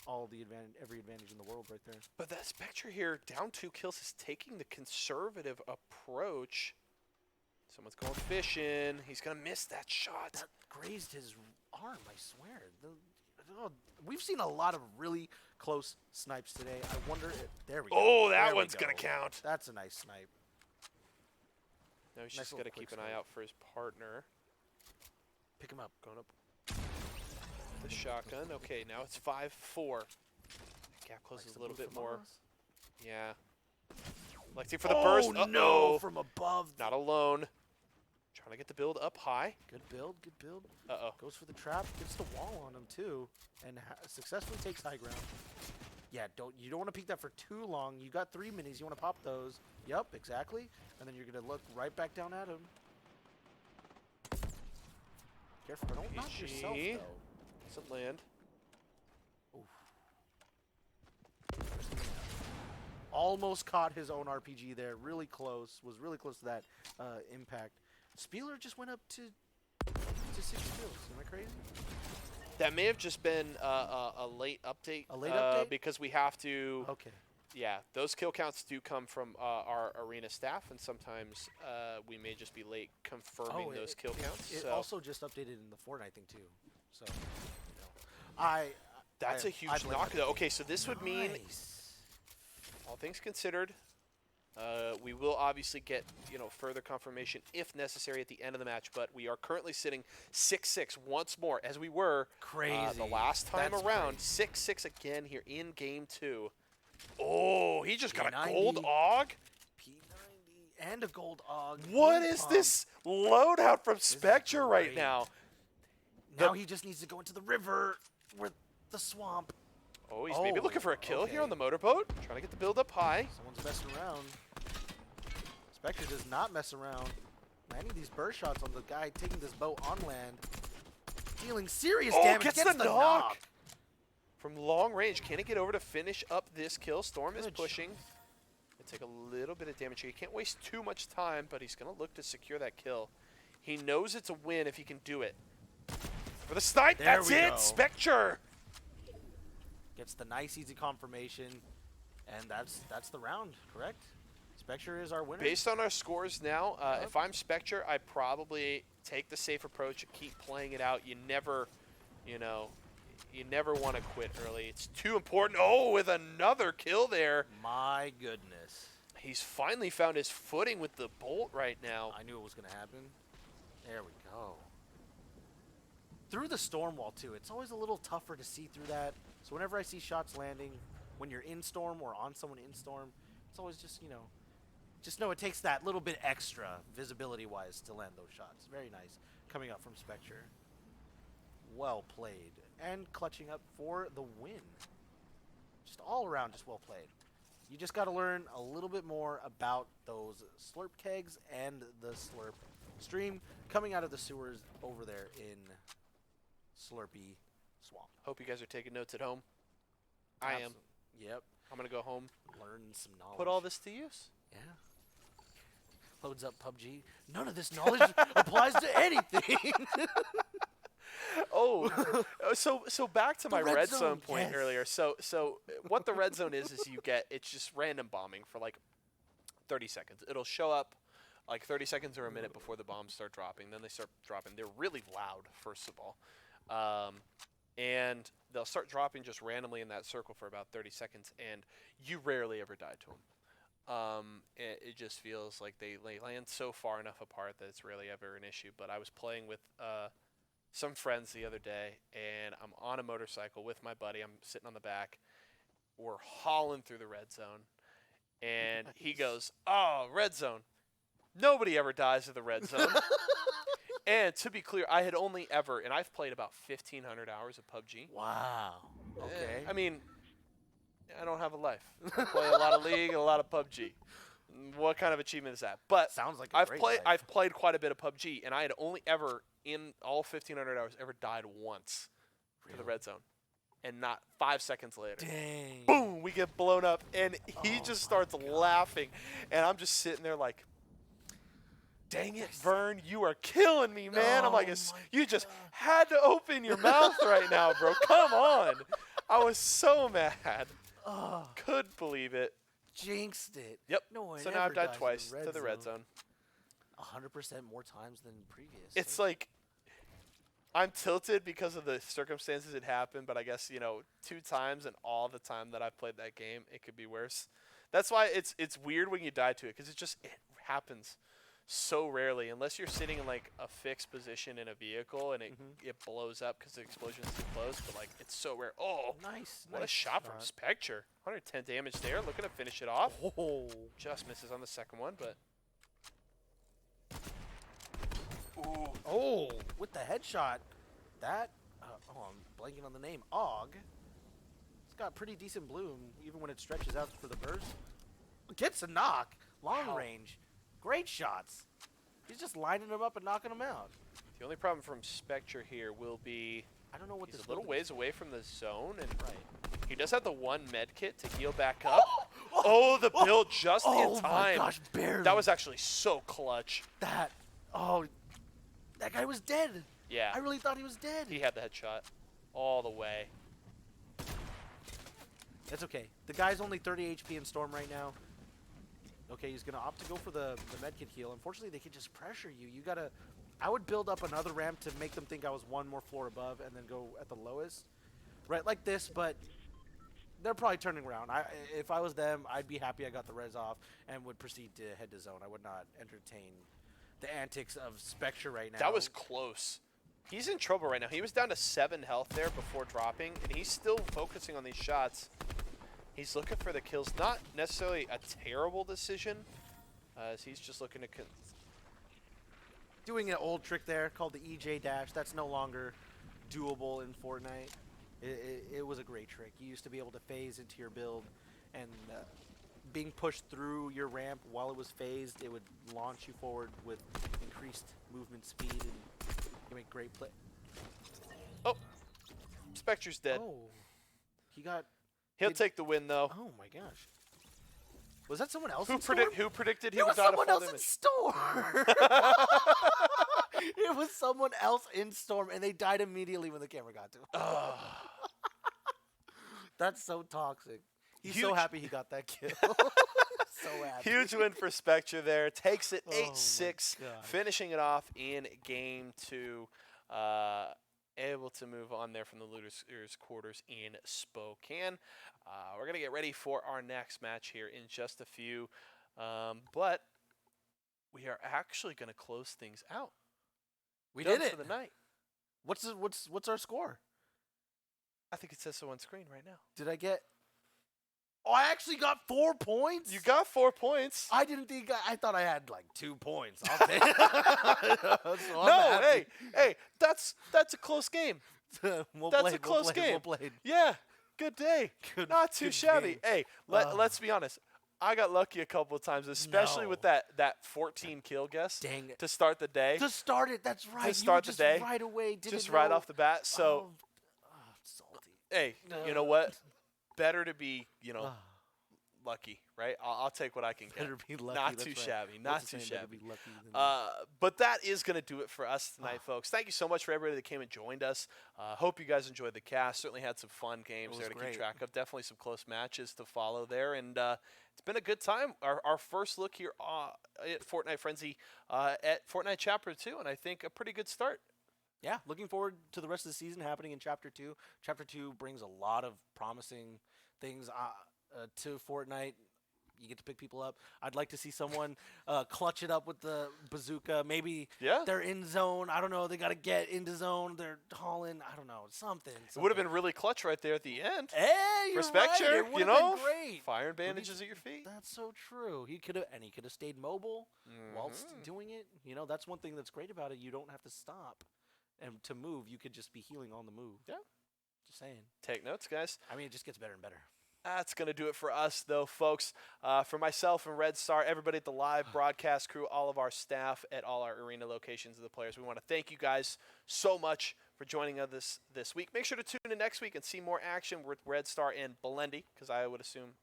all the every advantage in the world right there. But that Spectre here, down 2 kills, is taking the conservative approach. Someone's going fishing. He's going to miss that shot. That grazed his arm, I swear. We've seen a lot of really close snipes today. I wonder if... There we go. Oh, that There we one's going to go. count. That's a nice snipe. Now he's Nice just little got to quick keep an eye snipe. out for his partner. Pick him up. Going up the shotgun. Okay, now it's 5-4. Gap closes a little bit more. Yeah. Lexi for the burst. No, from above. Not alone. Trying to get the build up high. Good build, good build. Uh-oh. Goes for the trap, gets the wall on him too, and successfully takes high ground. Yeah, you don't want to peek that for too long. You got 3 minis, you want to pop those. Yep, exactly. And then you're going to look right back down at him. Careful, don't knock yourself though. Doesn't land. Almost caught his own RPG there. Really close. Was really close to that impact. Spieler just went up to 6 kills. Am I crazy? That may have just been a late update. A late update? Because we have to. Okay. Yeah, those kill counts do come from our arena staff, and sometimes we may just be late confirming those kill counts. It so. also just updated in the Fortnite thing too. So, you know, That's a huge knock, though. Okay, so this would mean, all things considered, we will obviously get further confirmation if necessary at the end of the match. But we are currently sitting 6-6 once more, as we were the last time around. 6-6 again here in game 2. Oh, he just got a gold AUG. P90 and a gold AUG. What is this loadout from Spectre right now? Now he just needs to go into the river with the swamp. Oh, he's maybe looking for a kill here on the motorboat. Trying to get the build up high. Someone's messing around. Spectre does not mess around. Landing these burst shots on the guy taking this boat on land. Dealing serious damage. Gets the knock. From long range, can it get over to finish up this kill? Storm is pushing. It'll take a little bit of damage here. He can't waste too much time, but he's going to look to secure that kill. He knows it's a win if he can do it. For the snipe, that's it! Spectre! Gets the nice, easy confirmation, and that's the round, correct? Spectre is our winner. Based on our scores now, if I'm Spectre, I probably take the safe approach and keep playing it out. You never want to quit early. It's too important. Oh, with another kill there. My goodness. He's finally found his footing with the bolt right now. I knew it was going to happen. There we go. Through the storm wall, too. It's always a little tougher to see through that. So whenever I see shots landing, when you're in storm or on someone in storm, it's always just, just know it takes that little bit extra visibility-wise to land those shots. Very nice. Coming up from Spectre. Well played. And clutching up for the win. Just all around just well played. You just got to learn a little bit more about those slurp kegs and the slurp stream coming out of the sewers over there in Slurpy Swamp. Hope you guys are taking notes at home. I am. Yep. I'm going to go home. Learn some knowledge. Put all this to use. Yeah. Loads up PUBG. None of this knowledge applies to anything. So back to my red zone point earlier. So what the red zone is it's just random bombing for like 30 seconds. It'll show up like 30 seconds or a minute before the bombs start dropping. Then they start dropping. They're really loud, first of all. And they'll start dropping just randomly in that circle for about 30 seconds, and you rarely ever die to them. It just feels like they land so far enough apart that it's rarely ever an issue. But I was playing with some friends the other day, and I'm on a motorcycle with my buddy. I'm sitting on the back. We're hauling through the red zone, and he goes, "Oh, red zone. Nobody ever dies in the red zone." And to be clear, I had only ever, and I've played about 1,500 hours of PUBG. Wow. Okay. I mean, I don't have a life. I play a lot of League and a lot of PUBG. What kind of achievement is that? But sounds like a great life. I've played quite a bit of PUBG, and I had only ever, in all 1,500 hours, ever died once to the red zone. And not 5 seconds later. Dang. Boom, we get blown up, and he just starts laughing. And I'm just sitting there like, dang it, Vern, you are killing me, man. I'm like, you just had to open your mouth right now, bro. Come on. I was so mad. Couldn't believe it. Jinxed it. Yep. No one so now I've died twice to the red zone. 100% more times than previous. It's like I'm tilted because of the circumstances it happened, but I guess, 2 times and all the time that I've played that game, it could be worse. That's why it's weird when you die to it, because it happens so rarely, unless you're sitting in like a fixed position in a vehicle and it Mm-hmm. it blows up because the explosion is too close. But like it's so rare. Oh, Nice. what a Nice shot from Spectre. 110 damage there. Looking to finish it off. Oh. Just misses on the second one, but. Ooh. Oh, with the headshot. That, I'm blanking on the name. Og. It's got pretty decent bloom, even when it stretches out for the burst. Gets a knock. Long Wow. range. Great shots. He's just lining them up and knocking them out. The only problem from Spectre here will be I don't know what he's this a little building ways away from the zone, and is. Right. he does have the one med kit to heal back up. Oh, the build just in Oh my time. gosh, barely. That was actually so clutch. that. Oh, that guy was dead. Yeah, I really thought he was dead. he had the headshot all the way. That's okay. The guy's only 30 HP in Storm right now. Okay, he's gonna opt to go for the medkit heal. Unfortunately, they can just pressure you. You gotta. I would build up another ramp to make them think I was one more floor above, and then go at the lowest, right like this. But they're probably turning around. If I was them, I'd be happy I got the res off and would proceed to head to zone. I would not entertain the antics of Spectre right now. That was close. He's in trouble right now. He was down to 7 health there before dropping, and he's still focusing on these shots. He's looking for the kills. Not necessarily a terrible decision, as he's just looking to... doing an old trick there called the EJ dash. That's no longer doable in Fortnite. It was a great trick. You used to be able to phase into your build, and being pushed through your ramp while it was phased, it would launch you forward with increased movement speed, and you make great play. Oh, Spectre's dead. Oh, he got. He'll take the win, though. Oh my gosh. Was that someone else? Who predicted he It would was not someone have else fall in damage? Storm. It was someone else in Storm, and they died immediately when the camera got to him. That's so toxic. He's so Huge- happy he got that kill. So happy. Huge win for Spectre there. Takes it Oh my 8-6, gosh. finishing it off in game 2. Able to move on there from the Looters quarters in Spokane. We're going to get ready for our next match here in just a few. But we are actually going to close things out. We Done did it for the night. What's our score? I think it says so on screen right now. Did I get? Oh, I actually got 4 points. You got 4 points. I didn't think. I thought I had like 2 points. I'll take it. So I'm No, happy. hey, that's a close game. Well That's played, a close well played, game. Well played. Yeah, good day. Good- Not too good shabby. game. Hey, let's be honest. I got lucky a couple of times, especially with No. that 14 kill guess Dang it. to start the day. To start it, that's right. start you the just day, right away. Didn't Just right know. off the bat. So, Salty. hey, you know what? Better to be, lucky, right? I'll take what I can get. Better be lucky. Not that's too right. shabby. What's Not the too saying? Better shabby. be lucky than But that is going to do it for us tonight, folks. Thank you so much for everybody that came and joined us. Hope you guys enjoyed the cast. Certainly had some fun games was there to great. keep track of. Definitely some close matches to follow there. And it's been a good time. Our first look here at Fortnite Frenzy at Fortnite Chapter 2, and I think a pretty good start. Yeah, looking forward to the rest of the season happening in Chapter 2. Chapter 2 brings a lot of promising things to Fortnite. You get to pick people up. I'd like to see someone clutch it up with the bazooka. Maybe Yeah. they're in zone. I don't know. They got to get into zone. They're hauling. I don't know. Something. It would have been really clutch right there at the end. Hey, you're right. Spectre, It would you have know, been great. Fire and bandages at your feet. That's so true. He could have stayed mobile whilst Mhm. doing it. You know, that's one thing that's great about it. You don't have to stop and to move. You could just be healing on the move. Yeah. Just saying. Take notes, guys. I mean, it just gets better and better. That's going to do it for us, though, folks. For myself and Red Star, everybody at the live broadcast crew, all of our staff at all our arena locations of the players, we want to thank you guys so much for joining us this week. Make sure to tune in next week and see more action with Red Star and Belendi, because I would assume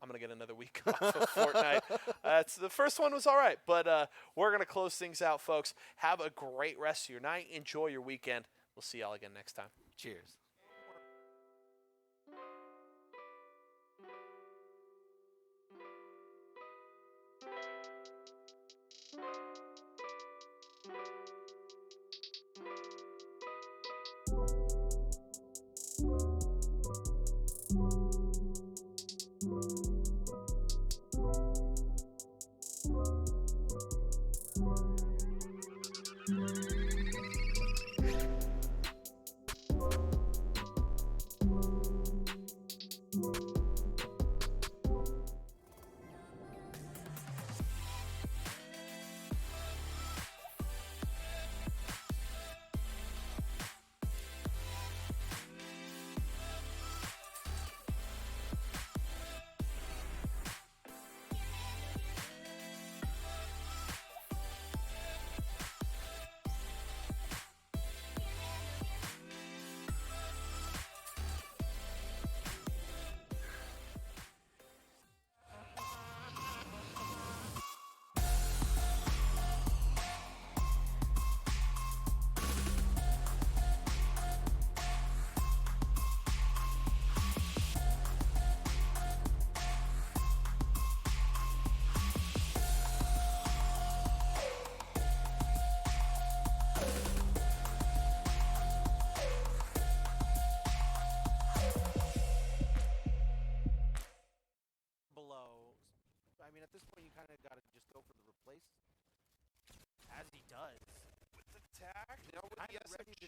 I'm going to get another week off of Fortnite. The first one was all right, but we're going to close things out, folks. Have a great rest of your night. Enjoy your weekend. We'll see y'all again next time. Cheers. No, I'm yes, ready